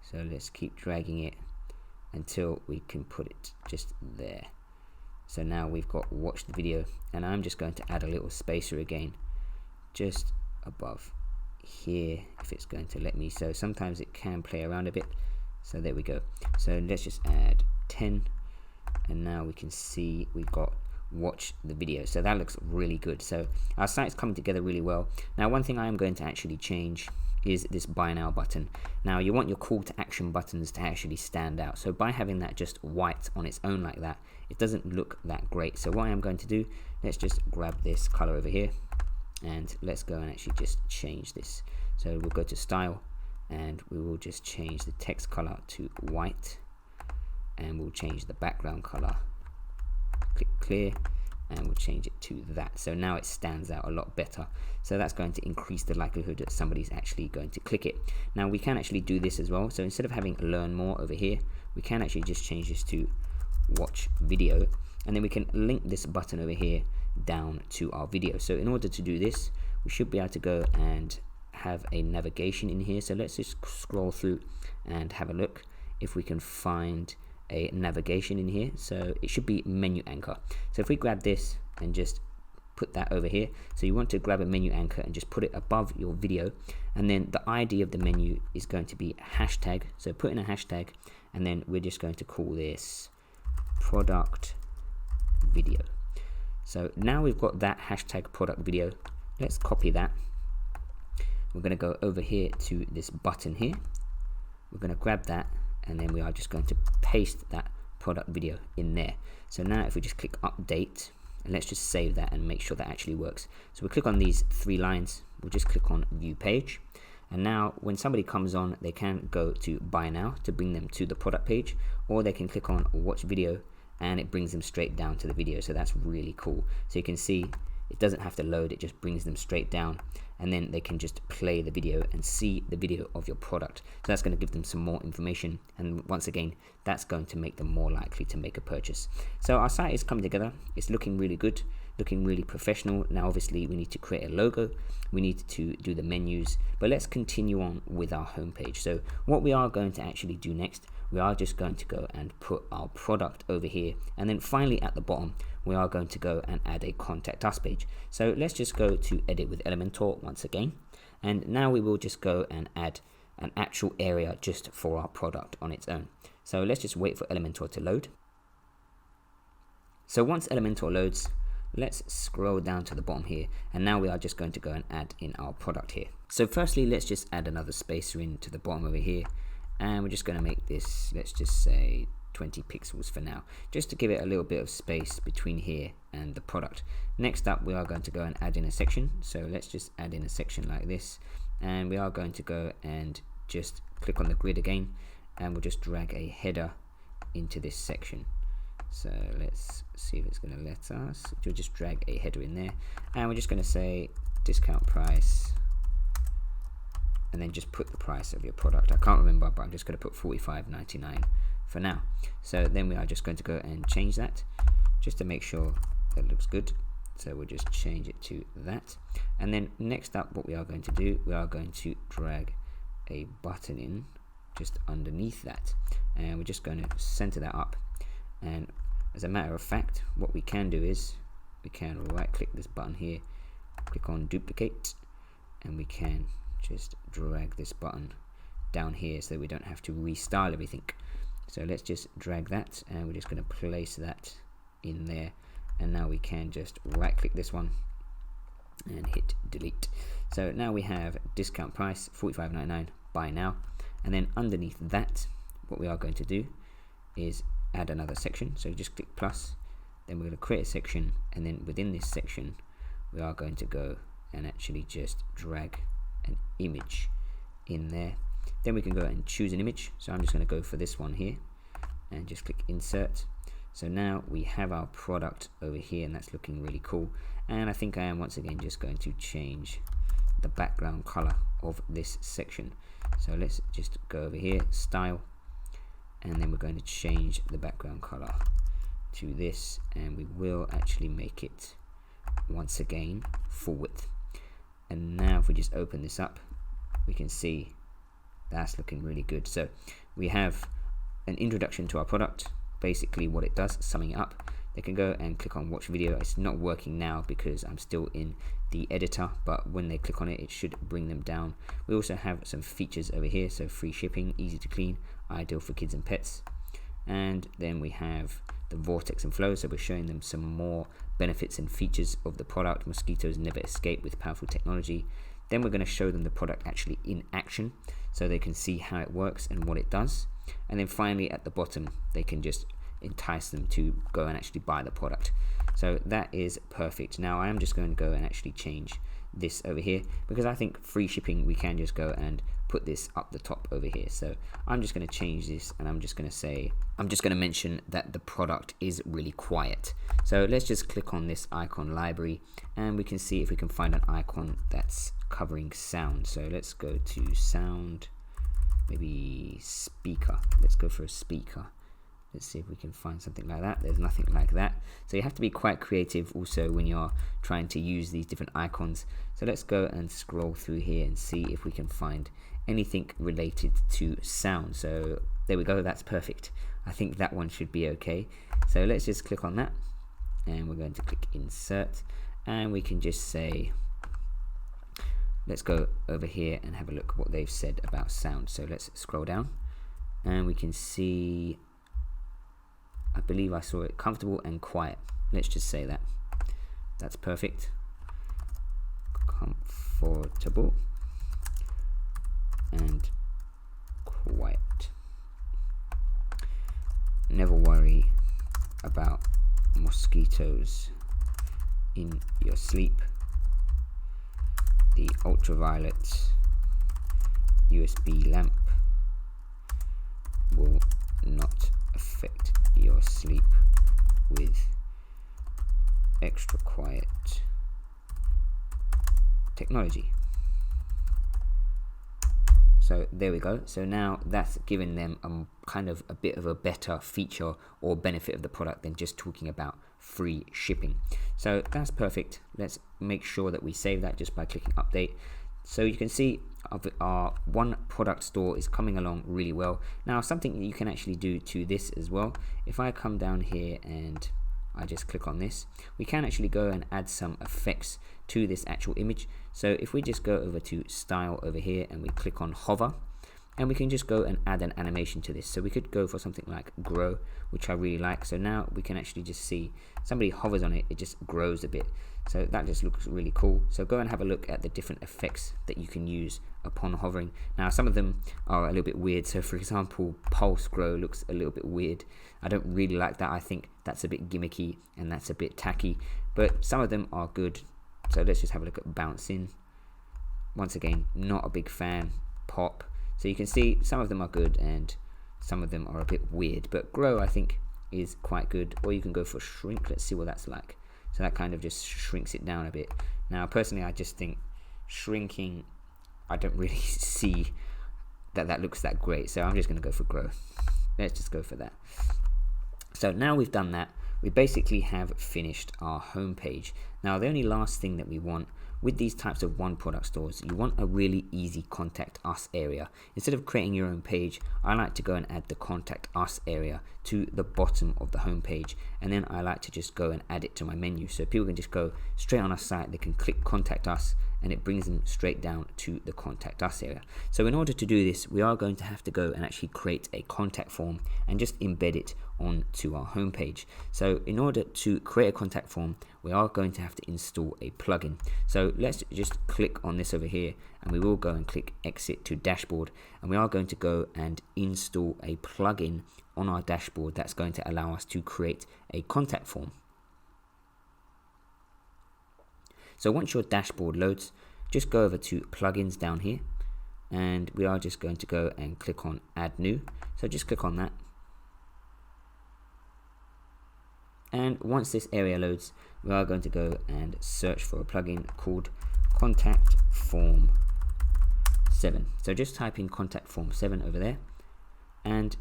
so let's keep dragging it until we can put it just there. So now we've got watch the video, and I'm just going to add a little spacer again just above here if it's going to let me. So sometimes it can play around a bit. So there we go. So let's just add 10, and now we can see we've got watch the video. So that looks really good. So our site's coming together really well. Now one thing I am going to actually change is this buy now button. Now you want your call to action buttons to actually stand out. So by having that just white on its own like that, it doesn't look that great. So what I am going to do, let's just grab this color over here and let's go and actually just change this. So we'll go to style and we will just change the text color to white, and we'll change the background color, click clear, and we'll change it to that. So now it stands out a lot better. So that's going to increase the likelihood that somebody's actually going to click it. Now we can actually do this as well. So instead of having learn more over here, we can actually just change this to watch video, and then we can link this button over here down to our video. So in order to do this, we should be able to go and have a navigation in here. So let's just scroll through and have a look if we can find a navigation in here. So it should be menu anchor. So if we grab this and just put that over here, so you want to grab a menu anchor and just put it above your video, and then the ID of the menu is going to be hashtag. So put in a hashtag, and then we're just going to call this product video. So now we've got that hashtag product video. Let's copy that. We're going to go over here to this button here. We're going to grab that, and then we are just going to paste that product video in there. So now if we just click update, and let's just save that and make sure that actually works. So we'll click on these three lines, we'll just click on view page, and now when somebody comes on, they can go to buy now to bring them to the product page, or they can click on watch video and it brings them straight down to the video. So that's really cool. So you can see it doesn't have to load, it just brings them straight down, and then they can just play the video and see the video of your product. So that's going to give them some more information, and once again, that's going to make them more likely to make a purchase. So our site is coming together, it's looking really good, looking really professional. Now obviously we need to create a logo, we need to do the menus, but let's continue on with our homepage. So what we are going to actually do next, we are just going to go and put our product over here, and then finally at the bottom we are going to go and add a contact us page. So let's just go to edit with Elementor once again, and now we will just go and add an actual area just for our product on its own. So let's just wait for Elementor to load. So once Elementor loads, let's scroll down to the bottom here, and now we are just going to go and add in our product here. So firstly, let's just add another spacer in to the bottom over here, and we're just going to make this, let's just say 20 pixels for now, just to give it a little bit of space between here and the product. Next up, we are going to go and add in a section. So let's just add in a section like this, and we are going to go and just click on the grid again, and we'll just drag a header into this section. So let's see if it's going to let us. We'll just drag a header in there, and we're just going to say discount price, and then just put the price of your product. I can't remember, but I'm just going to put $45.99 for now. So then we are just going to go and change that just to make sure that it looks good. So we'll just change it to that, and then next up, what we are going to do, we are going to drag a button in just underneath that, and we're just going to center that up. And as a matter of fact, what we can do is we can right click this button here, click on duplicate, and we can just drag this button down here so we don't have to restyle everything. So let's just drag that, and we're just going to place that in there, and now we can just right click this one and hit delete. So now we have discount price $45.99, buy now, and then underneath that, what we are going to do is add another section. So just click plus, then we're going to create a section, and then within this section we are going to go and actually just drag an image in there. Then we can go and choose an image. So I'm just going to go for this one here and just click insert. So now we have our product over here, and that's looking really cool. And I think I am once again just going to change the background color of this section. So let's just go over here, style, and then we're going to change the background color to this, and we will actually make it once again full width. And now if we just open this up, we can see that's looking really good. So we have an introduction to our product, basically what it does, summing it up. They can go and click on watch video. It's not working now because I'm still in the editor, but when they click on it, it should bring them down. We also have some features over here, so free shipping, easy to clean, ideal for kids and pets. And then we have the vortex and flow, so we're showing them some more benefits and features of the product. Mosquitoes never escape with powerful technology. Then we're going to show them the product actually in action so they can see how it works and what it does. And then finally at the bottom, they can just entice them to go and actually buy the product. So that is perfect. Now I am just going to go and actually change this over here, because I think free shipping, we can just go and put this up the top over here. So I'm just going to change this, and I'm just going to say, I'm just going to mention that the product is really quiet. So let's just click on this icon library, and we can see if we can find an icon that's covering sound. So let's go to sound, maybe speaker. Let's go for a speaker. Let's see if we can find something like that. There's nothing like that. So you have to be quite creative also when you're trying to use these different icons. So let's go and scroll through here and see if we can find anything related to sound. So there we go, that's perfect. I think that one should be okay. So let's just click on that, and we're going to click insert, and we can just say, let's go over here and have a look at what they've said about sound. So let's scroll down, and we can see, I believe I saw it, comfortable and quiet. Let's just say that. That's perfect. Comfortable and quiet. Never worry about mosquitoes in your sleep. The ultraviolet USB lamp will not affect your sleep with extra quiet technology. So there we go. So now that's given them kind of a bit of a better feature or benefit of the product than just talking about free shipping. So that's perfect. Let's make sure that we save that just by clicking update. So you can see our one product store is coming along really well. Now something that you can actually do to this as well, if I come down here and I just click on this, we can actually go and add some effects to this actual image. So if we just go over to style over here and we click on hover, and we can just go and add an animation to this. So we could go for something like grow, which I really like. So now we can actually just see somebody hovers on it, it just grows a bit. So that just looks really cool. So go and have a look at the different effects that you can use upon hovering. Now some of them are a little bit weird. So for example, pulse grow looks a little bit weird. I don't really like that. I think that's a bit gimmicky and that's a bit tacky, but some of them are good. So let's just have a look at bounce in. Once again, not a big fan. Pop. So you can see some of them are good and some of them are a bit weird, but grow I think is quite good. Or you can go for shrink. Let's see what that's like. So that kind of just shrinks it down a bit. Now personally I just think shrinking, I don't really see that looks that great, so I'm just going to go for grow. Let's just go for that. So now we've done that, we basically have finished our home page. Now the only last thing that we want with these types of one product stores, you want a really easy contact us area. Instead of creating your own page, I like to go and add the contact us area to the bottom of the home page, and then I like to just go and add it to my menu so people can just go straight on our site, they can click contact us and it brings them straight down to the contact us area. So in order to do this, we are going to have to go and actually create a contact form and just embed it onto our home page. So in order to create a contact form, we are going to have to install a plugin. So let's just click on this over here and we will go and click exit to dashboard, and we are going to go and install a plugin on our dashboard that's going to allow us to create a contact form. So once your dashboard loads, just go over to plugins down here, and we are just going to go and click on add new. So just click on that, and once this area loads, we are going to go and search for a plugin called Contact Form 7. So just type in Contact Form 7 over there, and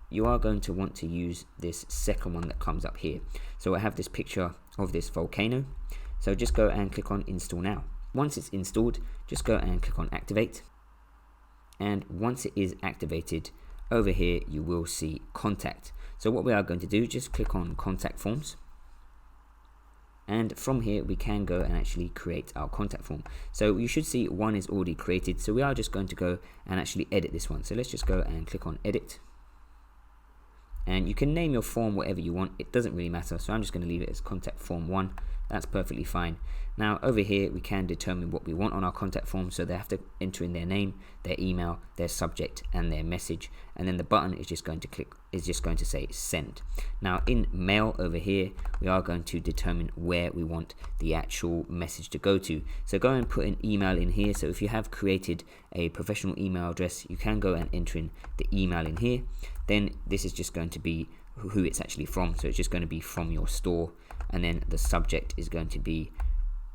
you are going to want to use this second one that comes up here. So I have this picture of this volcano. So just go and click on install now. Once it's installed, just go and click on activate. And once it is activated, over here you will see contact. So what we are going to do, just click on contact forms. And from here we can go and actually create our contact form. So you should see one is already created. So we are just going to go and actually edit this one. So let's just go and click on edit. And you can name your form whatever you want, it doesn't really matter. So I'm just going to leave it as contact form 1. that's perfectly fine. Now over here we can determine what we want on our contact form, so they have to enter in their name, their email, their subject and their message, and then the button is just going to say send. Now in mail over here we are going to determine where we want the actual message to go to. So go and put an email in here. So if you have created a professional email address, you can go and enter in the email in here. Then this is just going to be who it's actually from, so it's just going to be from your store, and then the subject is going to be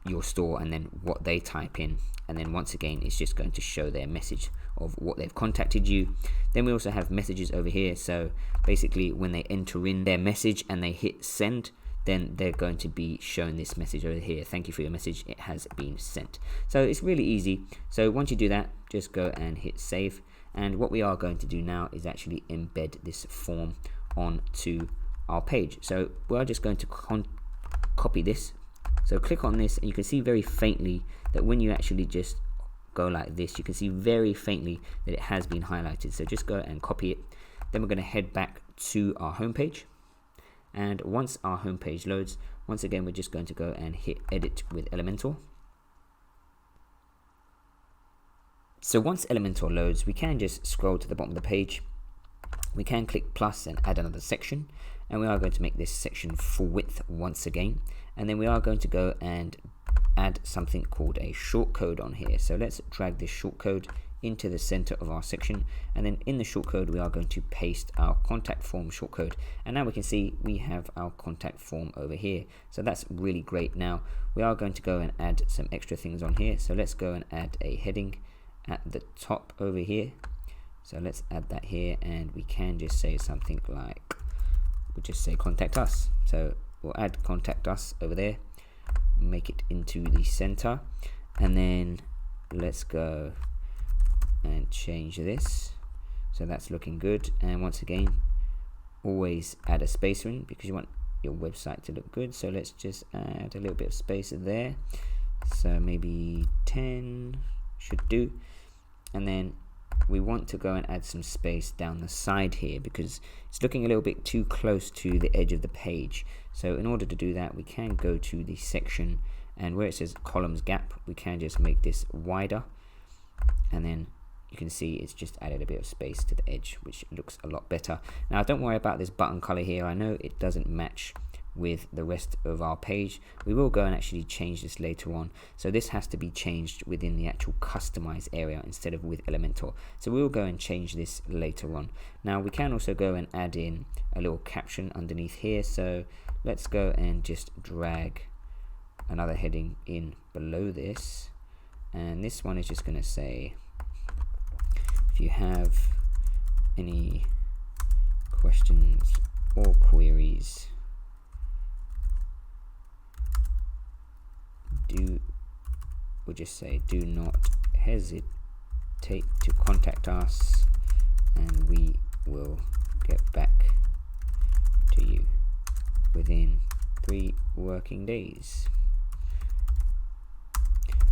your store and then what they type in, and then once again it's just going to show their message of what they've contacted you. Then we also have messages over here, so basically when they enter in their message and they hit send, then they're going to be shown this message over here: thank you for your message, it has been sent. So it's really easy. So once you do that, just go and hit save, and what we are going to do now is actually embed this form onto our page. So we're just going to copy this. So click on this and you can see very faintly that when you actually just go like this, you can see very faintly that it has been highlighted. So just go and copy it. Then we're going to head back to our home page, and once our home page loads, once again we're just going to go and hit edit with Elementor. So once Elementor loads, we can just scroll to the bottom of the page. We can click plus and add another section, and we are going to make this section full width once again, and then we are going to go and add something called a shortcode on here. So let's drag this shortcode into the center of our section, and then in the shortcode we are going to paste our contact form shortcode, and now we can see we have our contact form over here. So that's really great. Now we are going to go and add some extra things on here. So let's go and add a heading at the top over here. So let's add that here, and we can just say something like, we'll just say contact us. So we'll add contact us over there, make it into the center, and then let's go and change this. So that's looking good. And once again, always add a spacer in because you want your website to look good. So let's just add a little bit of space there. So maybe 10 should do. And then we want to go and add some space down the side here because it's looking a little bit too close to the edge of the page. So in order to do that, we can go to the section, and where it says columns gap, we can just make this wider, and then you can see it's just added a bit of space to the edge, which looks a lot better. Now don't worry about this button color here. I know it doesn't match with the rest of our page. We will go and actually change this later on. So this has to be changed within the actual customize area instead of with Elementor. So we'll go and change this later on. Now we can also go and add in a little caption underneath here. So let's go and just drag another heading in below this, and this one is just going to say, if you have any questions or queries, we'll just say do not hesitate to contact us, and we will get back to you within 3 working days.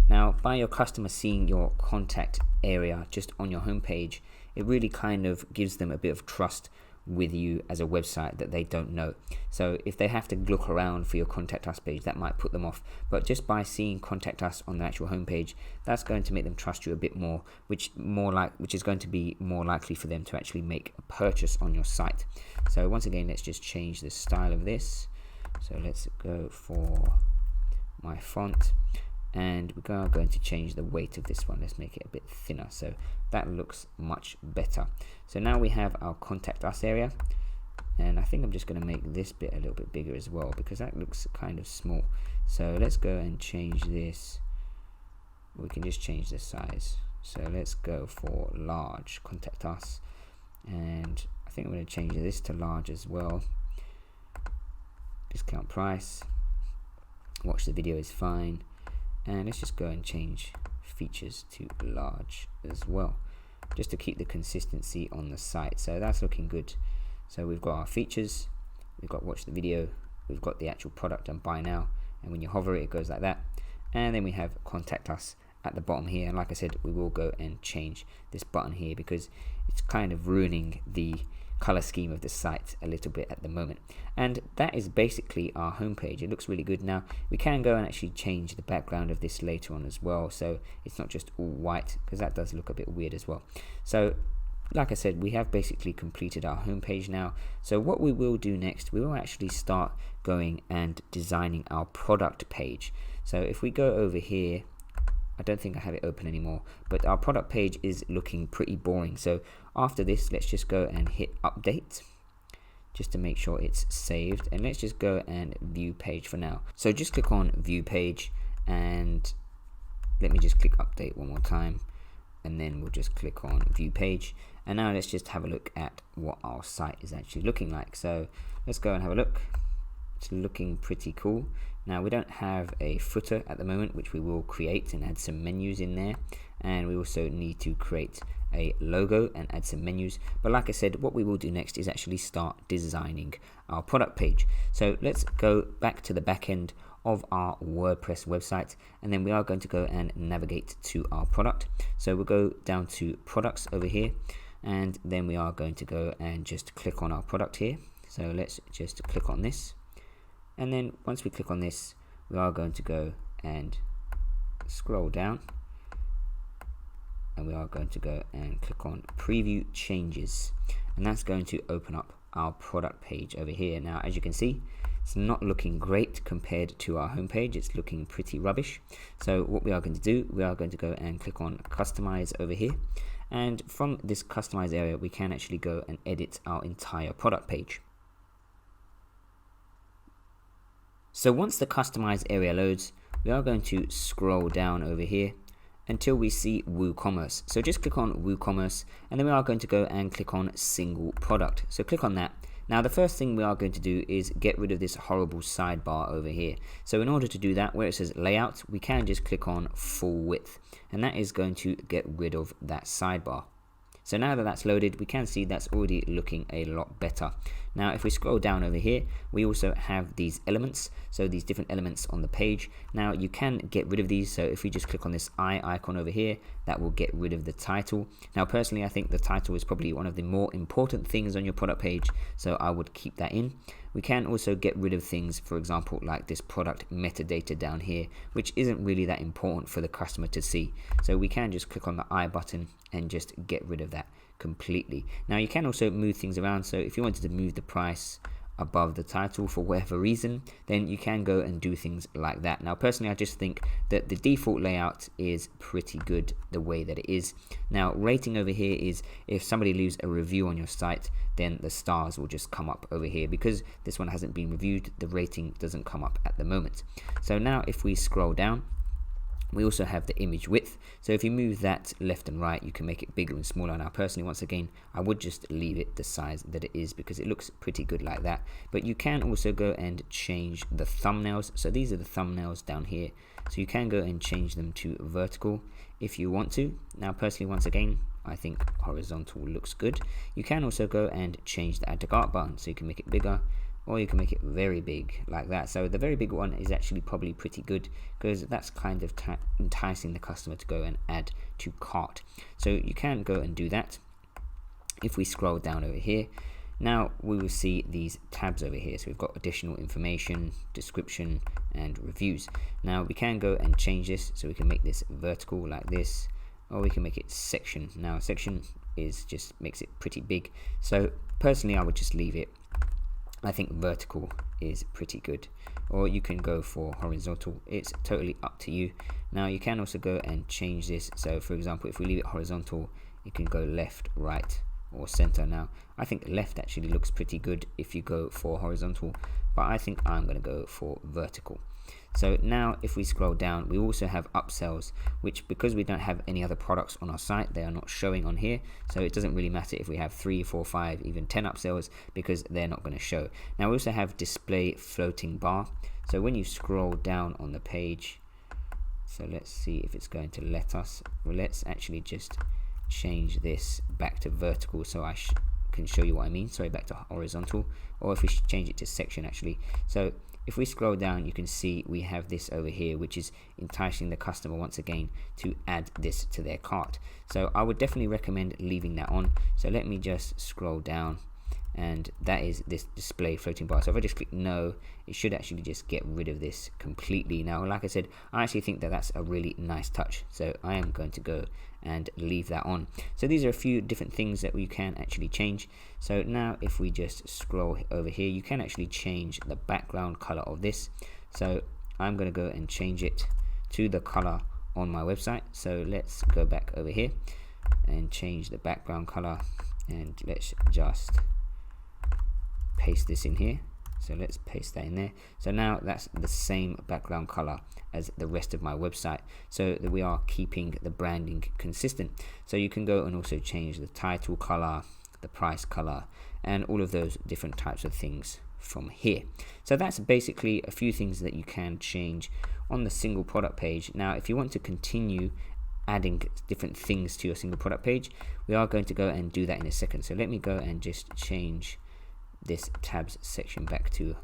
Now, by your customer seeing your contact area just on your homepage, it really kind of gives them a bit of trust with you as a website that they don't know. So if they have to look around for your contact us page, that might put them off. But just by seeing contact us on the actual homepage, that's going to make them trust you a bit more, which is going to be more likely for them to actually make a purchase on your site. So once again, let's just change the style of this. So let's go for my font, and we are going to change the weight of this one. Let's make it a bit thinner, so that looks much better. So now we have our contact us area, and I think I'm just going to make this bit a little bit bigger as well because that looks kind of small. So let's go and change this. We can just change the size. So let's go for large contact us, and I think I'm going to change this to large as well. Discount price, watch the video is fine, and let's just go and change features to large as well, just to keep the consistency on the site. So that's looking good. So we've got our features, we've got watch the video, we've got the actual product and buy now, and when you hover it, it goes like that. And then we have contact us at the bottom here, and like I said, we will go and change this button here because it's kind of ruining the color scheme of the site a little bit at the moment. And that is basically our homepage. It looks really good. Now we can go and actually change the background of this later on as well, so it's not just all white, because that does look a bit weird as well. So like I said, we have basically completed our homepage now. So what we will do next, we will actually start going and designing our product page. So if we go over here, I don't think I have it open anymore, but our product page is looking pretty boring. So after this, let's just go and hit update just to make sure it's saved, and let's just go and view page for now. So just click on view page, and let me just click update one more time, and then we'll just click on view page. And now let's just have a look at what our site is actually looking like. So let's go and have a look. It's looking pretty cool. Now we don't have a footer at the moment, which we will create and add some menus in there, and we also need to create a logo and add some menus. But like I said, what we will do next is actually start designing our product page. So let's go back to the back end of our WordPress website, and then we are going to go and navigate to our product. So we'll go down to products over here, and then we are going to go and just click on our product here. So let's just click on this. And then once we click on this, we are going to go and scroll down, and we are going to go and click on preview changes, and that's going to open up our product page over here. Now as you can see, it's not looking great compared to our homepage. It's looking pretty rubbish. So what we are going to do, we are going to go and click on customize over here, and from this customize area we can actually go and edit our entire product page. So once the customize area loads, we are going to scroll down over here until we see WooCommerce. So just click on WooCommerce, and then we are going to go and click on single product. So click on that. Now the first thing we are going to do is get rid of this horrible sidebar over here. So in order to do that, where it says layout, we can just click on full width, and that is going to get rid of that sidebar. So now that that's loaded, we can see that's already looking a lot better. Now if we scroll down over here, we also have these elements, so these different elements on the page. Now you can get rid of these, so if we just click on this eye icon over here, that will get rid of the title. Now personally, I think the title is probably one of the more important things on your product page, so I would keep that in. We can also get rid of things, for example, like this product metadata down here, which isn't really that important for the customer to see. So we can just click on the I button and just get rid of that completely. Now you can also move things around, so if you wanted to move the price above the title for whatever reason, then you can go and do things like that. Now personally, I just think that the default layout is pretty good the way that it is. Now rating over here is if somebody leaves a review on your site, then the stars will just come up over here. Because this one hasn't been reviewed, the rating doesn't come up at the moment. So now if we scroll down, we also have the image width. So if you move that left and right, you can make it bigger and smaller. Now personally, once again, I would just leave it the size that it is because it looks pretty good like that. But you can also go and change the thumbnails. So these are the thumbnails down here. So you can go and change them to vertical if you want to. Now personally, once again, I think horizontal looks good. You can also go and change the add to cart button, so you can make it bigger, or you can make it very big like that. So the very big one is actually probably pretty good because that's kind of enticing the customer to go and add to cart. So you can go and do that. If we scroll down over here, now we will see these tabs over here. So we've got additional information, description, and reviews. Now we can go and change this, so we can make this vertical like this, or we can make it section. Now section is just makes it pretty big. So personally, I would just leave it. I think vertical is pretty good, or you can go for horizontal. It's totally up to you. Now you can also go and change this. So for example, if we leave it horizontal, you can go left, right, or center. Now I think left actually looks pretty good if you go for horizontal, but I think I'm going to go for vertical. So now if we scroll down, we also have upsells, which because we don't have any other products on our site, they are not showing on here. So it doesn't really matter if we have 3, 4, 5, even 10 upsells, because they're not going to show. Now we also have display floating bar. So when you scroll down on the page, so let's see if it's going to let us. Well, let's actually just change this back to vertical so I can show you what I mean. Sorry, back to horizontal, or if we change it to section actually. So if we scroll down, you can see we have this over here, which is enticing the customer once again to add this to their cart. So I would definitely recommend leaving that on. So let me just scroll down, and that is this display floating bar. So if I just click no, it should actually just get rid of this completely. Now, like I said, I actually think that that's a really nice touch, so I am going to go and leave that on. So these are a few different things that we can actually change. So now if we just scroll over here, you can actually change the background color of this. So I'm going to go and change it to the color on my website. So let's go back over here and change the background color, and let's just paste this in here. So let's paste that in there. So now that's the same background color as the rest of my website, so that we are keeping the branding consistent. So you can go and also change the title color, the price color, and all of those different types of things from here. So that's basically a few things that you can change on the single product page. Now if you want to continue adding different things to your single product page, we are going to go and do that in a second. So let me go and just change this tabs section back to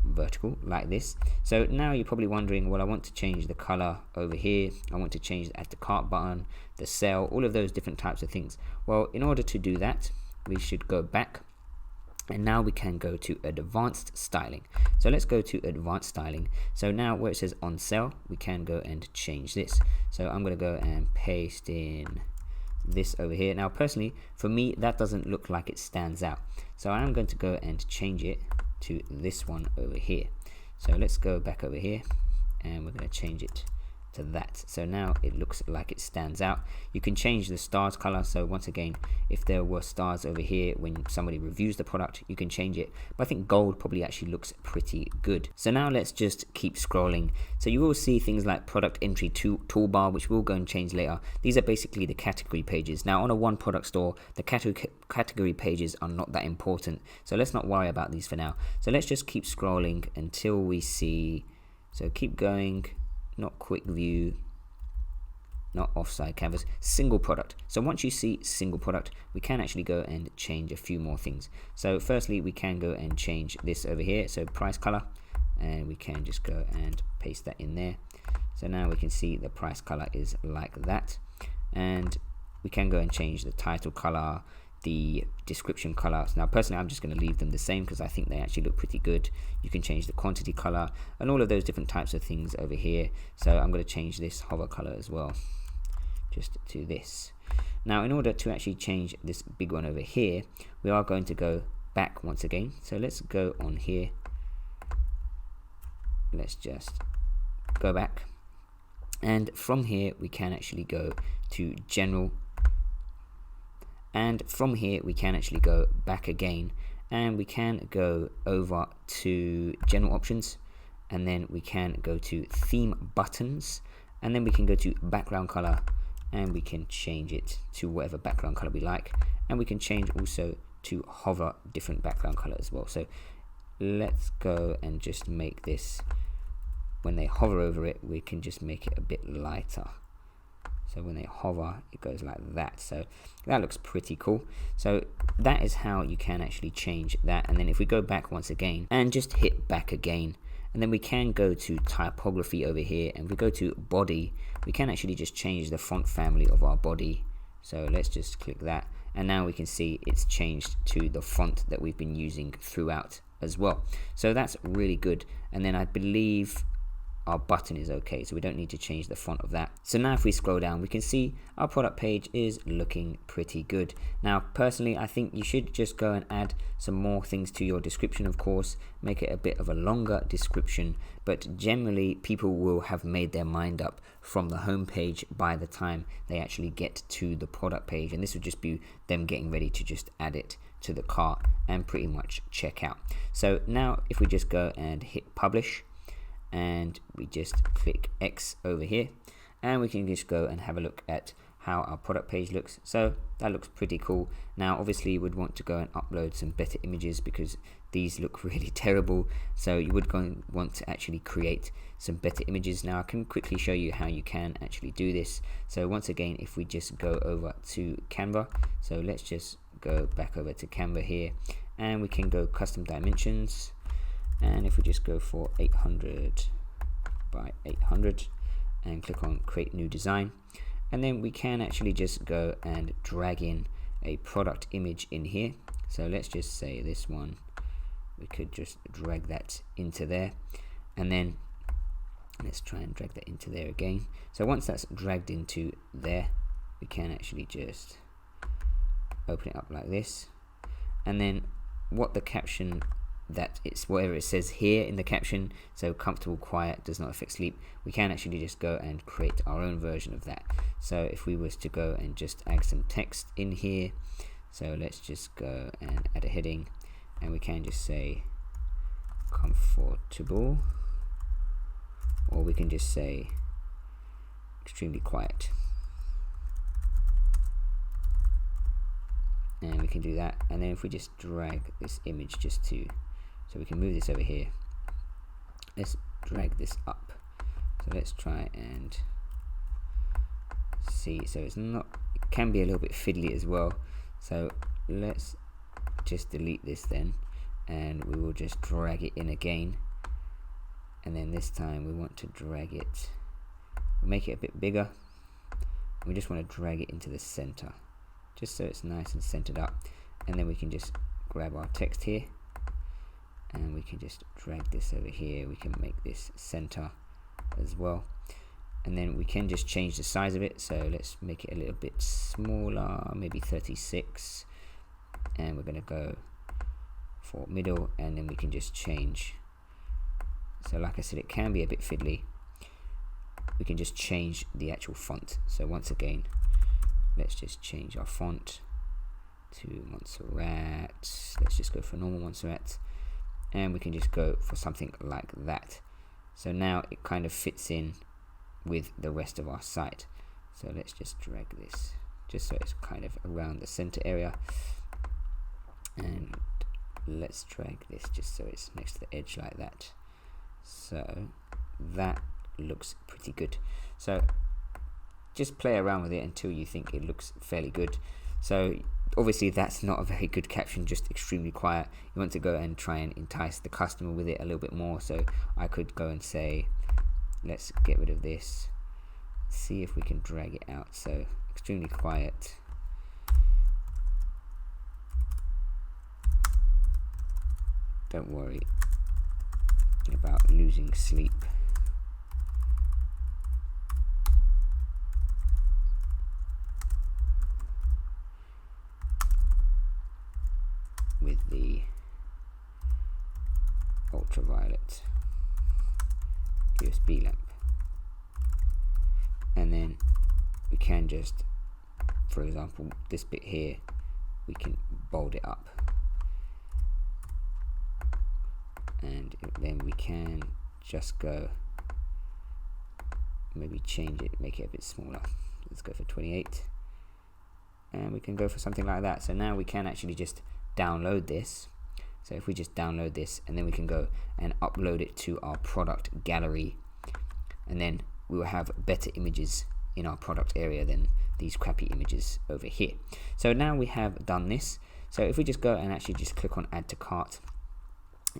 vertical like this. So now you're probably wondering, well, I want to change the color over here, I want to change the add to cart button, the sell, all of those different types of things. Well, in order to do that, we should go back, and now we can go to advanced styling. So let's go to advanced styling. So now where it says on sale, we can go and change this. So I'm going to go and paste in this over here. Now personally, for me, that doesn't look like it stands out, so I'm going to go and change it to this one over here. So let's go back over here, and we're going to change it to that. So now it looks like it stands out. You can change the stars color. So once again, if there were stars over here when somebody reviews the product, you can change it, but I think gold probably actually looks pretty good. So now let's just keep scrolling. So you will see things like product entry toolbar, which we'll go and change later. These are basically the category pages. Now on a one product store, the category pages are not that important, so let's not worry about these for now. So let's just keep scrolling until we see, so keep going, not quick view, not offside canvas, single product. So once you see single product, we can actually go and change a few more things. So firstly, we can go and change this over here, so price color, and we can just go and paste that in there. So now we can see the price color is like that, and we can go and change the title color, the description color. Now personally, I'm just going to leave them the same because I think they actually look pretty good. You can change the quantity color and all of those different types of things over here. So I'm going to change this hover color as well, just to this. Now in order to actually change this big one over here, we are going to go back once again. So let's go on here, let's just go back, and from here we can actually go to general, and from here we can actually go back again, and we can go over to general options, and then we can go to theme buttons, and then we can go to background color, and we can change it to whatever background color we like, and we can change also to hover different background color as well. So let's go and just make this, when they hover over it, we can just make it a bit lighter. So when they hover, it goes like that. So that looks pretty cool. So that is how you can actually change that. And then if we go back once again and just hit back again, and then we can go to typography over here, and if we go to body, we can actually just change the font family of our body. So let's just click that, and now we can see it's changed to the font that we've been using throughout as well. So that's really good. And then I believe our button is okay, so we don't need to change the font of that. So now if we scroll down, we can see our product page is looking pretty good. Now personally, I think you should just go and add some more things to your description, of course, make it a bit of a longer description, but generally people will have made their mind up from the home page by the time they actually get to the product page, and this would just be them getting ready to just add it to the cart and pretty much check out. So now if we just go and hit publish, and we just click X over here, and we can just go and have a look at how our product page looks. So that looks pretty cool. Now obviously you would want to go and upload some better images because these look really terrible, so you would go and want to actually create some better images. Now I can quickly show you how you can actually do this. So once again, if we just go over to Canva, so let's just go back over to Canva here, and we can go custom dimensions, and if we just go for 800 by 800 and click on create new design, and then we can actually just go and drag in a product image in here. So let's just say this one, we could just drag that into there, and then let's try and drag that into there again. So once that's dragged into there, we can actually just open it up like this, and then what the caption that it's whatever it says here in the caption, so comfortable, quiet, does not affect sleep, we can actually just go and create our own version of that. So if we was to go and just add some text in here, so let's just go and add a heading, and we can just say comfortable, or we can just say extremely quiet, and we can do that. And then if we just drag this image just to, so we can move this over here, let's drag this up, so let's try and see. So it's not, it can be a little bit fiddly as well, so let's just delete this then, and we will just drag it in again, and then this time we want to drag it, we'll make it a bit bigger, we just want to drag it into the center just so it's nice and centered up, and then we can just grab our text here, and we can just drag this over here, we can make this center as well, and then we can just change the size of it. So let's make it a little bit smaller, maybe 36, and we're going to go for middle, and then we can just change. So like I said, it can be a bit fiddly, we can just change the actual font. So once again, let's just change our font to Montserrat, let's just go for normal Montserrat, and we can just go for something like that. So now it kind of fits in with the rest of our site. So let's just drag this just so it's kind of around the center area, and let's drag this just so it's next to the edge like that. So that looks pretty good. So just play around with it until you think it looks fairly good. So obviously that's not a very good caption, just extremely quiet. You want to go and try and entice the customer with it a little bit more. So I could go and say, let's get rid of this, see if we can drag it out. So extremely quiet, don't worry about losing sleep. With the ultraviolet USB lamp, and then we can just, for example, this bit here, we can bold it up, and then we can just go maybe change it, make it a bit smaller. Let's go for 28, and we can go for something like that. So now we can actually just download this. So if we just download this, and then we can go and upload it to our product gallery, and then we will have better images in our product area than these crappy images over here. So now we have done this. So if we just go and actually just click on add to cart,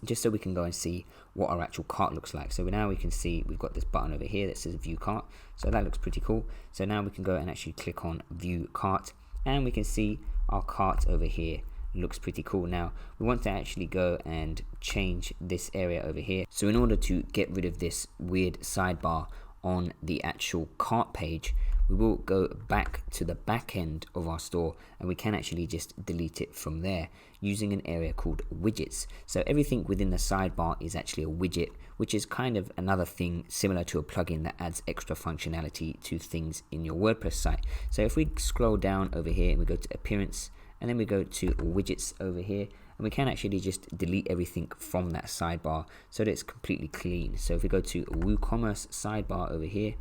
just so we can go and see what our actual cart looks like. So now we can see we've got this button over here that says view cart, so that looks pretty cool. So now we can go and actually click on view cart, and we can see our cart over here looks pretty cool. Now we want to actually go and change this area over here. So in order to get rid of this weird sidebar on the actual cart page, we will go back to the back end of our store, and we can actually just delete it from there using an area called widgets. So everything within the sidebar is actually a widget, which is kind of another thing similar to a plugin that adds extra functionality to things in your WordPress site. So if we scroll down over here and we go to appearance, and then we go to widgets over here, and we can actually just delete everything from that sidebar so that it's completely clean. So if we go to WooCommerce sidebar over here,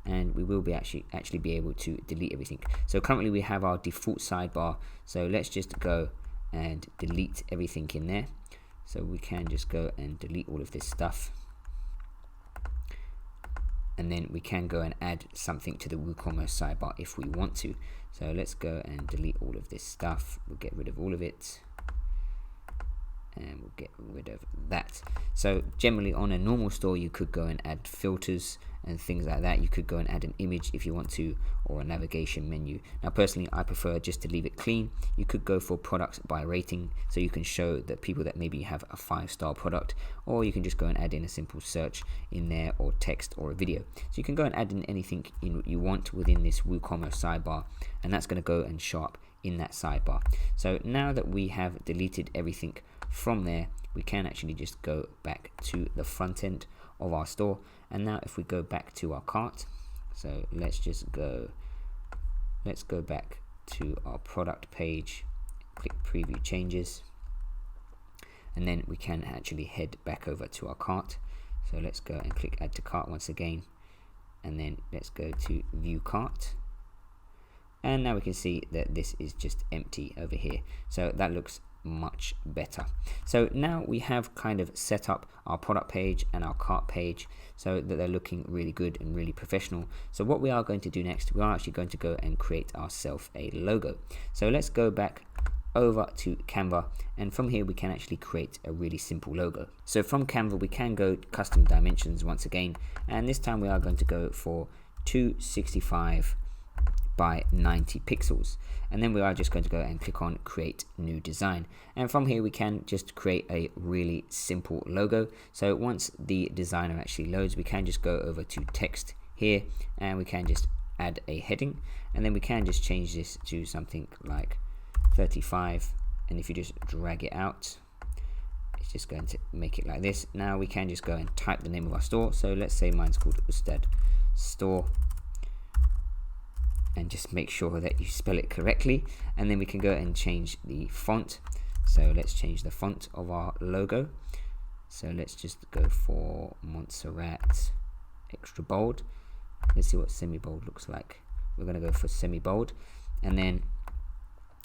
and we will be actually be able to delete everything. So currently we have our default sidebar, so let's just go and delete everything in there. So we can just go and delete all of this stuff, and then we can go and add something to the WooCommerce sidebar if we want to. So let's go and delete all of this stuff. We'll get rid of all of it, and we'll get rid of that. So generally on a normal store you could go and add filters and things like that. You could go and add an image if you want to, or a navigation menu. Now personally, I prefer just to leave it clean. You could go for products by rating, so you can show that people that maybe have a 5-star product, or you can just go and add in a simple search in there, or text, or a video. So you can go and add in anything you want within this WooCommerce sidebar, and that's going to go and show up in that sidebar. So now that we have deleted everything from there, we can actually just go back to the front end of our store. And now if we go back to our cart, so let's go back to our product page, click preview changes, and then we can actually head back over to our cart. So let's go and click add to cart once again, and then let's go to view cart. And now we can see that this is just empty over here. So that looks much better. So now we have kind of set up our product page and our cart page so that they're looking really good and really professional. So what we are going to do next, we are actually going to go and create ourselves a logo. So let's go back over to Canva, and from here we can actually create a really simple logo. So from Canva we can go custom dimensions once again, and this time we are going to go for 265 by 90 pixels, and then we are just going to go and click on create new design, and from here we can just create a really simple logo. So once the designer actually loads, we can just go over to text here, and we can just add a heading, and then we can just change this to something like 35, and if you just drag it out, it's just going to make it like this. Now we can just go and type the name of our store. So let's say mine's called Ustad Store, and just make sure that you spell it correctly, and then we can go and change the font. So let's change the font of our logo. So let's just go for Montserrat extra bold. Let's see what semi-bold looks like. We're going to go for semi-bold, and then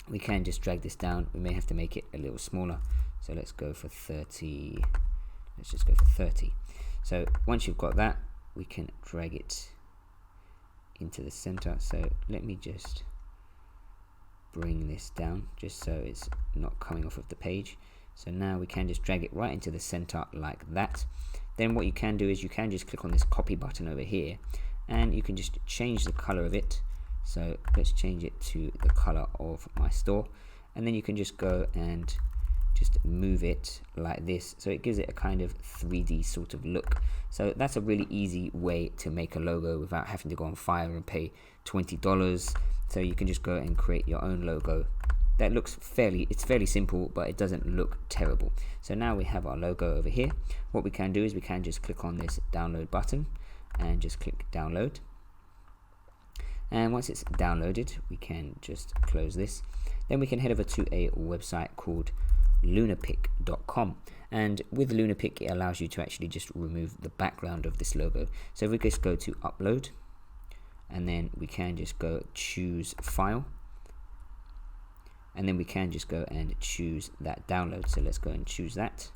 we can just drag this down. We may have to make it a little smaller, so let's go for 30. Let's just go for 30. So once you've got that, we can drag it into the center. So let me just bring this down just so it's not coming off of the page. So now we can just drag it right into the center like that. Then what you can do is you can just click on this copy button over here, and you can just change the color of it. So let's change it to the color of my store, and then you can just go and just move it like this, so it gives it a kind of 3D sort of look. So that's a really easy way to make a logo without having to go on Fiverr and pay $20. So you can just go and create your own logo that looks it's fairly simple, but it doesn't look terrible. So now we have our logo over here. What we can do is we can just click on this download button and just click download. And once it's downloaded, we can just close this. Then we can head over to a website called lunapic.com, and with Lunapic it allows you to actually just remove the background of this logo. So if we just go to upload, and then we can just go choose file, and then we can just go and choose that download. So let's go and choose that,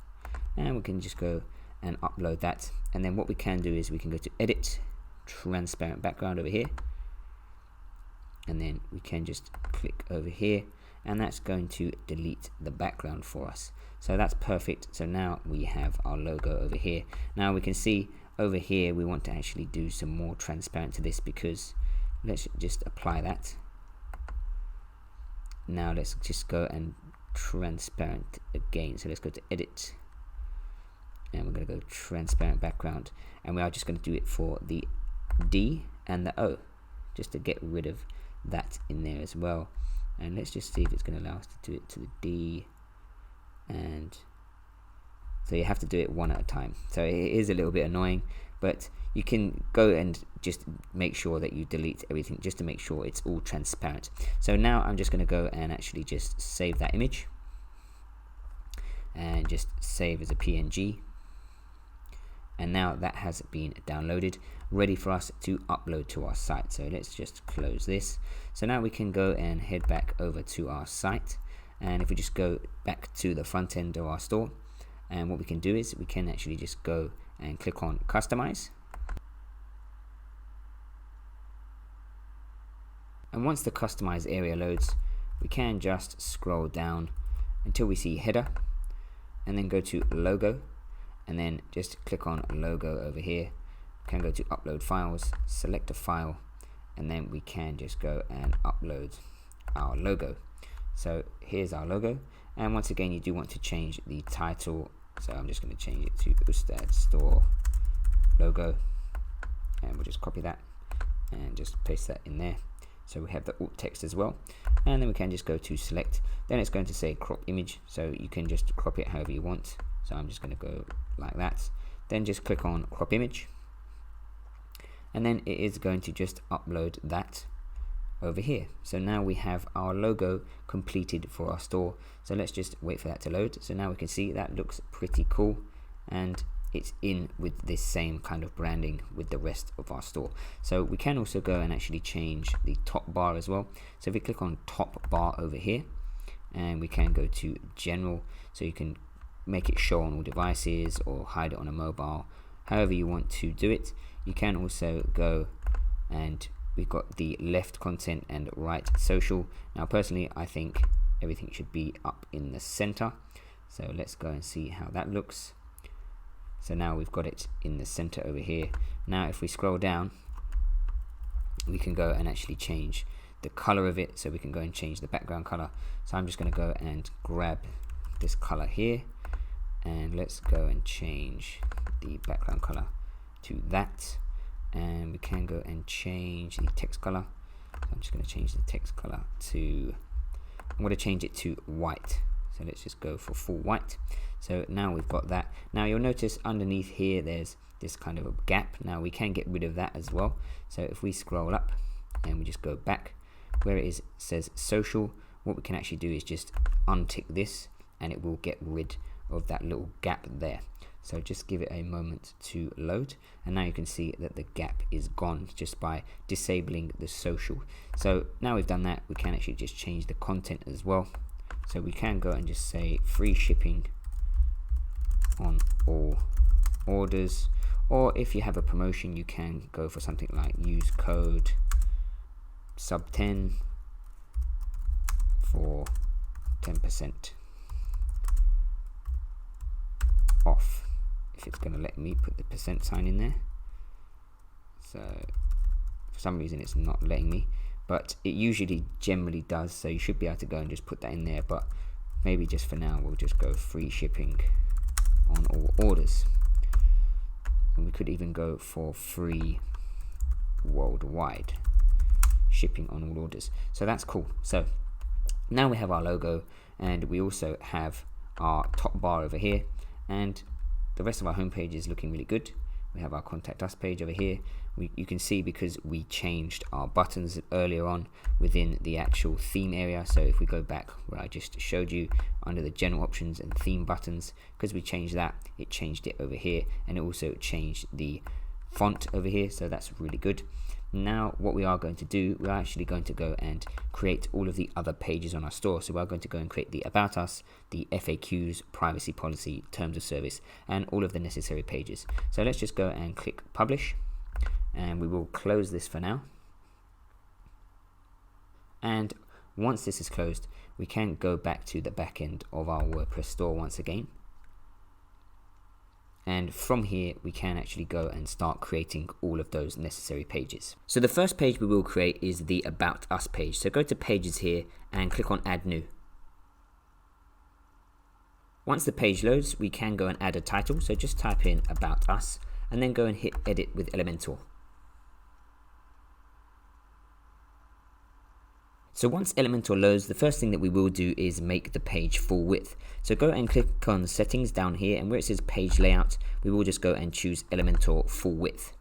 and we can just go and upload that. And then what we can do is we can go to edit transparent background over here, and then we can just click over here, and that's going to delete the background for us. So that's perfect. So now we have our logo over here. Now we can see over here we want to actually do some more transparent to this, because let's just apply that. Now let's just go and transparent again. So let's go to edit, and we're going to go transparent background, and we are just going to do it for the D and the O, just to get rid of that in there as well. And let's just see if it's going to allow us to do it to the D, and so you have to do it one at a time. So it is a little bit annoying, but you can go and just make sure that you delete everything just to make sure it's all transparent. So now I'm just going to go and actually just save that image and just save as a PNG. And now that has been downloaded, ready for us to upload to our site. So let's just close this. So now we can go and head back over to our site, and if we just go back to the front end of our store, and what we can do is we can actually just go and click on customize, and once the customize area loads, we can just scroll down until we see header, and then go to logo, and then just click on logo over here, can go to upload files, select a file, and then we can just go and upload our logo. So here's our logo, and once again you do want to change the title, so I'm just going to change it to Ustad Store logo, and we'll just copy that and just paste that in there. So we have the alt text as well, and then we can just go to select, then it's going to say crop image, so you can just crop it however you want. So I'm just going to go like that, then just click on crop image, and then it is going to just upload that over here. So now we have our logo completed for our store. So let's just wait for that to load. So now we can see that looks pretty cool, and it's in with this same kind of branding with the rest of our store. So we can also go and actually change the top bar as well. So if we click on top bar over here, and we can go to general, so you can make it show on all devices or hide it on a mobile, however you want to do it. You can also go, and we've got the left content and right social. Now personally I think everything should be up in the center, so let's go and see how that looks. So now we've got it in the center over here. Now if we scroll down, we can go and actually change the color of it, so we can go and change the background color. So I'm just going to go and grab this color here, and let's go and change the background color to that, and we can go and change the text color. So I'm just going to change the text color to, I'm going to change it to white. So let's just go for full white. So now we've got that. Now you'll notice underneath here there's this kind of a gap. Now we can get rid of that as well. So if we scroll up and we just go back where it says social, what we can actually do is just untick this, and it will get rid of that little gap there. So just give it a moment to load, and now you can see that the gap is gone just by disabling the social. So now we've done that, we can actually just change the content as well. So we can go and just say free shipping on all orders, or if you have a promotion you can go for something like use code sub 10 for 10% off, if it's going to let me put the percent sign in there. So for some reason it's not letting me, but it usually generally does, so you should be able to go and just put that in there. But maybe just for now we'll just go free shipping on all orders, and we could even go for free worldwide shipping on all orders. So that's cool. So now we have our logo, and we also have our top bar over here, and the rest of our homepage is looking really good. We have our contact us page over here. You can see because we changed our buttons earlier on within the actual theme area. So if we go back where I just showed you under the general options and theme buttons, because we changed that, it changed it over here, and it also changed the font over here. So that's really good. Now what we are going to do, we're actually going to go and create all of the other pages on our store. So we're going to go and create the about us, the FAQs, privacy policy, terms of service, and all of the necessary pages. So let's just go and click publish, and we will close this for now. And once this is closed, we can go back to the back end of our WordPress store once again. And from here we can actually go and start creating all of those necessary pages. So the first page we will create is the About Us page. So go to Pages here and click on Add New. Once the page loads, we can go and add a title. So just type in About Us and then go and hit Edit with Elementor. So once Elementor loads, the first thing that we will do is make the page full width. So go and click on settings down here, and where it says page layout, we will just go and choose Elementor full width.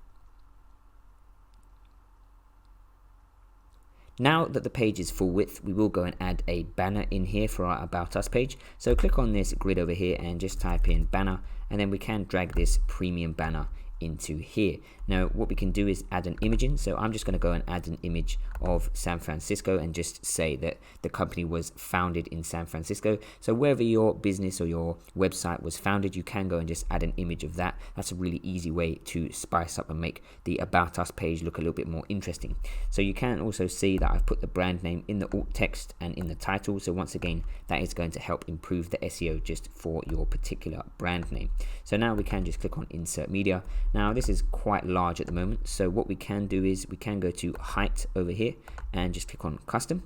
Now that the page is full width, we will go and add a banner in here for our About Us page. So click on this grid over here and just type in banner, and then we can drag this premium banner into here. Now what we can do is add an image in. So I'm just going to go and add an image of San Francisco and just say that the company was founded in San Francisco. So wherever your business or your website was founded, you can go and just add an image of that. That's a really easy way to spice up and make the About Us page look a little bit more interesting. So you can also see that I've put the brand name in the alt text and in the title. So once again, that is going to help improve the SEO just for your particular brand name. So now we can just click on Insert Media. Now this is quite large at the moment, so what we can do is we can go to height over here and just click on custom.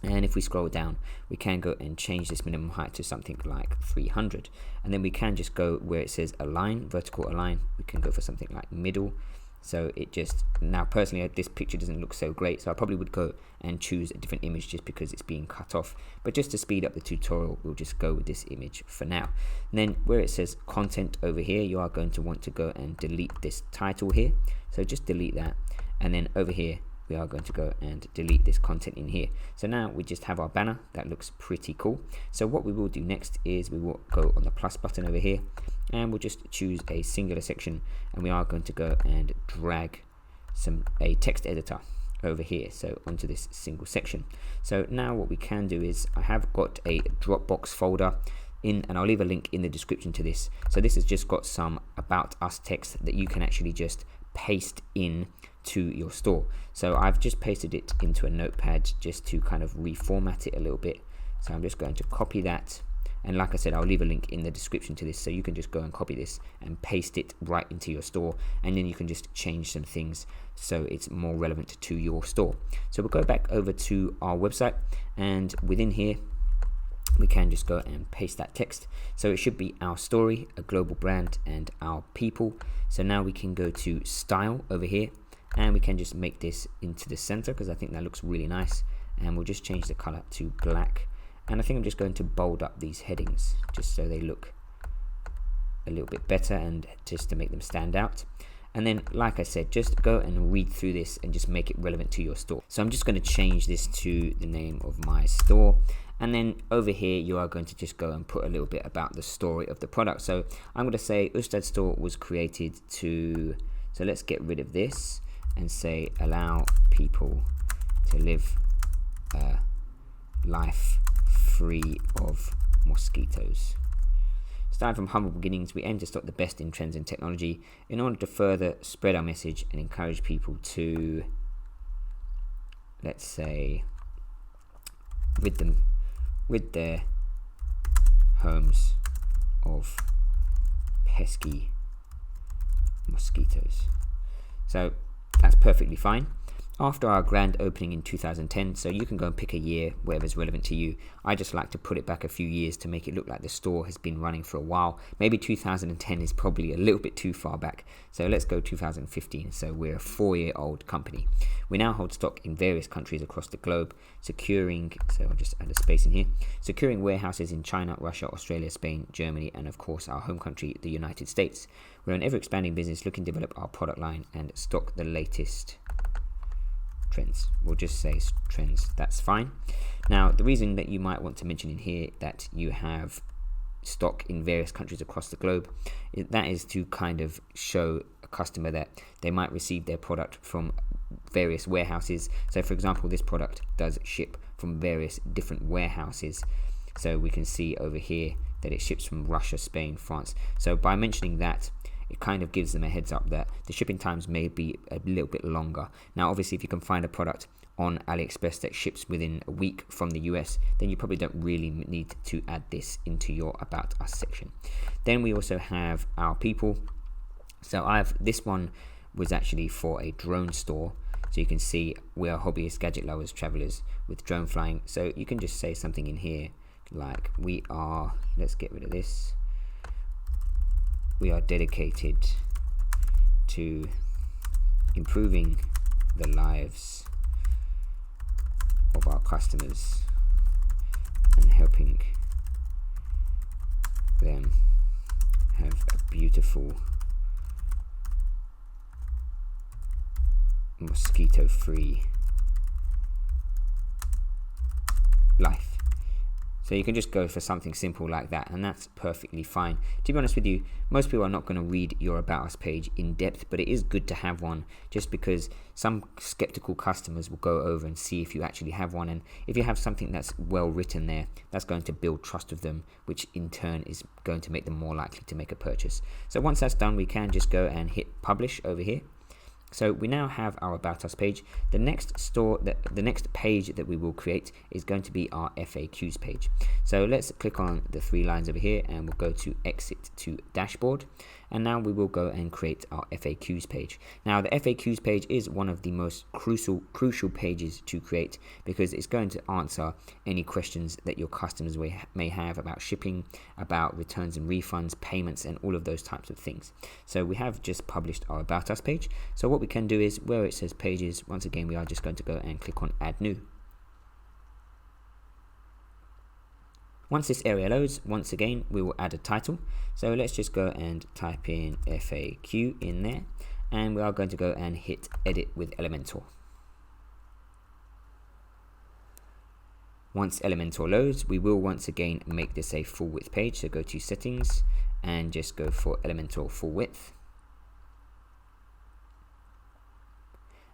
And if we scroll down, we can go and change this minimum height to something like 300. And then we can just go where it says align, vertical align. We can go for something like middle. So it just, now personally this picture doesn't look so great, so I probably would go and choose a different image just because it's being cut off. But just to speed up the tutorial, we'll just go with this image for now. And then where it says content over here, you are going to want to go and delete this title here. So just delete that. And then over here, we are going to go and delete this content in here. So now we just have our banner. That looks pretty cool. So what we will do next is we will go on the plus button over here and we'll just choose a singular section, and we are going to go and drag a text editor over here, so onto this single section. So now what we can do is I have got a Dropbox folder in, and I'll leave a link in the description to this. So this has just got some about us text that you can actually just paste in to your store. So I've just pasted it into a notepad just to kind of reformat it a little bit. So I'm just going to copy that, and like I said, I'll leave a link in the description to this, so you can just go and copy this and paste it right into your store, and then you can just change some things so it's more relevant to your store. So we'll go back over to our website, and within here we can just go and paste that text. So it should be our story, a global brand, and our people. So now we can go to style over here, and we can just make this into the center because I think that looks really nice, and we'll just change the color to black. And I think I'm just going to bold up these headings just so they look a little bit better and just to make them stand out. And then, like I said, just go and read through this and just make it relevant to your store. So I'm just going to change this to the name of my store. And then over here, you are going to just go and put a little bit about the story of the product. So I'm going to say Ustad Store was created to, so let's get rid of this and say allow people to live a life free of mosquitoes. Starting from humble beginnings, we aim to stock the best in trends and technology in order to further spread our message and encourage people to, let's say, rid their homes of pesky mosquitoes. So that's perfectly fine. After our grand opening in 2010, so you can go and pick a year, whatever's relevant to you. I just like to put it back a few years to make it look like the store has been running for a while. Maybe 2010 is probably a little bit too far back. So let's go 2015. So we're a 4-year-old company. We now hold stock in various countries across the globe, securing, so I'll just add a space in here, securing warehouses in China, Russia, Australia, Spain, Germany, and of course our home country, the United States. We're an ever-expanding business looking to develop our product line and stock the latest trends. We'll just say trends, that's fine. Now the reason that you might want to mention in here that you have stock in various countries across the globe, that is to kind of show a customer that they might receive their product from various warehouses. So for example, this product does ship from various different warehouses. So we can see over here that it ships from Russia, Spain, France. So by mentioning that, it kind of gives them a heads up that the shipping times may be a little bit longer. Now, obviously, if you can find a product on AliExpress that ships within a week from the US, then you probably don't really need to add this into your About Us section. Then we also have our people. So this one was actually for a drone store. So you can see we are hobbyists, gadget lovers, travelers with drone flying. So you can just say something in here like we are, let's get rid of this. We are dedicated to improving the lives of our customers and helping them have a beautiful mosquito-free life. So you can just go for something simple like that, and that's perfectly fine. To be honest with you, most people are not going to read your About Us page in depth, but it is good to have one just because some skeptical customers will go over and see if you actually have one, and if you have something that's well written there, that's going to build trust with them, which in turn is going to make them more likely to make a purchase. So once that's done, we can just go and hit publish over here. So we now have our About Us page. The next page that we will create is going to be our FAQs page. So let's click on the 3 lines over here and we'll go to exit to dashboard. And now we will go and create our FAQs page. Now the FAQs page is one of the most crucial pages to create, because it's going to answer any questions that your customers may have about shipping, about returns and refunds, payments, and all of those types of things. So we have just published our About Us page. So what we can do is, where it says pages, once again we are just going to go and click on Add New. Once this area loads, once again we will add a title. So let's just go and type in FAQ in there, and we are going to go and hit edit with Elementor. Once Elementor loads, we will once again make this a full width page. So go to settings and just go for Elementor full width.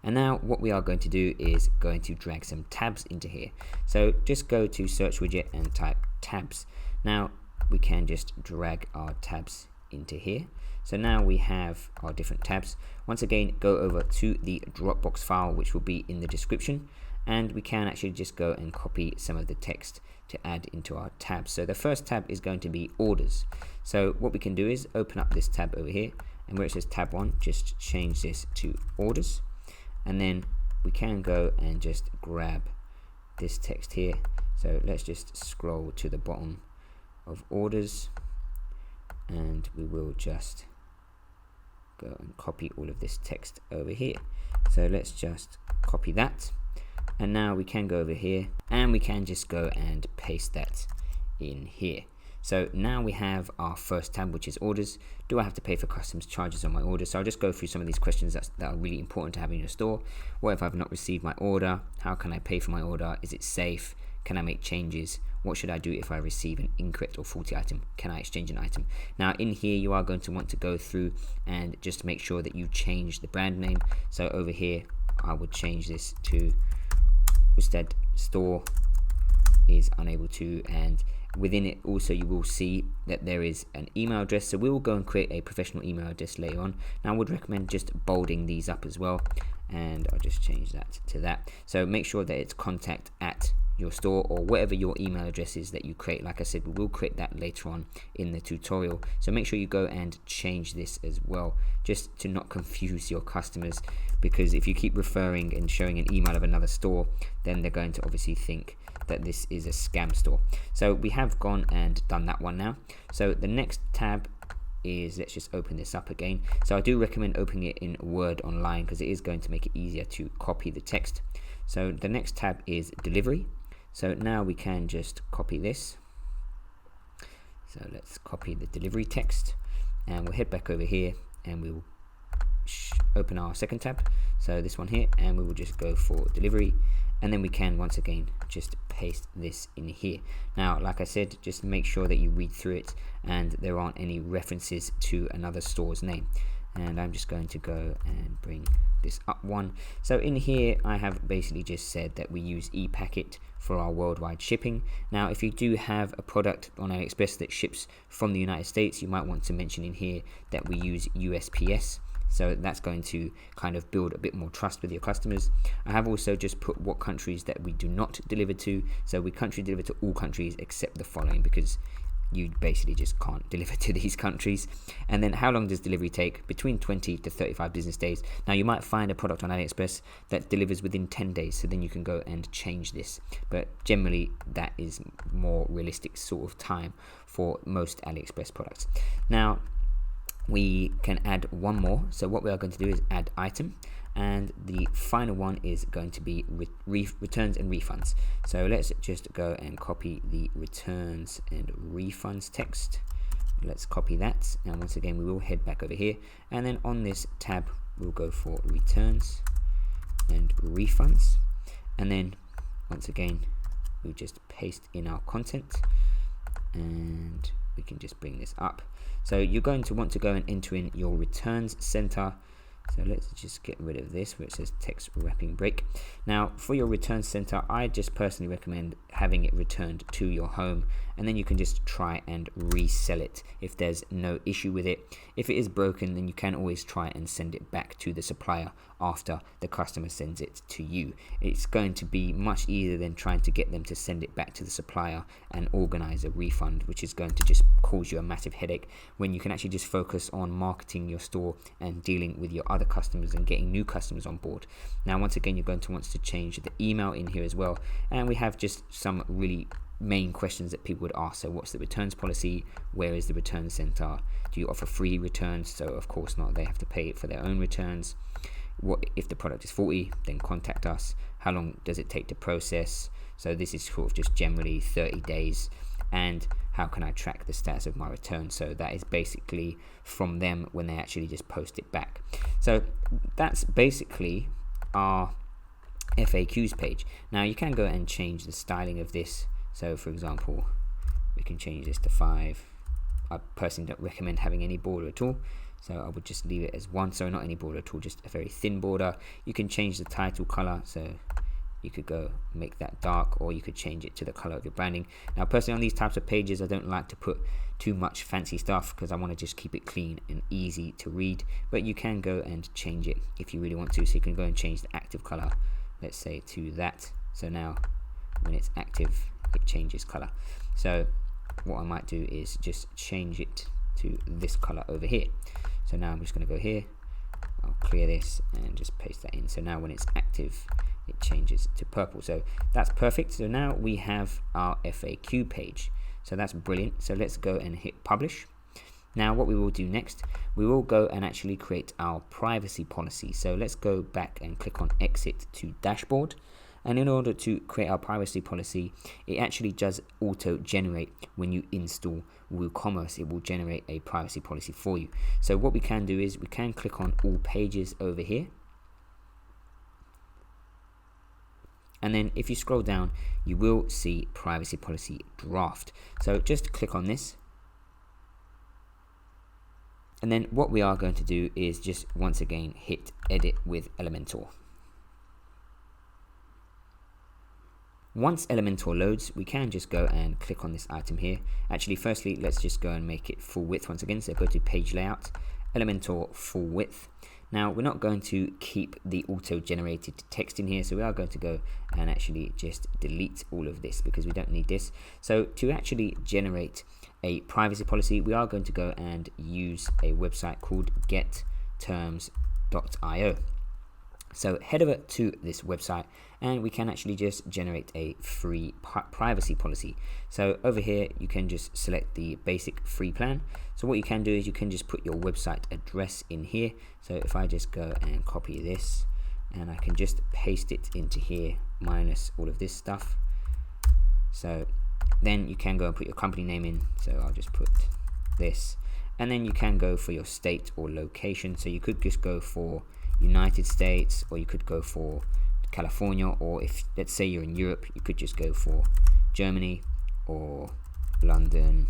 And now what we are going to do is going to drag some tabs into here. So just go to search widget and type tabs. Now we can just drag our tabs into here. So now we have our different tabs. Once again, go over to the Dropbox file, which will be in the description, and we can actually just go and copy some of the text to add into our tabs. So the first tab is going to be orders. So what we can do is open up this tab over here, and where it says tab 1, just change this to orders. And then we can go and just grab this text here. So let's just scroll to the bottom of orders, and we will just go and copy all of this text over here. So let's just copy that, and now we can go over here and we can just go and paste that in here. So now we have our first tab, which is orders. Do I have to pay for customs charges on my order? So I'll just go through some of these questions that are really important to have in your store. What if I've not received my order? How can I pay for my order? Is it safe? Can I make changes? What should I do if I receive an incorrect or faulty item? Can I exchange an item? Now in here you are going to want to go through and just make sure that you change the brand name. So over here I would change this to instead store is unable to, and within it also you will see that there is an email address. So we will go and create a professional email address later on. Now I would recommend just bolding these up as well, and I'll just change that to that. So make sure that it's contact at your store or whatever your email address is that you create. Like I said, we will create that later on in the tutorial, so make sure you go and change this as well, just to not confuse your customers, because if you keep referring and showing an email of another store, then they're going to obviously think that this is a scam store. So we have gone and done that one now. So the next tab is, let's just open this up again. So I do recommend opening it in Word Online, because it is going to make it easier to copy the text. So the next tab is delivery. So now we can just copy this. So let's copy the delivery text, and we'll head back over here and we will open our second tab, so this one here, and we will just go for delivery, and then we can once again just paste this in here. Now like I said, just make sure that you read through it and there aren't any references to another store's name. And I'm just going to go and bring this up one. So in here I have basically just said that we use ePacket for our worldwide shipping. Now if you do have a product on AliExpress that ships from the United States, you might want to mention in here that we use USPS. So that's going to kind of build a bit more trust with your customers. I have also just put what countries that we do not deliver to. So we country deliver to all countries except the following, because you basically just can't deliver to these countries. And then how long does delivery take? Between 20 to 35 business days. Now you might find a product on AliExpress that delivers within 10 days, so then you can go and change this, but generally that is more realistic sort of time for most AliExpress products. Now we can add one more. So what we are going to do is add item, and the final one is going to be returns and refunds. So let's just go and copy the returns and refunds text. Let's copy that, and once again we will head back over here, and then on this tab we'll go for returns and refunds, and then once again we just paste in our content, and we can just bring this up. So you're going to want to go and enter in your returns center. So let's just get rid of this where it says text wrapping break. Now for your return center, I just personally recommend having it returned to your home, and then you can just try and resell it if there's no issue with it. If it is broken, then you can always try and send it back to the supplier after the customer sends it to you. It's going to be much easier than trying to get them to send it back to the supplier and organize a refund, which is going to just cause you a massive headache, when you can actually just focus on marketing your store and dealing with your other customers and getting new customers on board. Now once again, you're going to want to change the email in here as well, and we have just some really main questions that people would ask. So what's the returns policy? Where is the return center? Do you offer free returns? So of course not, they have to pay for their own returns. What if the product is faulty? Then contact us. How long does it take to process? So this is sort of just generally 30 days. And how can I track the status of my return? So that is basically from them when they actually just post it back. So that's basically our FAQs page. Now you can go and change the styling of this. So for example, we can change this to 5. I personally don't recommend having any border at all, so I would just leave it as 1. So not any border at all, just a very thin border. You can change the title color, so you could go make that dark, or you could change it to the color of your branding. Now personally on these types of pages, I don't like to put too much fancy stuff because I want to just keep it clean and easy to read, but you can go and change it if you really want to. So you can go and change the active color, let's say to that. So now when it's active, it changes color. So what I might do is just change it to this color over here. So now I'm just going to go here, I'll clear this and just paste that in. So now when it's active, it changes to purple. So that's perfect. So now we have our FAQ page. So that's brilliant. So let's go and hit publish. Now what we will do next, we will go and actually create our privacy policy. So let's go back and click on exit to dashboard. And in order to create our privacy policy, it actually does auto generate when you install WooCommerce. It will generate a privacy policy for you. So what we can do is we can click on all pages over here. And then if you scroll down, you will see privacy policy draft. So just click on this. And then what we are going to do is just once again hit edit with Elementor. Once Elementor loads, we can just go and click on this item here. Actually, firstly, let's just go and make it full width once again. So go to page layout, Elementor full width. Now we're not going to keep the auto generated text in here, so we are going to go and actually just delete all of this because we don't need this. So to actually generate a privacy policy, we are going to go and use a website called getterms.io. So head over to this website and we can actually just generate a free privacy policy. So over here, you can just select the basic free plan. So what you can do is you can just put your website address in here. So if I just go and copy this and I can just paste it into here minus all of this stuff. So then you can go and put your company name in. So I'll just put this, and then you can go for your state or location. So you could just go for United States, or you could go for California, or if let's say you're in Europe, you could just go for Germany or London,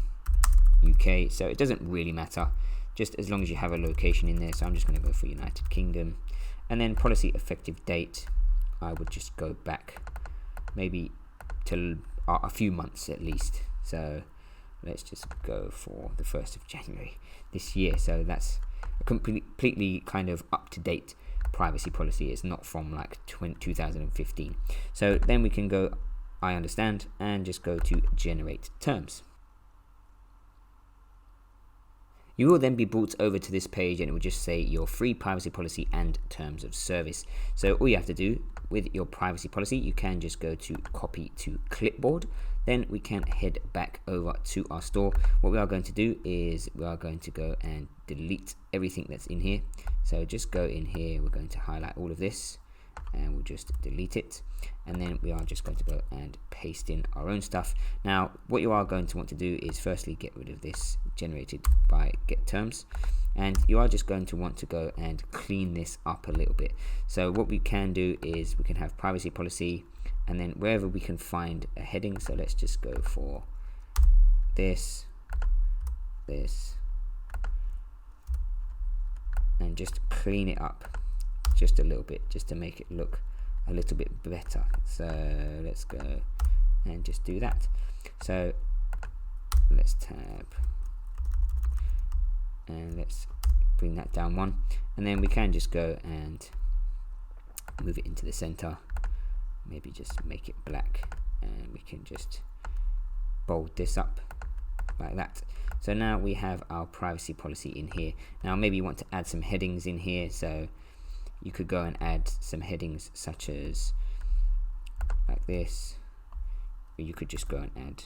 UK. So it doesn't really matter, just as long as you have a location in there. So I'm just going to go for United Kingdom, and then policy effective date, I would just go back maybe to a few months at least. So let's just go for the 1st of January this year. So that's a completely kind of up-to-date privacy policy. It's not from like 2015. So then we can go I understand and just go to generate terms. You will then be brought over to this page and it will just say your free privacy policy and terms of service. So all you have to do with your privacy policy, you can just go to copy to clipboard. Then we can head back over to our store. What we are going to do is we are going to go and delete everything that's in here. So just go in here, we're going to highlight all of this and we'll just delete it. And then we are just going to go and paste in our own stuff. Now, what you are going to want to do is firstly get rid of this generated by get terms. And you are just going to want to go and clean this up a little bit. So what we can do is we can have privacy policy, and then wherever we can find a heading. So let's just go for this, and just clean it up just a little bit, just to make it look a little bit better. So let's go and just do that. So let's tab and let's bring that down one, and then we can just go and move it into the center, maybe just make it black, and we can just bold this up like that. So now we have our privacy policy in here. Now maybe you want to add some headings in here, so you could go and add some headings such as like this, or you could just go and add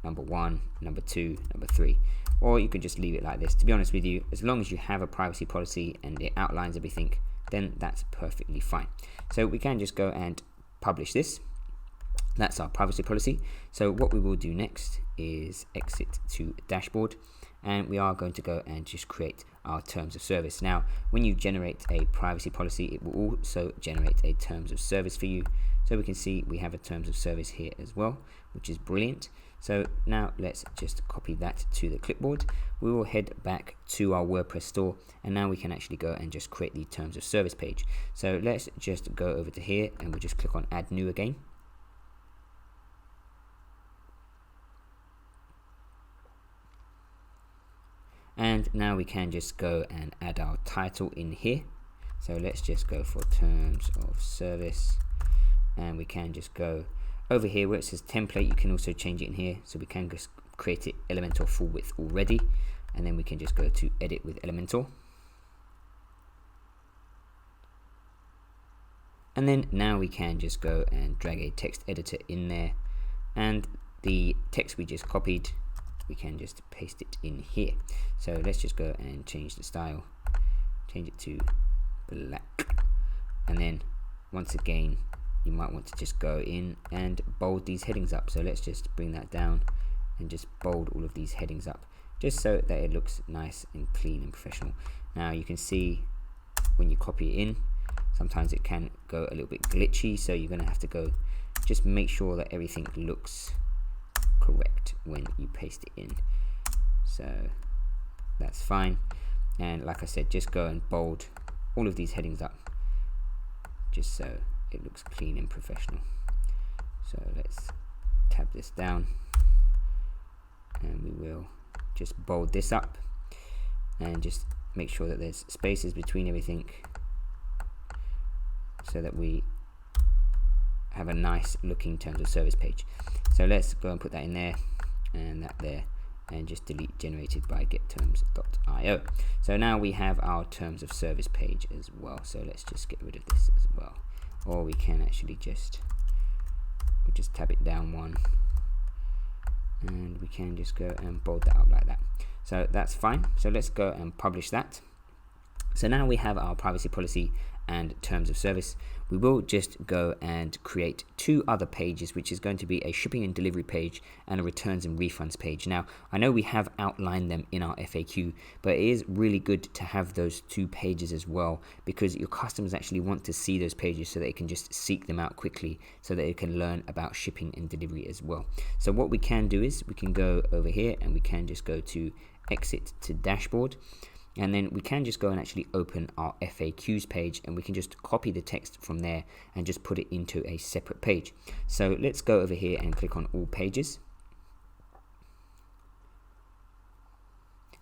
number 1, number 2, number 3, or you could just leave it like this. To be honest with you, as long as you have a privacy policy and it outlines everything, then that's perfectly fine. So we can just go and publish this. That's our privacy policy. So what we will do next is exit to dashboard, and we are going to go and just create our terms of service. Now when you generate a privacy policy, it will also generate a terms of service for you. So we can see we have a terms of service here as well, which is brilliant. So now let's just copy that to the clipboard. We will head back to our WordPress store, and now we can actually go and just create the terms of service page. So let's just go over to here, and we'll just click on add new again. And now we can just go and add our title in here. So let's just go for terms of service, and we can just go over here where it says template. You can also change it in here, so we can just create it Elementor full width already, and then we can just go to edit with Elementor. And then now we can just go and drag a text editor in there, and the text we just copied, we can just paste it in here. So let's just go and change the style, change it to black, and then once again you might want to just go in and bold these headings up. So let's just bring that down and just bold all of these headings up, just so that it looks nice and clean and professional. Now you can see when you copy it in, sometimes it can go a little bit glitchy, so you're going to have to go just make sure that everything looks correct when you paste it in. So that's fine, and like I said, just go and bold all of these headings up just so it looks clean and professional. So let's tab this down, and we will just bold this up and just make sure that there's spaces between everything, so that we have a nice looking terms of service page. So let's go and put that in there and that there, and just delete generated by getterms.io. So now we have our terms of service page as well. So let's just get rid of this as well, or we can actually just tab it down one, and we can just go and bold that up like that. So that's fine. So let's go and publish that. So now we have our privacy policy and terms of service. We will just go and create two other pages, which is going to be a shipping and delivery page and a returns and refunds page. Now I know we have outlined them in our FAQ, but it is really good to have those two pages as well, because your customers actually want to see those pages so they can just seek them out quickly, so that they can learn about shipping and delivery as well. So what we can do is we can go over here and we can just go to exit to dashboard, and then we can just go and actually open our FAQs page, and we can just copy the text from there and just put it into a separate page. So let's go over here and click on all pages.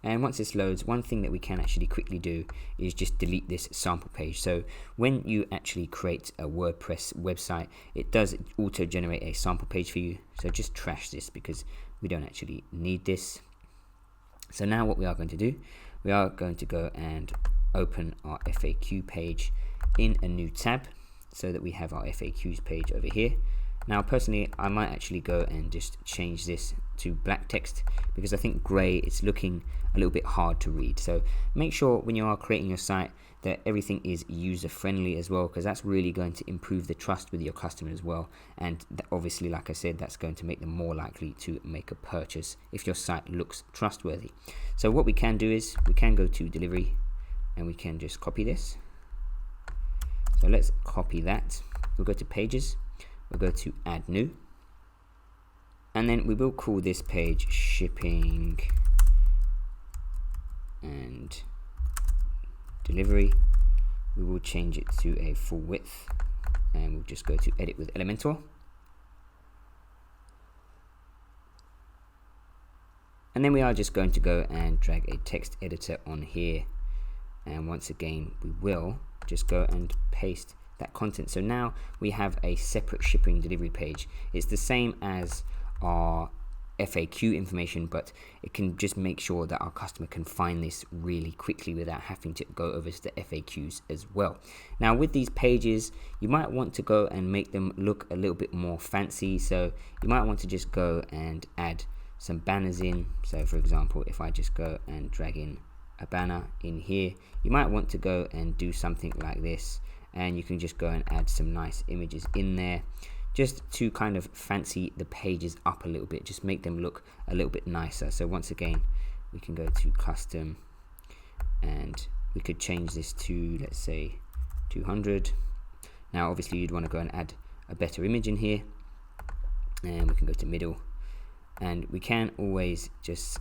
And once this loads, one thing that we can actually quickly do is just delete this sample page. So when you actually create a WordPress website, it does auto generate a sample page for you. So just trash this, because we don't actually need this. So now what we are going to do, we are going to go and open our FAQ page in a new tab, so that we have our FAQs page over here. Now personally, I might actually go and just change this to black text, because I think grey is looking a little bit hard to read. So make sure when you are creating your site that everything is user friendly as well, because that's really going to improve the trust with your customer as well, and obviously, like I said, that's going to make them more likely to make a purchase if your site looks trustworthy. So what we can do is we can go to delivery, and we can just copy this. So let's copy that. We'll go to pages, we'll go to add new, and then we will call this page shipping and delivery. We will change it to a full width, and we'll just go to edit with Elementor. And then we are just going to go and drag a text editor on here, and once again we will just go and paste that content. So now we have a separate shipping delivery page. It's the same as our FAQ information, but it can just make sure that our customer can find this really quickly without having to go over to the FAQs as well. Now with these pages, you might want to go and make them look a little bit more fancy. So you might want to just go and add some banners in. So for example, if I just go and drag in a banner in here, you might want to go and do something like this, and you can just go and add some nice images in there just to kind of fancy the pages up a little bit, just make them look a little bit nicer. So once again, we can go to custom, and we could change this to, let's say, 200. Now obviously you'd want to go and add a better image in here, and we can go to middle, and we can always just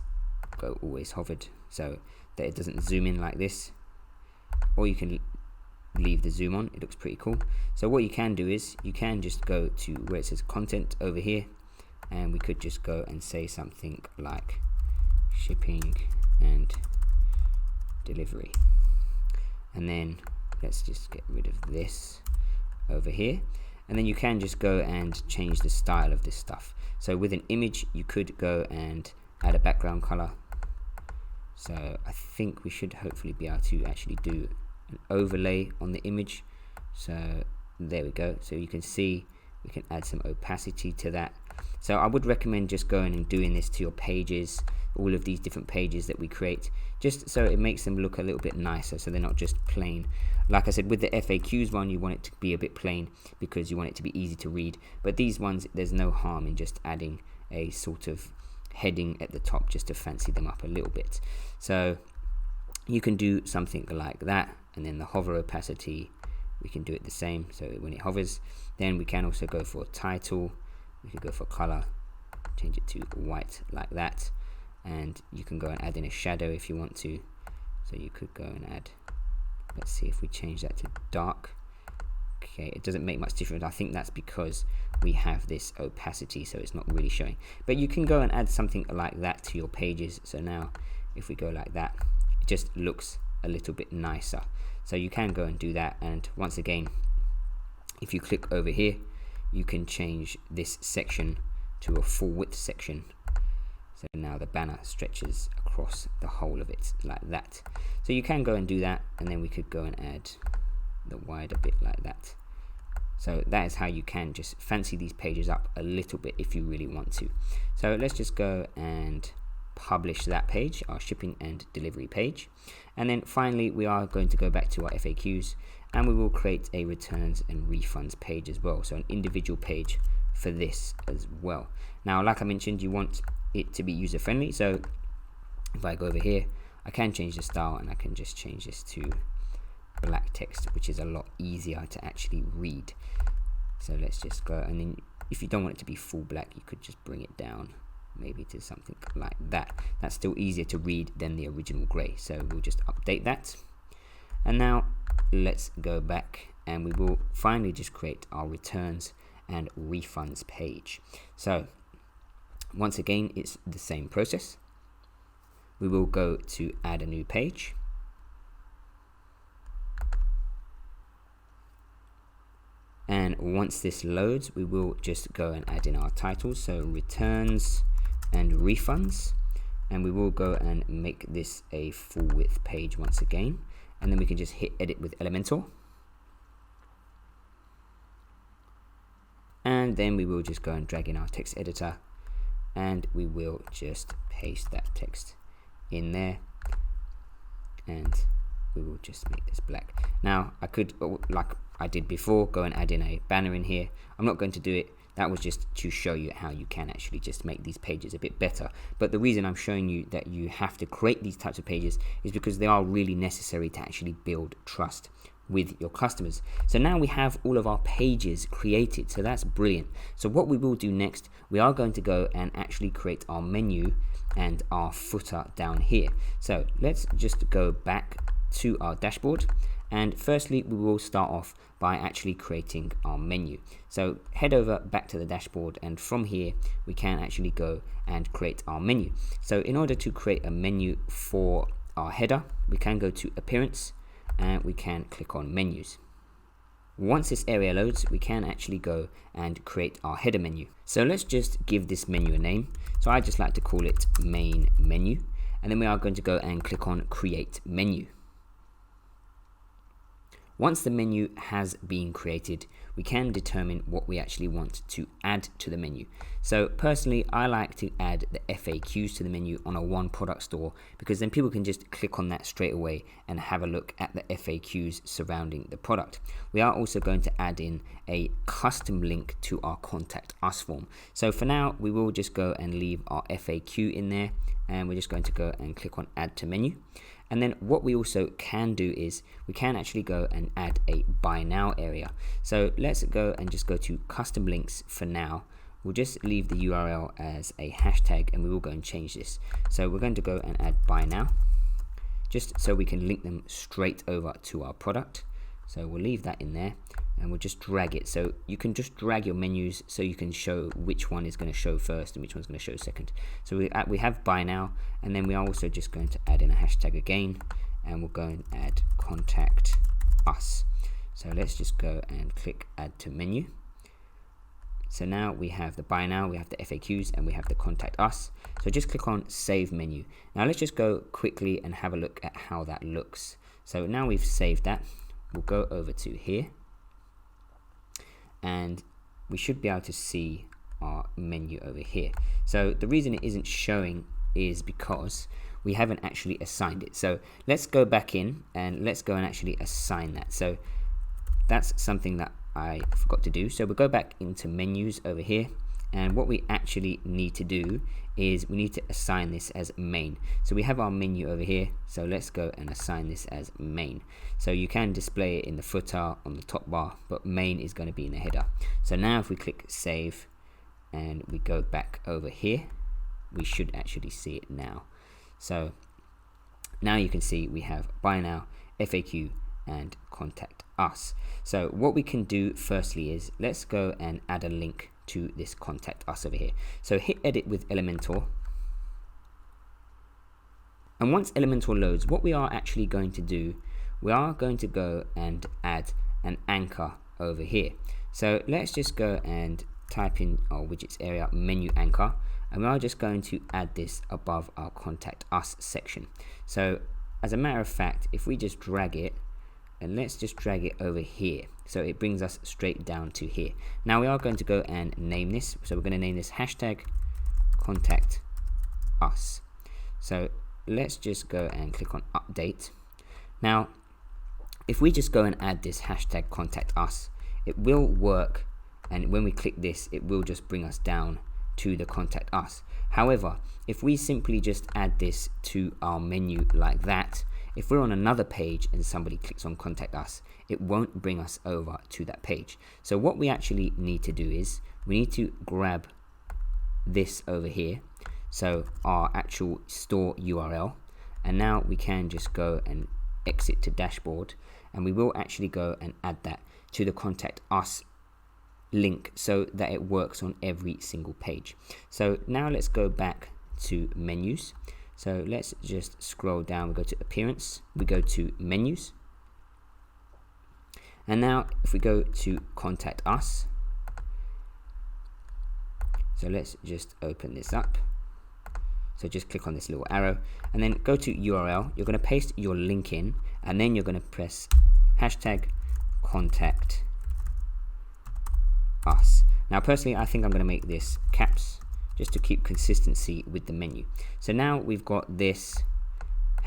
go always hovered so that it doesn't zoom in like this, or you can leave the zoom on. It looks pretty cool. So what you can do is you can just go to where it says content over here, and we could just go and say something like shipping and delivery, and then let's just get rid of this over here, and then you can just go and change the style of this stuff. So with an image you could go and add a background color. So I think we should hopefully be able to actually do an overlay on the image. So there we go. So you can see we can add some opacity to that. So I would recommend just going and doing this to your pages, all of these different pages that we create, just so it makes them look a little bit nicer, so they're not just plain. Like I said, with the FAQs one, you want it to be a bit plain because you want it to be easy to read, but these ones, there's no harm in just adding a sort of heading at the top just to fancy them up a little bit. So you can do something like that, and then the hover opacity, we can do it the same. So when it hovers, then we can also go for title, we can go for color, change it to white like that, and you can go and add in a shadow if you want to. So you could go and add, let's see if we change that to dark. Okay, it doesn't make much difference. I think that's because we have this opacity, so it's not really showing, but you can go and add something like that to your pages. So now if we go like that, it just looks a little bit nicer. So you can go and do that, and once again, if you click over here, you can change this section to a full width section. So now the banner stretches across the whole of it like that. So you can go and do that, and then we could go and add the wider bit like that. So that is how you can just fancy these pages up a little bit if you really want to. So let's just go and publish that page, our shipping and delivery page, and then finally we are going to go back to our FAQs, and we will create a returns and refunds page as well, so an individual page for this as well. Now like I mentioned, you want it to be user friendly, so if I go over here, I can change the style, and I can just change this to black text, which is a lot easier to actually read. So let's just go, and then if you don't want it to be full black, you could just bring it down maybe to something like that. That's still easier to read than the original grey, so we'll just update that. And now let's go back, and we will finally just create our returns and refunds page. So once again, it's the same process. We will go to add a new page, and once this loads, we will just go and add in our titles, so returns and refunds, and we will go and make this a full width page once again, and then we can just hit edit with Elementor, and then we will just go and drag in our text editor, and we will just paste that text in there, and we will just make this black. Now I could, like I did before, go and add in a banner in here. I'm not going to do it. That was just to show you how you can actually just make these pages a bit better. But the reason I'm showing you that you have to create these types of pages is because they are really necessary to actually build trust with your customers. So now we have all of our pages created, so that's brilliant. So what we will do next, we are going to go and actually create our menu and our footer down here. So let's just go back to our dashboard. And firstly, we will start off by actually creating our menu. So head over back to the dashboard, and from here we can actually go and create our menu. So in order to create a menu for our header, we can go to Appearance and we can click on Menus. Once this area loads, we can actually go and create our header menu. So let's just give this menu a name. So I just like to call it Main Menu, and then we are going to go and click on Create Menu. Once the menu has been created, we can determine what we actually want to add to the menu. So personally, I like to add the FAQs to the menu on a one product store, because then people can just click on that straight away and have a look at the FAQs surrounding the product. We are also going to add in a custom link to our Contact Us form. So for now, we will just go and leave our FAQ in there, and we're just going to go and click on Add to Menu. And then what we also can do is we can actually go and add a Buy Now area. So let's go and just go to Custom Links for now. We'll just leave the URL as a hashtag, and we will go and change this. So we're going to go and add Buy Now, just so we can link them straight over to our product. So we'll leave that in there, and we'll just drag it. So you can just drag your menus so you can show which one is going to show first and which one's going to show second. So we have Buy Now, and then we are also just going to add in a hashtag again, and we'll go and add Contact Us. So let's just go and click Add to Menu. So now we have the Buy Now, we have the FAQs, and we have the Contact Us. So just click on Save Menu. Now let's just go quickly and have a look at how that looks. So now we've saved that, we'll go over to here, and we should be able to see our menu over here. So the reason it isn't showing is because we haven't actually assigned it. So let's go back in and let's go and actually assign that. So that's something that I forgot to do. So we'll go back into menus over here, and what we actually need to do is we need to assign this as main. So we have our menu over here, so let's go and assign this as main. So you can display it in the footer, on the top bar, but main is going to be in the header. So now if we click save and we go back over here, we should actually see it now. So now you can see we have Buy Now, FAQ, and Contact Us. So what we can do firstly is let's go and add a link to this Contact Us over here. So hit edit with Elementor, and once Elementor loads, what we are actually going to do, we are going to go and add an anchor over here. So let's just go and type in our widgets area menu anchor, and we are just going to add this above our Contact Us section. So as a matter of fact, if we just drag it, and let's just drag it over here, so it brings us straight down to here. Now we are going to go and name this. So we're going to name this hashtag Contact Us. So let's just go and click on update. Now if we just go and add this hashtag Contact Us, it will work, and when we click this, it will just bring us down to the Contact Us. However, if we simply just add this to our menu like that, if we're on another page and somebody clicks on Contact Us, it won't bring us over to that page. So what we actually need to do is we need to grab this over here, so our actual store URL, and now we can just go and exit to dashboard, and we will actually go and add that to the Contact Us link so that it works on every single page. So now let's go back to menus. So let's just scroll down, we go to appearance, we go to menus, and now if we go to Contact Us, so let's just open this up. So just click on this little arrow and then go to URL. You're going to paste your link in, and then you're going to press hashtag Contact Us. Now personally, I think I'm going to make this caps just to keep consistency with the menu. So now we've got this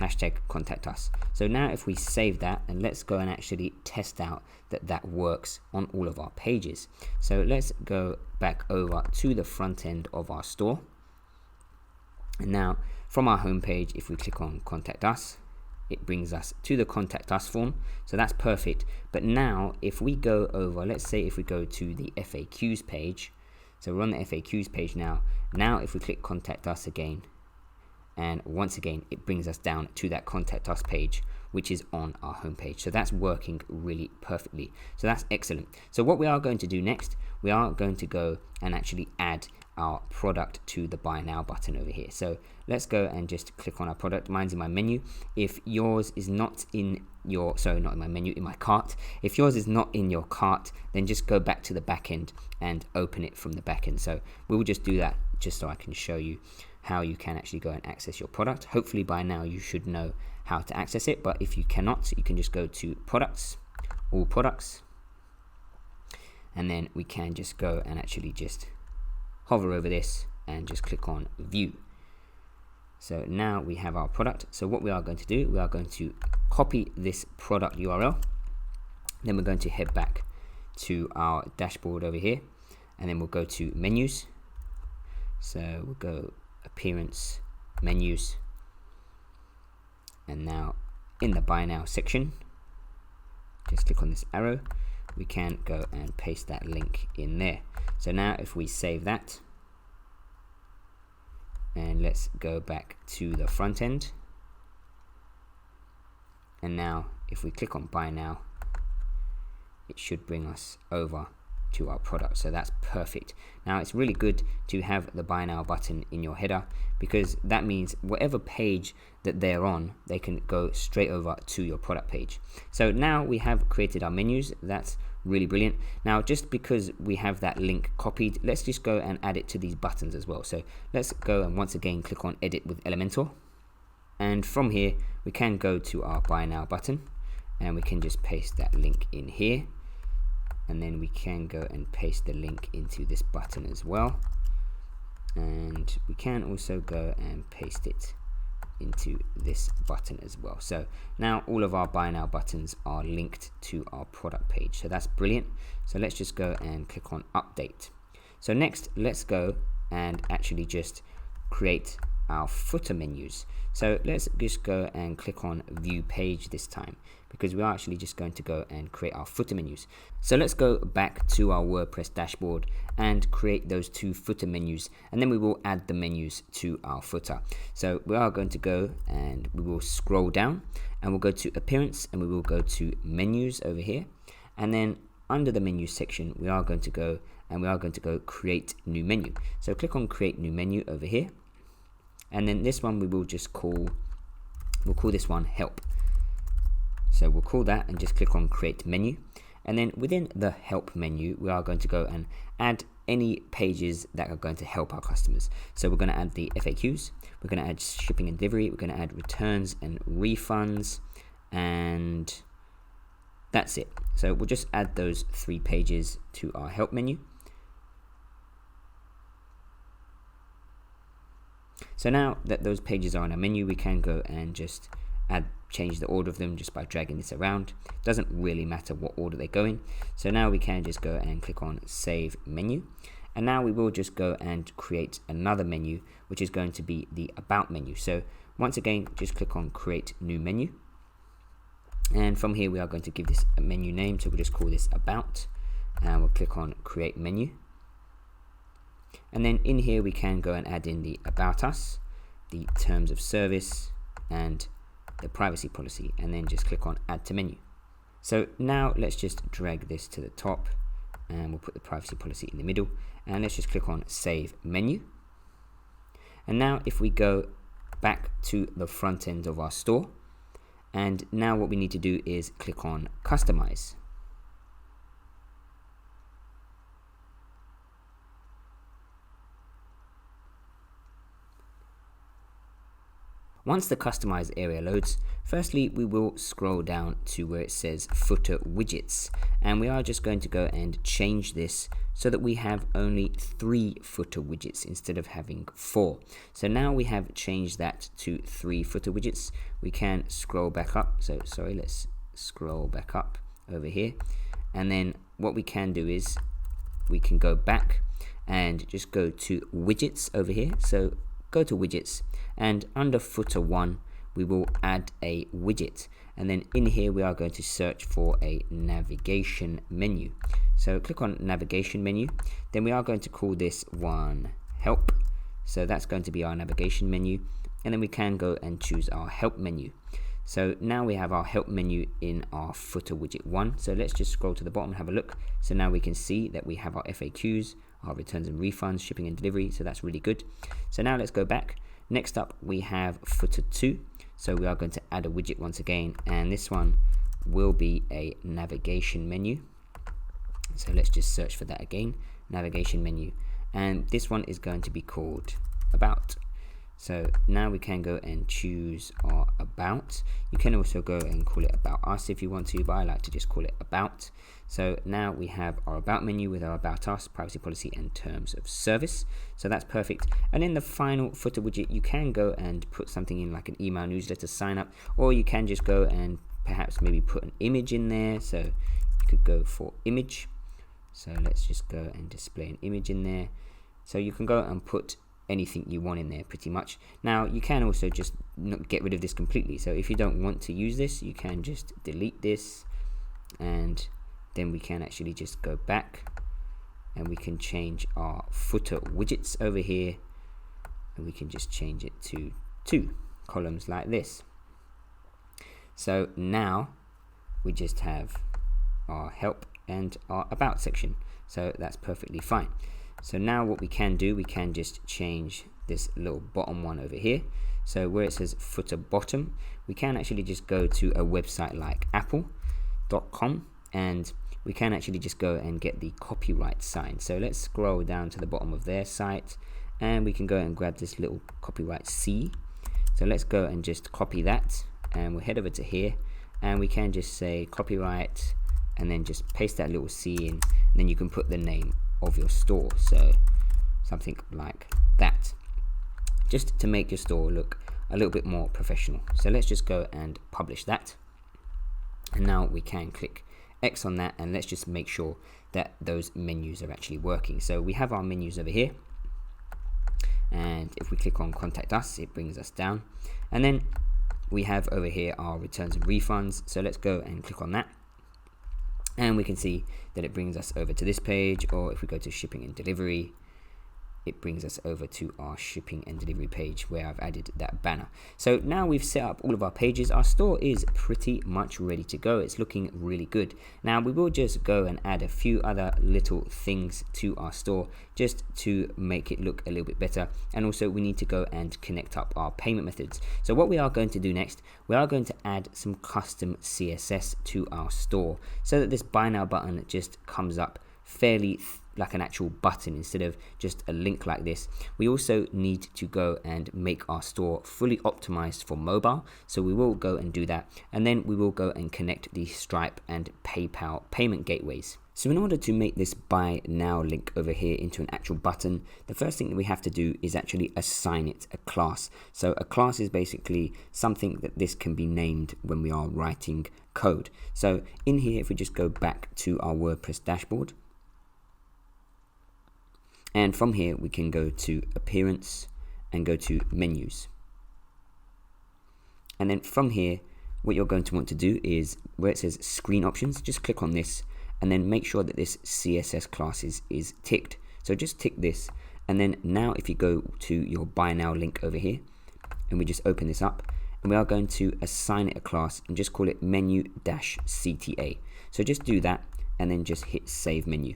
hashtag Contact Us. So now if we save that, and let's go and actually test out that that works on all of our pages. So let's go back over to the front end of our store, and now from our home page, if we click on Contact Us, it brings us to the Contact Us form. So that's perfect. But now if we go over, let's say if we go to the FAQs page, so we're on the FAQs page now. Now if we click Contact Us again, and once again it brings us down to that Contact Us page, which is on our homepage. So that's working really perfectly. So that's excellent. So what we are going to do next, we are going to go and actually add our product to the buy now button over here. So let's go and just click on our product. Mine's in my menu. If yours is not in your, sorry, not in my menu, in my cart. If yours is not in your cart, then just go back to the back end and open it from the back end. So we will just do that just so I can show you how you can actually go and access your product. Hopefully by now you should know how to access it, but if you cannot, you can just go to products, all products, and then we can just go and actually just hover over this and just click on view. So now we have our product. So what we are going to do, we are going to copy this product URL, then we're going to head back to our dashboard over here, and then we'll go to menus. So we'll go appearance, menus, and now in the buy now section, just click on this arrow, we can go and paste that link in there. So now if we save that, and let's go back to the front end, and now if we click on buy now, it should bring us over to our product. So that's perfect. Now it's really good to have the buy now button in your header, because that means whatever page that they're on, they can go straight over to your product page. So now we have created our menus. That's really brilliant. Now just because we have that link copied, let's just go and add it to these buttons as well. So let's go and once again click on edit with Elementor, and from here we can go to our buy now button, and we can just paste that link in here, and then we can go and paste the link into this button as well, and we can also go and paste it into this button as well. So now all of our buy now buttons are linked to our product page. So that's brilliant. So let's just go and click on update. So next, let's go and actually just create our footer menus. So let's just go and click on view page this time, because we are actually just going to go and create our footer menus. So let's go back to our WordPress dashboard and create those two footer menus, and then we will add the menus to our footer. So we are going to go and we will scroll down, and we'll go to appearance, and we will go to menus over here, and then under the menu section we are going to go and we are going to go create new menu. So click on create new menu over here, and then this one we will just call, we'll call this one help. So we'll call that and just click on create menu, and then within the help menu we are going to go and add any pages that are going to help our customers. So we're going to add the FAQs, we're going to add shipping and delivery, we're going to add returns and refunds, and that's it. So we'll just add those 3 pages to our help menu. So now that those pages are on our menu, we can go and just change the order of them just by dragging this around. Doesn't really matter what order they go in. So now we can just go and click on save menu, and now we will just go and create another menu, which is going to be the about menu. So once again, just click on create new menu, and from here we are going to give this a menu name. So we'll just call this about, and we'll click on create menu, and then in here we can go and add in the about us, the terms of service, and the privacy policy, and then just click on add to menu. So now let's just drag this to the top, and we'll put the privacy policy in the middle, and let's just click on save menu. And now if we go back to the front end of our store, and now what we need to do is click on customize. Once the customize area loads, firstly we will scroll down to where it says footer widgets, and we are just going to go and change this so that we have only 3 footer widgets instead of having 4. So now we have changed that to 3 footer widgets. We can scroll back up. So sorry, let's scroll back up over here, and then what we can do is we can go back and just go to widgets over here. So go to widgets, and under footer 1 we will add a widget, and then in here we are going to search for a navigation menu. So click on navigation menu, then we are going to call this one help. So that's going to be our navigation menu, and then we can go and choose our help menu. So now we have our help menu in our footer widget 1. So let's just scroll to the bottom and have a look. So now we can see that we have our FAQs, our returns and refunds, shipping and delivery. So that's really good. So now let's go back. Next up, we have footer 2. So we are going to add a widget once again, and this one will be a navigation menu. So let's just search for that again, navigation menu. And this one is going to be called About. So now we can go and choose our About. You can also go and call it About Us if you want to, but I like to just call it About. So now we have our About menu with our About Us, privacy policy and terms of service. So that's perfect. And in the final footer widget, you can go and put something in like an email newsletter sign up, or you can just go and perhaps maybe put an image in there. So you could go for image. So let's just go and display an image in there. So you can go and put anything you want in there pretty much. Now you can also just not get rid of this completely. So if you don't want to use this, you can just delete this, and then we can actually just go back and we can change our footer widgets over here, and we can just change it to 2 columns like this. So now we just have our help and our about section. So that's perfectly fine. So now what we can do, we can just change this little bottom one over here. So where it says footer bottom, we can actually just go to a website like apple.com, and we can actually just go and get the copyright sign. So let's scroll down to the bottom of their site, and we can go and grab this little copyright C. So let's go and just copy that, and we'll head over to here, and we can just say copyright, and then just paste that little C in, and then you can put the name of your store, so something like that, just to make your store look a little bit more professional. So let's just go and publish that, and now we can click X on that, and let's just make sure that those menus are actually working. So we have our menus over here, and if we click on contact us, it brings us down, and then we have over here our returns and refunds. So let's go and click on that, and we can see that it brings us over to this page, or if we go to shipping and delivery, it brings us over to our shipping and delivery page where I've added that banner. So now we've set up all of our pages, our store is pretty much ready to go. It's looking really good. Now we will just go and add a few other little things to our store just to make it look a little bit better. And also we need to go and connect up our payment methods. So what we are going to do next, we are going to add some custom CSS to our store so that this buy now button just comes up fairly like an actual button instead of just a link like this. We also need to go and make our store fully optimized for mobile, so we will go and do that, and then we will go and connect the Stripe and PayPal payment gateways. So in order to make this buy now link over here into an actual button, the first thing that we have to do is actually assign it a class. So a class is basically something that this can be named when we are writing code. So in here, if we just go back to our WordPress dashboard, and from here, we can go to Appearance and go to Menus. And then from here, what you're going to want to do is where it says Screen Options, just click on this and then make sure that this CSS class is ticked. So just tick this. And then now if you go to your Buy Now link over here, and we just open this up, and we are going to assign it a class and just call it menu-cta. So just do that and then just hit Save Menu.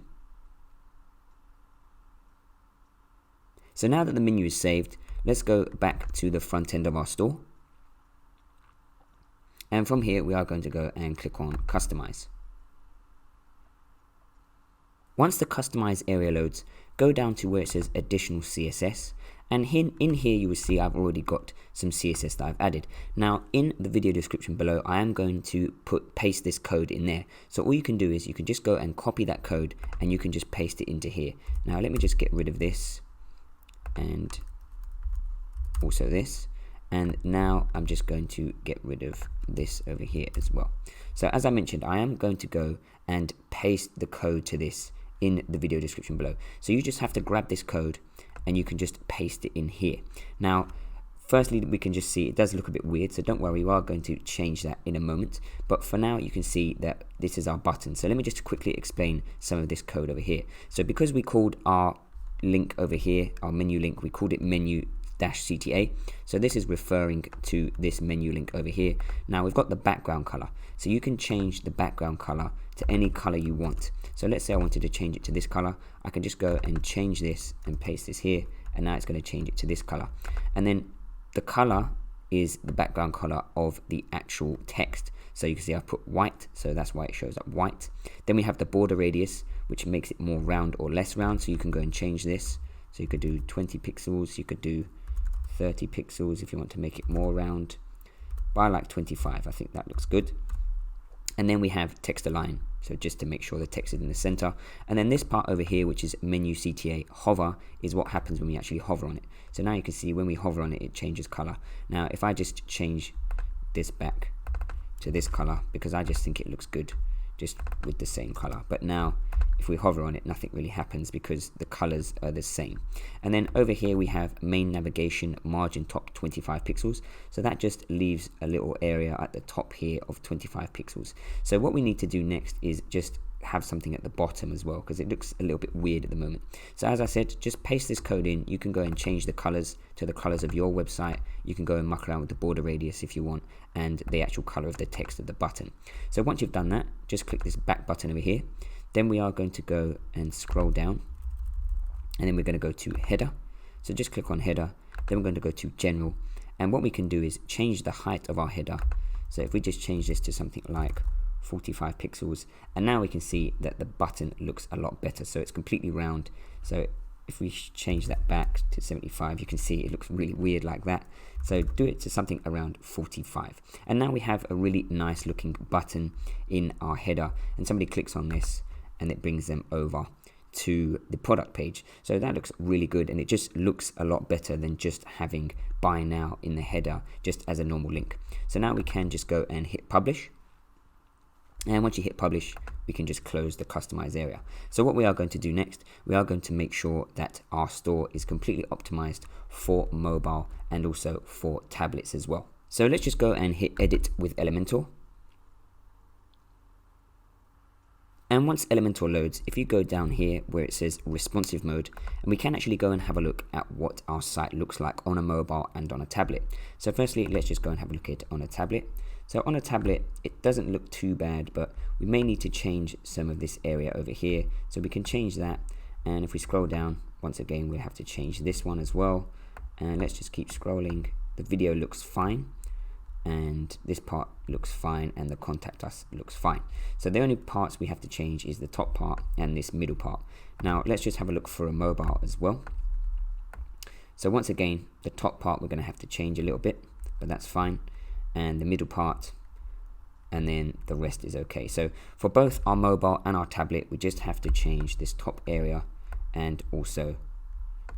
So now that the menu is saved, let's go back to the front end of our store. And from here, we are going to go and click on Customize. Once the Customize area loads, go down to where it says Additional CSS. And in here, you will see I've already got some CSS that I've added. Now, in the video description below, I am going to paste this code in there. So all you can do is you can just go and copy that code, and you can just paste it into here. Now, let me just get rid of this, and also this, and now I'm just going to get rid of this over here as well. So as I mentioned, I am going to go and paste the code to this in the video description below. So you just have to grab this code and you can just paste it in here. Now firstly, we can just see it does look a bit weird, so don't worry, we are going to change that in a moment, but for now you can see that this is our button. So let me just quickly explain some of this code over here. So because we called our link over here, our menu link, we called it menu -cta. So this is referring to this menu link over here. Now we've got the background color, so you can change the background color to any color you want. So let's say I wanted to change it to this color. I can just go and change this and paste this here, and now it's going to change it to this color. And then the color is the background color of the actual text. So you can see I've put white, so that's why it shows up white. Then we have the border radius, which makes it more round or less round, so you can go and change this. So you could do 20 pixels, you could do 30 pixels if you want to make it more round. But I like 25, I think that looks good. And then we have text align, so just to make sure the text is in the center. And then this part over here, which is menu CTA hover, is what happens when we actually hover on it. So now you can see when we hover on it, it changes color. Now if I just change this back to this color, because I just think it looks good just with the same color. But now if we hover on it, nothing really happens because the colors are the same. And then over here we have main navigation margin top 25 pixels. So that just leaves a little area at the top here of 25 pixels. So what we need to do next is just have something at the bottom as well, because it looks a little bit weird at the moment. So as I said, just paste this code in. You can go and change the colors to the colors of your website. You can go and muck around with the border radius if you want, and the actual color of the text of the button. So once you've done that, just click this back button over here. Then we are going to go and scroll down, and then we're going to go to header. So just click on header, then we're going to go to general, and what we can do is change the height of our header. So if we just change this to something like 45 pixels, and now we can see that the button looks a lot better, so it's completely round. So if we change that back to 75, you can see it looks really weird like that. So do it to something around 45, and now we have a really nice looking button in our header, and somebody clicks on this and it brings them over to the product page. So that looks really good, and it just looks a lot better than just having buy now in the header just as a normal link. So now we can just go and hit publish. And once you hit publish, we can just close the customize area. So what we are going to do next, we are going to make sure that our store is completely optimized for mobile and also for tablets as well. So let's just go and hit edit with Elementor. And once Elementor loads, if you go down here where it says responsive mode, and we can actually go and have a look at what our site looks like on a mobile and on a tablet. So firstly, let's just go and have a look at it on a tablet. So on a tablet, it doesn't look too bad, but we may need to change some of this area over here. So we can change that. And if we scroll down, once again, we have to change this one as well. And let's just keep scrolling. The video looks fine, and this part looks fine, and the contact us looks fine. So the only parts we have to change is the top part and this middle part. Now let's just have a look for a mobile as well. So once again, the top part we're going to have to change a little bit, but that's fine. And the middle part, and then the rest is okay. So for both our mobile and our tablet, we just have to change this top area and also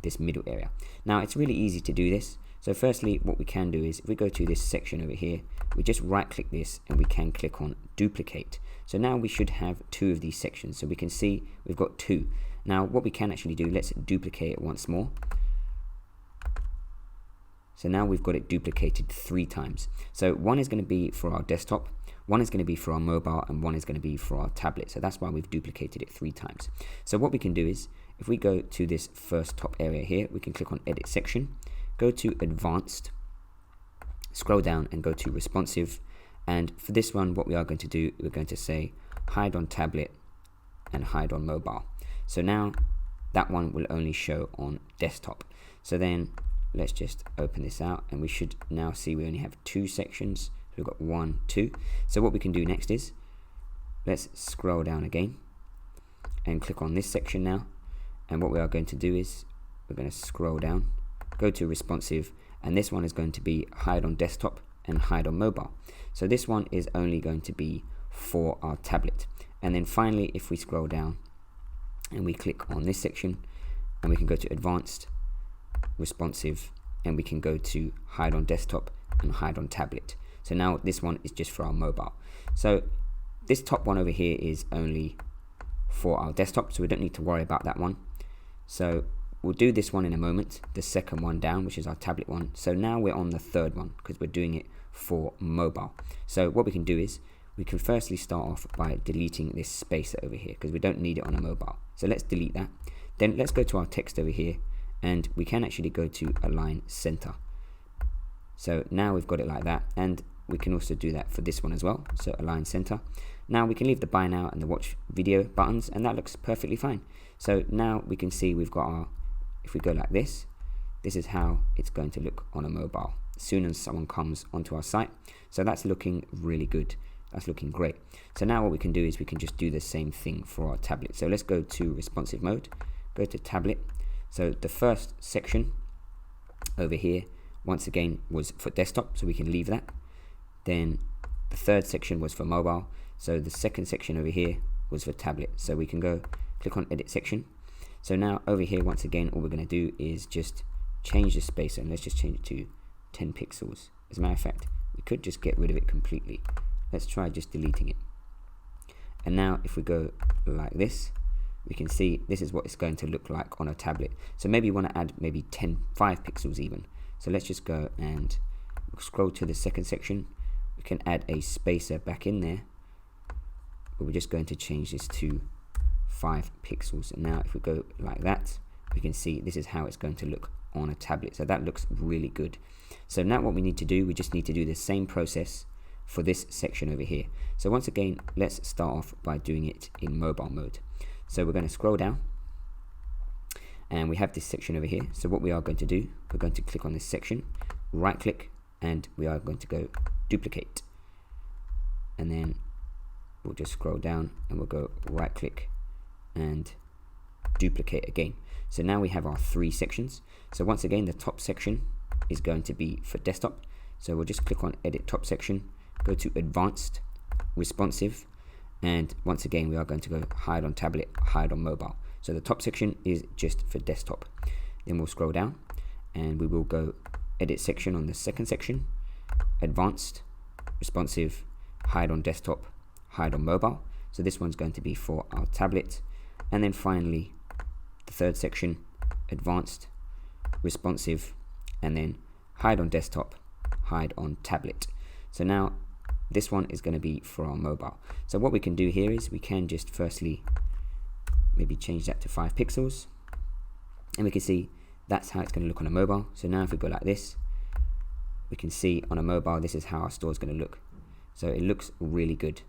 this middle area. Now it's really easy to do this. So firstly, what we can do is if we go to this section over here, we just right click this and we can click on duplicate. So now we should have two of these sections. So we can see we've got two. Now what we can actually do, let's duplicate it once more. So now we've got it duplicated 3 times. So one is going to be for our desktop, one is going to be for our mobile, and one is going to be for our tablet. So that's why we've duplicated it 3 times. So what we can do is if we go to this first top area here, we can click on edit section, go to advanced, scroll down and go to responsive. And for this one, what we are going to do, we're going to say hide on tablet and hide on mobile. So now that one will only show on desktop. So then let's just open this out, and we should now see we only have 2 sections. So we've got 1, 2. So what we can do next is let's scroll down again and click on this section now. And what we are going to do is we're going to scroll down, go to responsive, and this one is going to be hide on desktop and hide on mobile. So this one is only going to be for our tablet. And then finally, if we scroll down and we click on this section, and we can go to advanced, responsive, and we can go to hide on desktop and hide on tablet. So now this one is just for our mobile. So this top one over here is only for our desktop, so we don't need to worry about that one. So we'll do this one in a moment, the second one down, which is our tablet one. So now we're on the third one because we're doing it for mobile. So what we can do is we can firstly start off by deleting this spacer over here because we don't need it on a mobile. So let's delete that. Then let's go to our text over here, and we can actually go to align center. So now we've got it like that, and we can also do that for this one as well. So align center. Now we can leave the buy now and the watch video buttons, and that looks perfectly fine. So now we can see we've got our, if we go like this, this is how it's going to look on a mobile as soon as someone comes onto our site. So that's looking really good. That's looking great. So now what we can do is we can just do the same thing for our tablet. So let's go to responsive mode, go to tablet. So the first section over here, once again, was for desktop, so we can leave that. Then the third section was for mobile. So the second section over here was for tablet. So we can go click on edit section. So now over here, once again, all we're going to do is just change the space, and let's just change it to 10 pixels. As a matter of fact, we could just get rid of it completely. Let's try just deleting it. And now if we go like this, we can see this is what it's going to look like on a tablet. So maybe you want to add maybe 5 pixels even. So let's just go and scroll to the second section. We can add a spacer back in there, but we're just going to change this to 5 pixels. And now if we go like that, we can see this is how it's going to look on a tablet. So that looks really good. So now what we need to do, we just need to do the same process for this section over here. So once again, let's start off by doing it in mobile mode. So we're going to scroll down, and we have this section over here. So what we are going to do, we're going to click on this section, right click, and we are going to go duplicate. And then we'll just scroll down and we'll go right click and duplicate again. So now we have our 3 sections. So once again, the top section is going to be for desktop. So we'll just click on edit top section, go to advanced, responsive, and once again we are going to go hide on tablet, hide on mobile. So the top section is just for desktop. Then we'll scroll down and we will go edit section on the second section, advanced, responsive, hide on desktop, hide on mobile. So this one's going to be for our tablet. And then finally the third section, advanced, responsive, and then hide on desktop, hide on tablet. So now this one is going to be for our mobile. So what we can do here is we can just firstly maybe change that to 5 pixels, and we can see that's how it's going to look on a mobile. So now if we go like this, we can see on a mobile this is how our store is going to look. So it looks really good.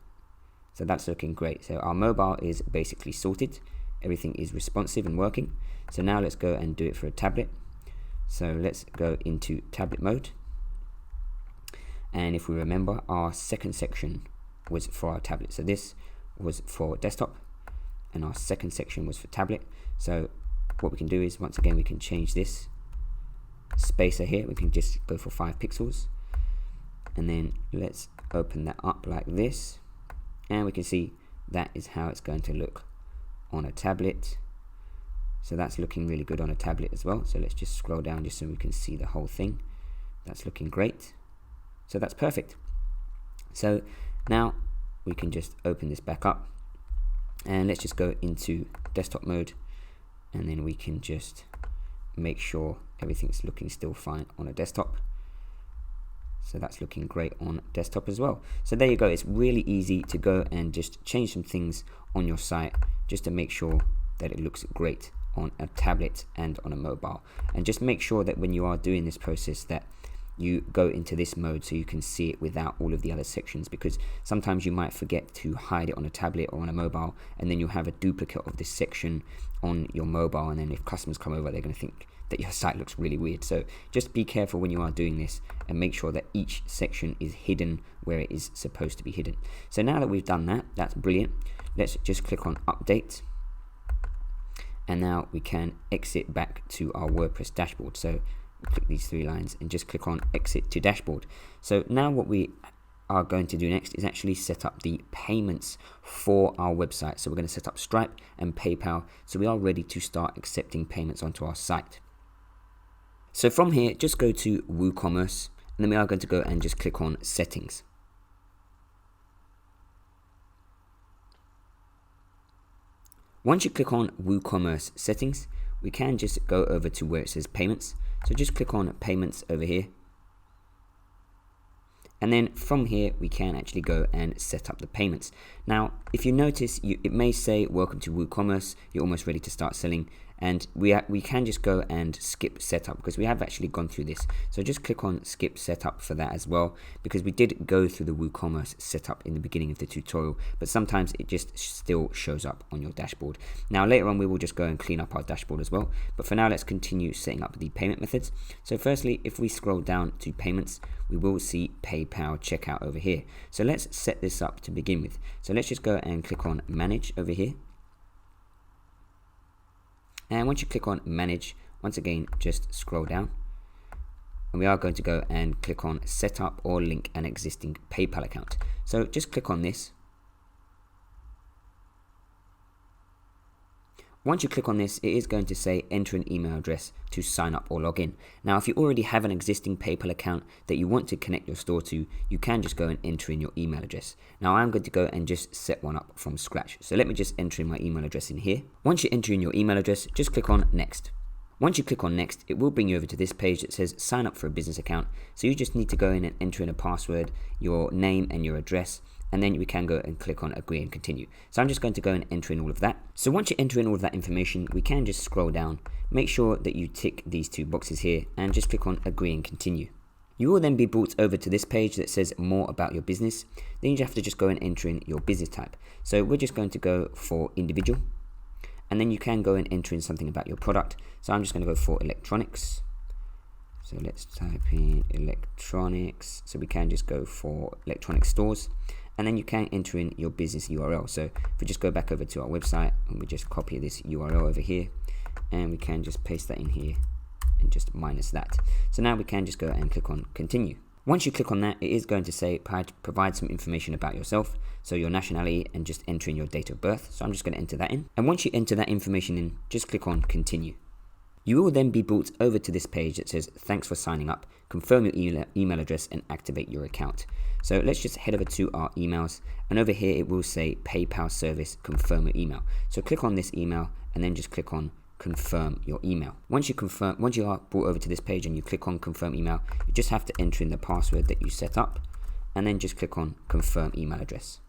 So that's looking great. So our mobile is basically sorted, everything is responsive and working. So now let's go and do it for a tablet. So let's go into tablet mode, and if we remember, our second section was for our tablet. So this was for desktop and our second section was for tablet. So what we can do is, once again, we can change this spacer here. We can just go for 5 pixels, and then let's open that up like this, and we can see that is how it's going to look on a tablet. So that's looking really good on a tablet as well. So let's just scroll down just so we can see the whole thing. That's looking great. So that's perfect. So now we can just open this back up, and let's just go into desktop mode, and then we can just make sure everything's looking still fine on a desktop. So that's looking great on desktop as well. So there you go. It's really easy to go and just change some things on your site just to make sure that it looks great on a tablet and on a mobile. And just make sure that when you are doing this process that you go into this mode so you can see it without all of the other sections, because sometimes you might forget to hide it on a tablet or on a mobile, and then you'll have a duplicate of this section on your mobile, and then if customers come over, they're going to think that your site looks really weird. So just be careful when you are doing this and make sure that each section is hidden where it is supposed to be hidden. So now that we've done that, that's brilliant. Let's just click on update, and now we can exit back to our WordPress dashboard. So click these 3 lines and just click on exit to dashboard. So now what we are going to do next is actually set up the payments for our website. So we're going to set up Stripe and PayPal, so we are ready to start accepting payments onto our site. So from here, just go to WooCommerce, and then we are going to go and just click on settings. Once you click on WooCommerce settings, we can just go over to where it says payments. So just click on payments over here. And then from here, we can actually go and set up the payments. Now, if you notice, it may say, welcome to WooCommerce, you're almost ready to start selling. and we can just go and skip setup because we have actually gone through this. So just click on skip setup for that as well, because we did go through the WooCommerce setup in the beginning of the tutorial, but sometimes it just still shows up on your dashboard. Now later on we will just go and clean up our dashboard as well, but for now let's continue setting up the payment methods. So firstly, if we scroll down to payments, we will see PayPal checkout over here. So let's set this up to begin with. So let's just go and click on manage over here. And once you click on manage, once again, just scroll down. And we are going to go and click on set up or link an existing PayPal account. So just click on this. Once you click on this, it is going to say enter an email address to sign up or log in. Now, if you already have an existing PayPal account that you want to connect your store to, you can just go and enter in your email address. Now, I'm going to go and just set one up from scratch. So let me just enter in my email address in here. Once you enter in your email address, just click on next. Once you click on next, it will bring you over to this page that says sign up for a business account. So you just need to go in and enter in a password, your name and your address, and then we can go and click on agree and continue. So I'm just going to go and enter in all of that. So once you enter in all of that information, we can just scroll down, make sure that you tick these two boxes here and just click on agree and continue. You will then be brought over to this page that says more about your business. Then you have to just go and enter in your business type. So we're just going to go for individual, and then you can go and enter in something about your product. So I'm just going to go for electronics. So let's type in electronics. So we can just go for electronic stores. And then you can enter in your business URL. So if we just go back over to our website and we just copy this URL over here, and we can just paste that in here and just minus that. So now we can just go and click on continue. Once you click on that, it is going to say provide some information about yourself. So your nationality and just enter in your date of birth. So I'm just going to enter that in. And once you enter that information in, just click on continue. You will then be brought over to this page that says thanks for signing up, confirm your email address and activate your account. So let's just head over to our emails, and over here it will say PayPal service, confirm your email. So click on this email and then just click on confirm your email. Once you are brought over to this page and you click on confirm email, you just have to enter in the password that you set up and then just click on confirm email address.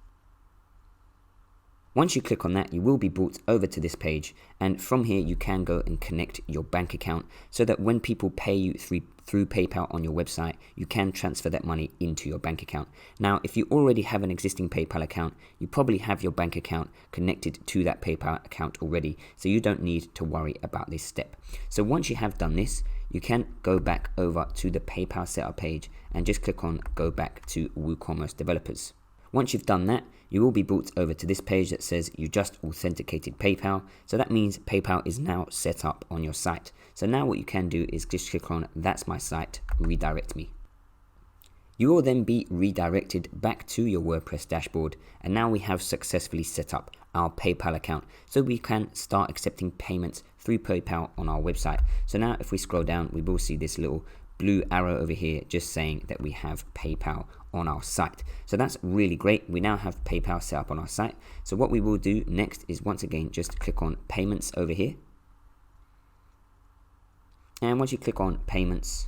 Once you click on that, you will be brought over to this page, and from here you can go and connect your bank account so that when people pay you through PayPal on your website, you can transfer that money into your bank account. Now, if you already have an existing PayPal account, you probably have your bank account connected to that PayPal account already, so you don't need to worry about this step. So once you have done this, you can go back over to the PayPal setup page and just click on go back to WooCommerce developers. Once you've done that, you will be brought over to this page that says you just authenticated PayPal. So that means PayPal is now set up on your site. So now what you can do is just click on that's my site, redirect me. You will then be redirected back to your WordPress dashboard, and now we have successfully set up our PayPal account so we can start accepting payments through PayPal on our website. So now if we scroll down, we will see this little blue arrow over here just saying that we have PayPal on our site. So that's really great. We now have PayPal set up on our site. So what we will do next is once again just click on payments over here. And once you click on payments,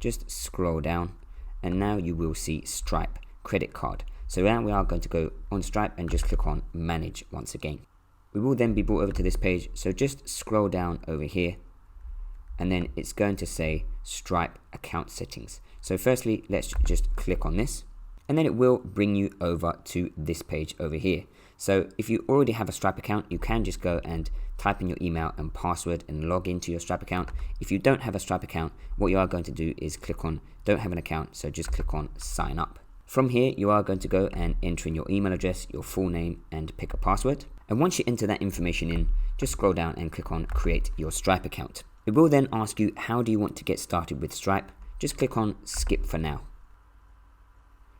just scroll down and now you will see Stripe credit card. So now we are going to go on Stripe and just click on manage once again. We will then be brought over to this page. So just scroll down over here and then it's going to say Stripe account settings. So firstly, let's just click on this and then it will bring you over to this page over here. So if you already have a Stripe account, you can just go and type in your email and password and log into your Stripe account. If you don't have a Stripe account, what you are going to do is click on don't have an account. So just click on sign up. From here, you are going to go and enter in your email address, your full name and pick a password. And once you enter that information in, just scroll down and click on create your Stripe account. It will then ask you how do you want to get started with Stripe. Just click on skip for now.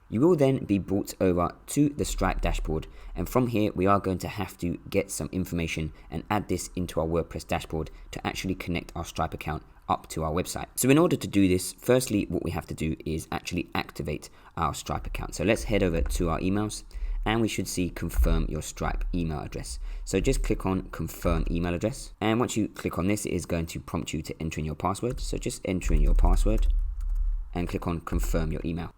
You will then be brought over to the Stripe dashboard, and from here we are going to have to get some information and add this into our WordPress dashboard to actually connect our Stripe account up to our website. So in order to do this, firstly what we have to do is actually activate our Stripe account. So let's head over to our emails and we should see confirm your Stripe email address. So just click on confirm email address, and once you click on this, it is going to prompt you to enter in your password. So just enter in your password and click on confirm your email.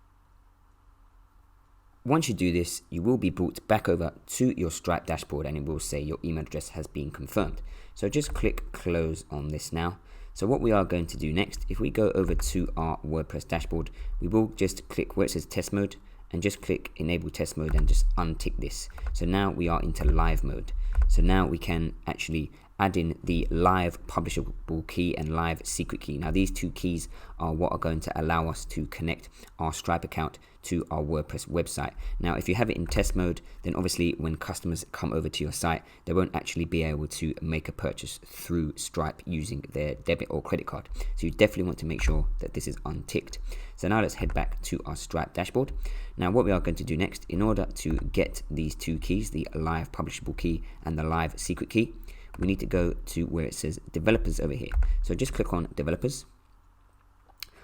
Once you do this, you will be brought back over to your Stripe dashboard and it will say your email address has been confirmed. So just click close on this now. So what we are going to do next, if we go over to our WordPress dashboard, we will just click where it says test mode and just click enable test mode and just untick this. So now we are into live mode. So now we can actually add in the live publishable key and live secret key. Now these two keys are what are going to allow us to connect our Stripe account to our WordPress website. Now if you have it in test mode, then obviously when customers come over to your site, they won't actually be able to make a purchase through Stripe using their debit or credit card. So you definitely want to make sure that this is unticked. So now let's head back to our Stripe dashboard. Now what we are going to do next, in order to get these two keys, the live publishable key and the live secret key, we need to go to where it says developers over here. So just click on developers.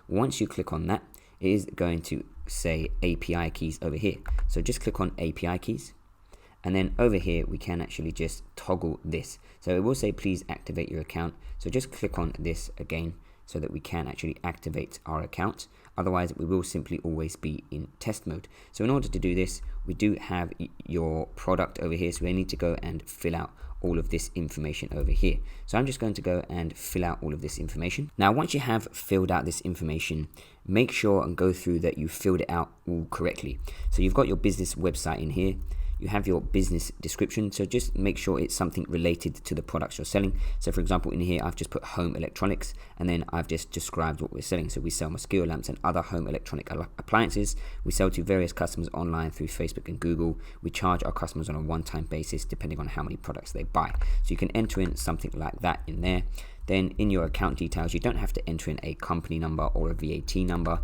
Once you click on that, it is going to say API keys over here. So just click on API keys. And then over here, we can actually just toggle this. So it will say, please activate your account. So just click on this again so that we can actually activate our account. Otherwise, we will simply always be in test mode. So in order to do this, we do have your product over here. So we need to go and fill out all of this information over here. So I'm just going to go and fill out all of this information. Now, once you have filled out this information, make sure and go through that you filled it out all correctly. So you've got your business website in here. You have your business description, so just make sure it's something related to the products you're selling. So for example, in here, I've just put home electronics, and then I've just described what we're selling. So we sell mosquito lamps and other home electronic appliances. We sell to various customers online through Facebook and Google. We charge our customers on a one-time basis, depending on how many products they buy. So you can enter in something like that in there. Then in your account details, you don't have to enter in a company number or a VAT number,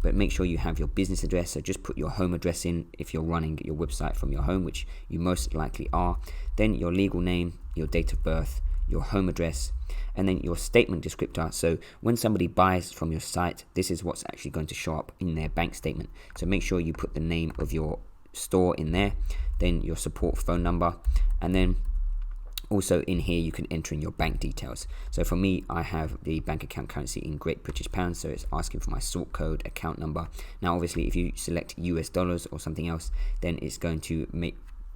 but make sure you have your business address. So just put your home address in if you're running your website from your home, which you most likely are. Then your legal name, your date of birth, your home address, and then your statement descriptor. So when somebody buys from your site, this is what's actually going to show up in their bank statement. So make sure you put the name of your store in there, then your support phone number, and then also in here you can enter in your bank details. So for me, I have the bank account currency in Great British Pounds, so it's asking for my sort code, account number. Now obviously if you select US dollars or something else, then it's going to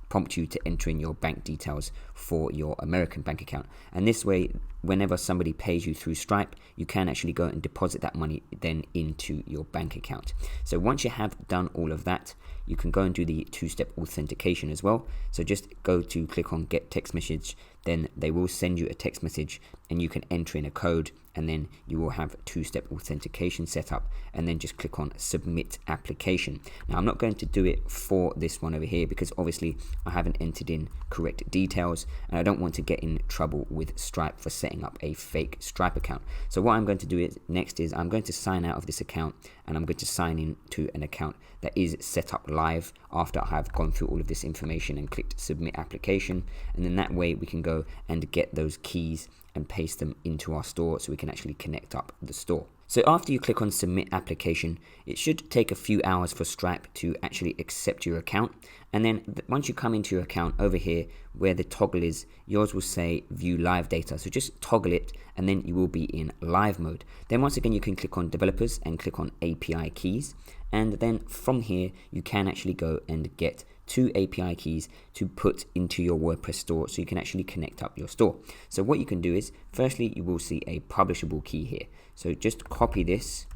prompt you to enter in your bank details for your American bank account. And this way, whenever somebody pays you through Stripe, you can actually go and deposit that money then into your bank account. So once you have done all of that, you can go and do the two-step authentication as well. So just go to click on get text message, then they will send you a text message and you can enter in a code, and then you will have two-step authentication set up, and then just click on submit application. Now I'm not going to do it for this one over here because obviously I haven't entered in correct details and I don't want to get in trouble with Stripe for setting up a fake Stripe account. So what I'm going to do next is I'm going to sign out of this account and I'm going to sign in to an account that is set up live after I have gone through all of this information and clicked submit application, and then that way we can go and get those keys and paste them into our store so we can actually connect up the store. So after you click on submit application, it should take a few hours for Stripe to actually accept your account. And then once you come into your account over here where the toggle is, yours will say view live data. So just toggle it and then you will be in live mode. Then once again, you can click on developers and click on API keys. And then from here, you can actually go and get 2 API keys to put into your WordPress store so you can actually connect up your store. So what you can do is, firstly, you will see a publishable key here. So just copy this,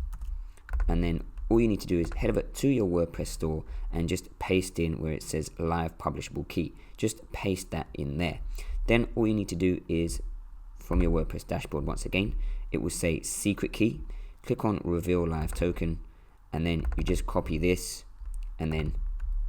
and then all you need to do is head over to your WordPress store and just paste in where it says live publishable key. Just paste that in there. Then all you need to do is, from your WordPress dashboard, once again, it will say secret key. Click on reveal live token, and then you just copy this, and then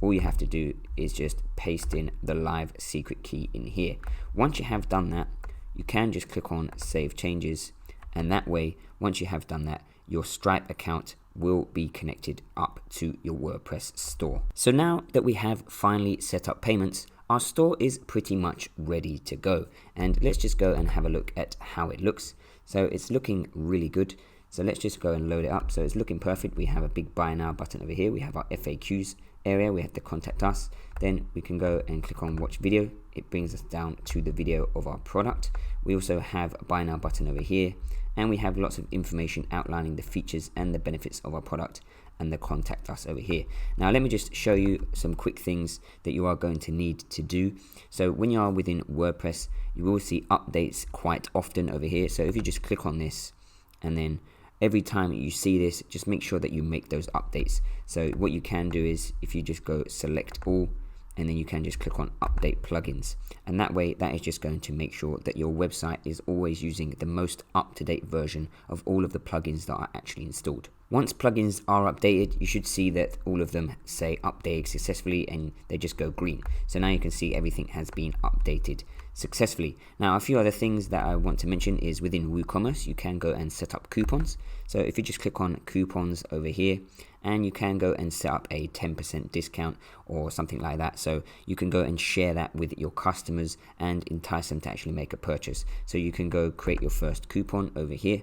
all you have to do is just paste in the live secret key in here. Once you have done that, you can just click on save changes, and that way, once you have done that, your Stripe account will be connected up to your WordPress store. So now that we have finally set up payments, our store is pretty much ready to go. And let's just go and have a look at how it looks. So it's looking really good. So let's just go and load it up. So it's looking perfect. We have a big buy now button over here. We have our FAQs area. We have the contact us. Then we can go and click on watch video. It brings us down to the video of our product. We also have a buy now button over here. And we have lots of information outlining the features and the benefits of our product. and the contact us over here. Now let me just show you some quick things that you are going to need to do. So when you are within WordPress, you will see updates quite often over here. So if you just click on this, and then every time you see this, just make sure that you make those updates. So what you can do is, if you just go select all, and then you can just click on update plugins, and that way that is just going to make sure that your website is always using the most up-to-date version of all of the plugins that are actually installed. Once plugins are updated, you should see that all of them say update successfully, and they just go green. So now you can see everything has been updated successfully. Now a few other things that I want to mention is within WooCommerce you can go and set up coupons. So if you just click on coupons over here, and you can go and set up a 10% discount or something like that. So you can go and share that with your customers and entice them to actually make a purchase. So you can go create your first coupon over here,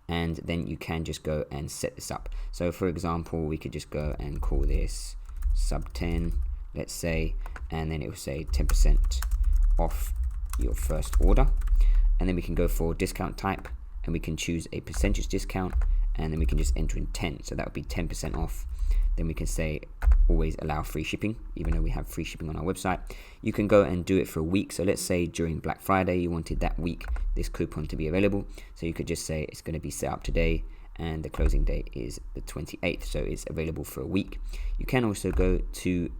and then you can just go and set this up. So for example, we could just go and call this sub 10, let's say, and then it will say 10% off your first order. And then we can go for discount type, and we can choose a percentage discount, and then we can just enter in 10, so that would be 10% off. Then we can say always allow free shipping, even though we have free shipping on our website. You can go and do it for a week. So let's say during Black Friday you wanted that week this coupon to be available, so you could just say it's going to be set up today, and the closing date is the 28th, so it's available for a week. You can also go to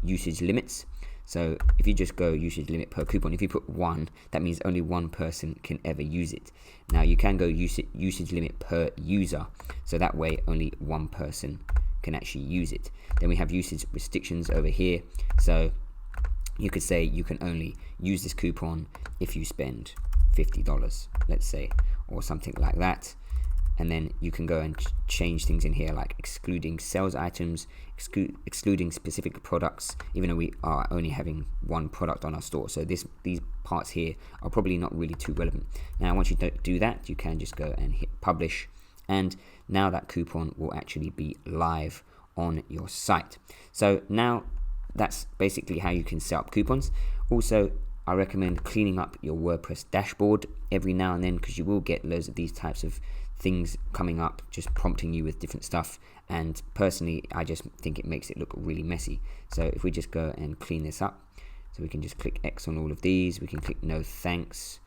usage limits. So if you just go usage limit per coupon, if you put 1, that means only one person can ever use it. Now you can go usage limit per user, so that way only one person can actually use it. Then we have usage restrictions over here. So you could say you can only use this coupon if you spend $50, let's say, or something like that. And then you can go and change things in here, like excluding sales items, excluding specific products, even though we are only having one product on our store. So these parts here are probably not really too relevant. Now once you do that, you can just go and hit publish, and now that coupon will actually be live on your site. So now that's basically how you can set up coupons. Also, I recommend cleaning up your WordPress dashboard every now and then, because you will get loads of these types of things coming up, just prompting you with different stuff, and personally I just think it makes it look really messy. So if we just go and clean this up, so we can just click X on all of these, we can click no thanks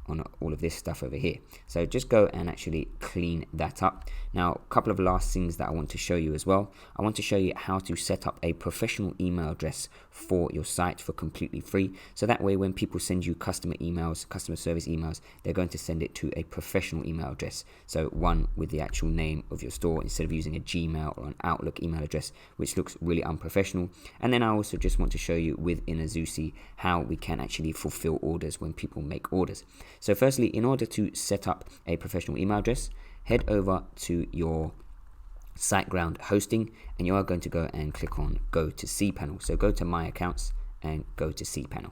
on all of this stuff over here. So just go and actually clean that up. Now a couple of last things that I want to show you as well. I want to show you how to set up a professional email address for your site for completely free, so that way when people send you customer emails, customer service emails, they're going to send it to a professional email address, so one with the actual name of your store, instead of using a Gmail or an Outlook email address, which looks really unprofessional. And then I also just want to show you within Ezusy how we can actually fulfill orders when people make orders. So firstly, in order to set up a professional email address, head over to your SiteGround hosting, and you are going to go and click on go to cPanel. So go to my accounts and go to cPanel.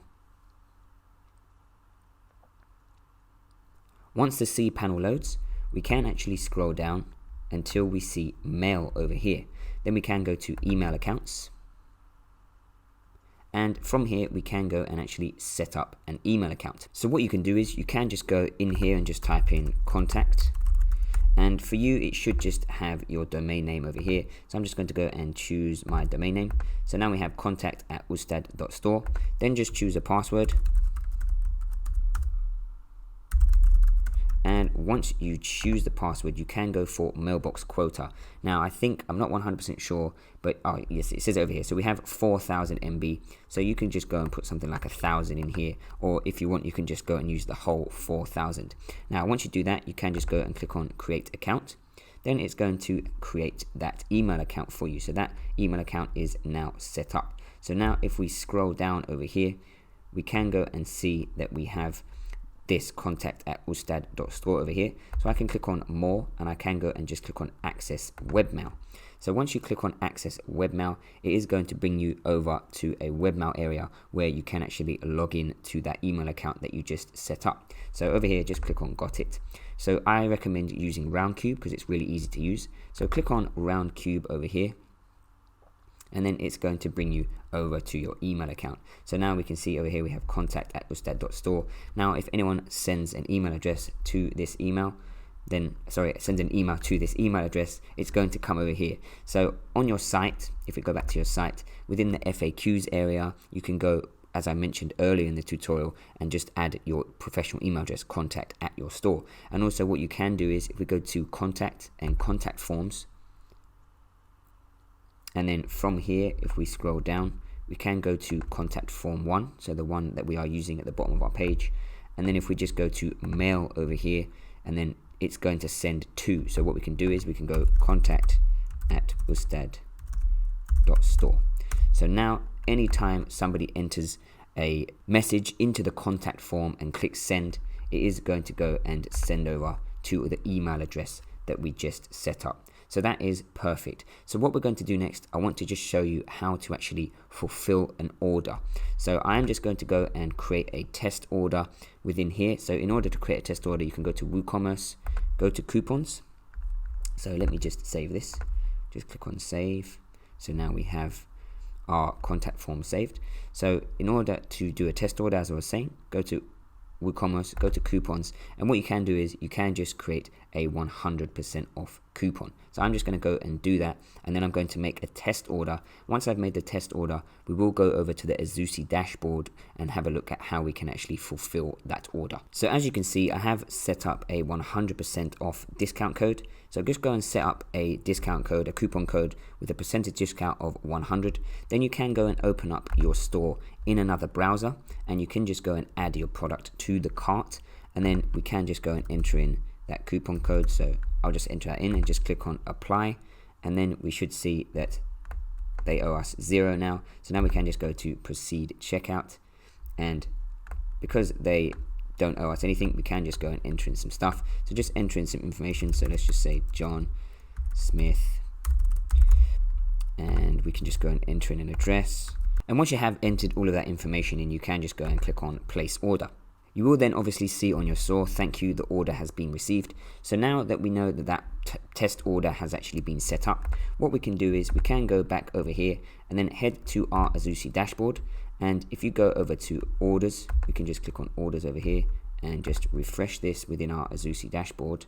Once the cPanel loads, we can actually scroll down until we see mail over here. Then we can go to email accounts, and from here we can go and actually set up an email account. So what you can do is you can just go in here and just type in contact, and for you it should just have your domain name over here. So I'm just going to go and choose my domain name. So now we have contact@ustad.store. Then just choose a password, and once you choose the password, you can go for mailbox quota. Now I think, I'm not 100% sure, but yes, it says over here. So we have 4,000 MB, so you can just go and put something like 1,000 in here, or if you want you can just go and use the whole 4,000. Now once you do that, you can just go and click on create account. Then it's going to create that email account for you. So that email account is now set up. So now if we scroll down over here, we can go and see that we have this contact@ustad.store over here. So I can click on more, and I can go and just click on access webmail. So once you click on access webmail, it is going to bring you over to a webmail area where you can actually log in to that email account that you just set up. So over here, just click on got it. So I recommend using Roundcube because it's really easy to use. So click on Roundcube over here, and then it's going to bring you over to your email account. So now we can see over here we have contact@ustad.store. Now if anyone sends an email address to this email, then sends an email to this email address, it's going to come over here. So on your site, if we go back to your site, within the FAQs area, you can go, as I mentioned earlier in the tutorial, and just add your professional email address, contact at your store. And also what you can do is, if we go to contact and contact forms, and then from here, if we scroll down, we can go to contact form 1, so the one that we are using at the bottom of our page. And then if we just go to mail over here, and then it's going to send to. So what we can do is we can go contact at ustad.store. So now anytime somebody enters a message into the contact form and clicks send, it is going to go and send over to the email address that we just set up. So that is perfect. So what we're going to do next, I want to just show you how to actually fulfill an order. So I'm just going to go and create a test order within here. So in order to create a test order, you can go to WooCommerce, go to coupons. So let me just save this. Just click on save. So now we have our contact form saved. So in order to do a test order, as I was saying, go to WooCommerce, go to coupons, and what you can do is you can just create a 100% off coupon. So I'm just going to go and do that, and then I'm going to make a test order. Once I've made the test order, we will go over to the Ezusy dashboard and have a look at how we can actually fulfill that order. So as you can see, I have set up a 100% off discount code. So just go and set up a discount code, a coupon code with a percentage discount of 100. Then you can go and open up your store in another browser, and you can just go and add your product to the cart, and then we can just go and enter in that coupon code. So I'll just enter that in and just click on apply, and then we should see that they owe us 0 now. So now we can just go to proceed checkout, and because they don't owe us anything, we can just go and enter in some stuff. So just enter in some information. So let's just say John Smith, and we can just go and enter in an address. And once you have entered all of that information in, you can just go and click on place order. You will then obviously see on your store, thank you, the order has been received. So now that we know that that test order has actually been set up, what we can do is we can go back over here and then head to our Ezusy dashboard. And if you go over to orders, we can just click on orders over here and just refresh this within our Ezusy dashboard.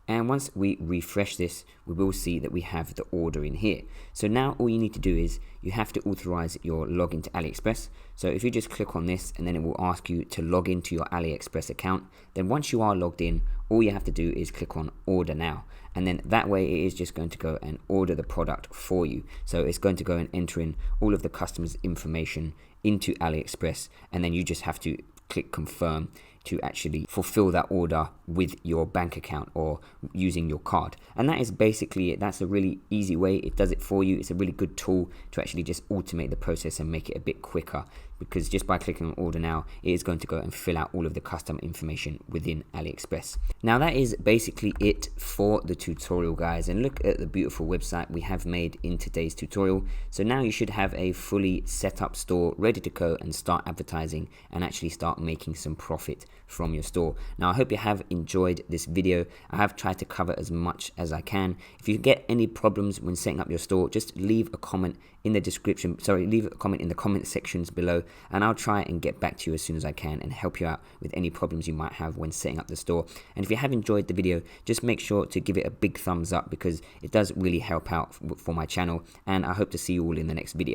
And once we refresh this, we will see that we have the order in here. So now all you need to do is you have to authorize your login to AliExpress. So if you just click on this, and then it will ask you to log into your AliExpress account. Then once you are logged in, all you have to do is click on order now. And then that way it is just going to go and order the product for you. So it's going to go and enter in all of the customer's information into AliExpress, and then you just have to click confirm to actually fulfill that order with your bank account or using your card. And that is basically it. That's a really easy way. It does it for you. It's a really good tool to actually just automate the process and make it a bit quicker, because just by clicking on order now, it is going to go and fill out all of the customer information within AliExpress. Now that is basically it for the tutorial, guys, and look at the beautiful website we have made in today's tutorial. So now you should have a fully set up store ready to go and start advertising and actually start making some profit from your store. Now I hope you have enjoyed this video. I have tried to cover as much as I can. If you get any problems when setting up your store, just leave a comment in the description, leave a comment in the comment sections below, and I'll try and get back to you as soon as I can and help you out with any problems you might have when setting up the store. And if you have enjoyed the video, just make sure to give it a big thumbs up, because it does really help out for my channel, and I hope to see you all in the next video.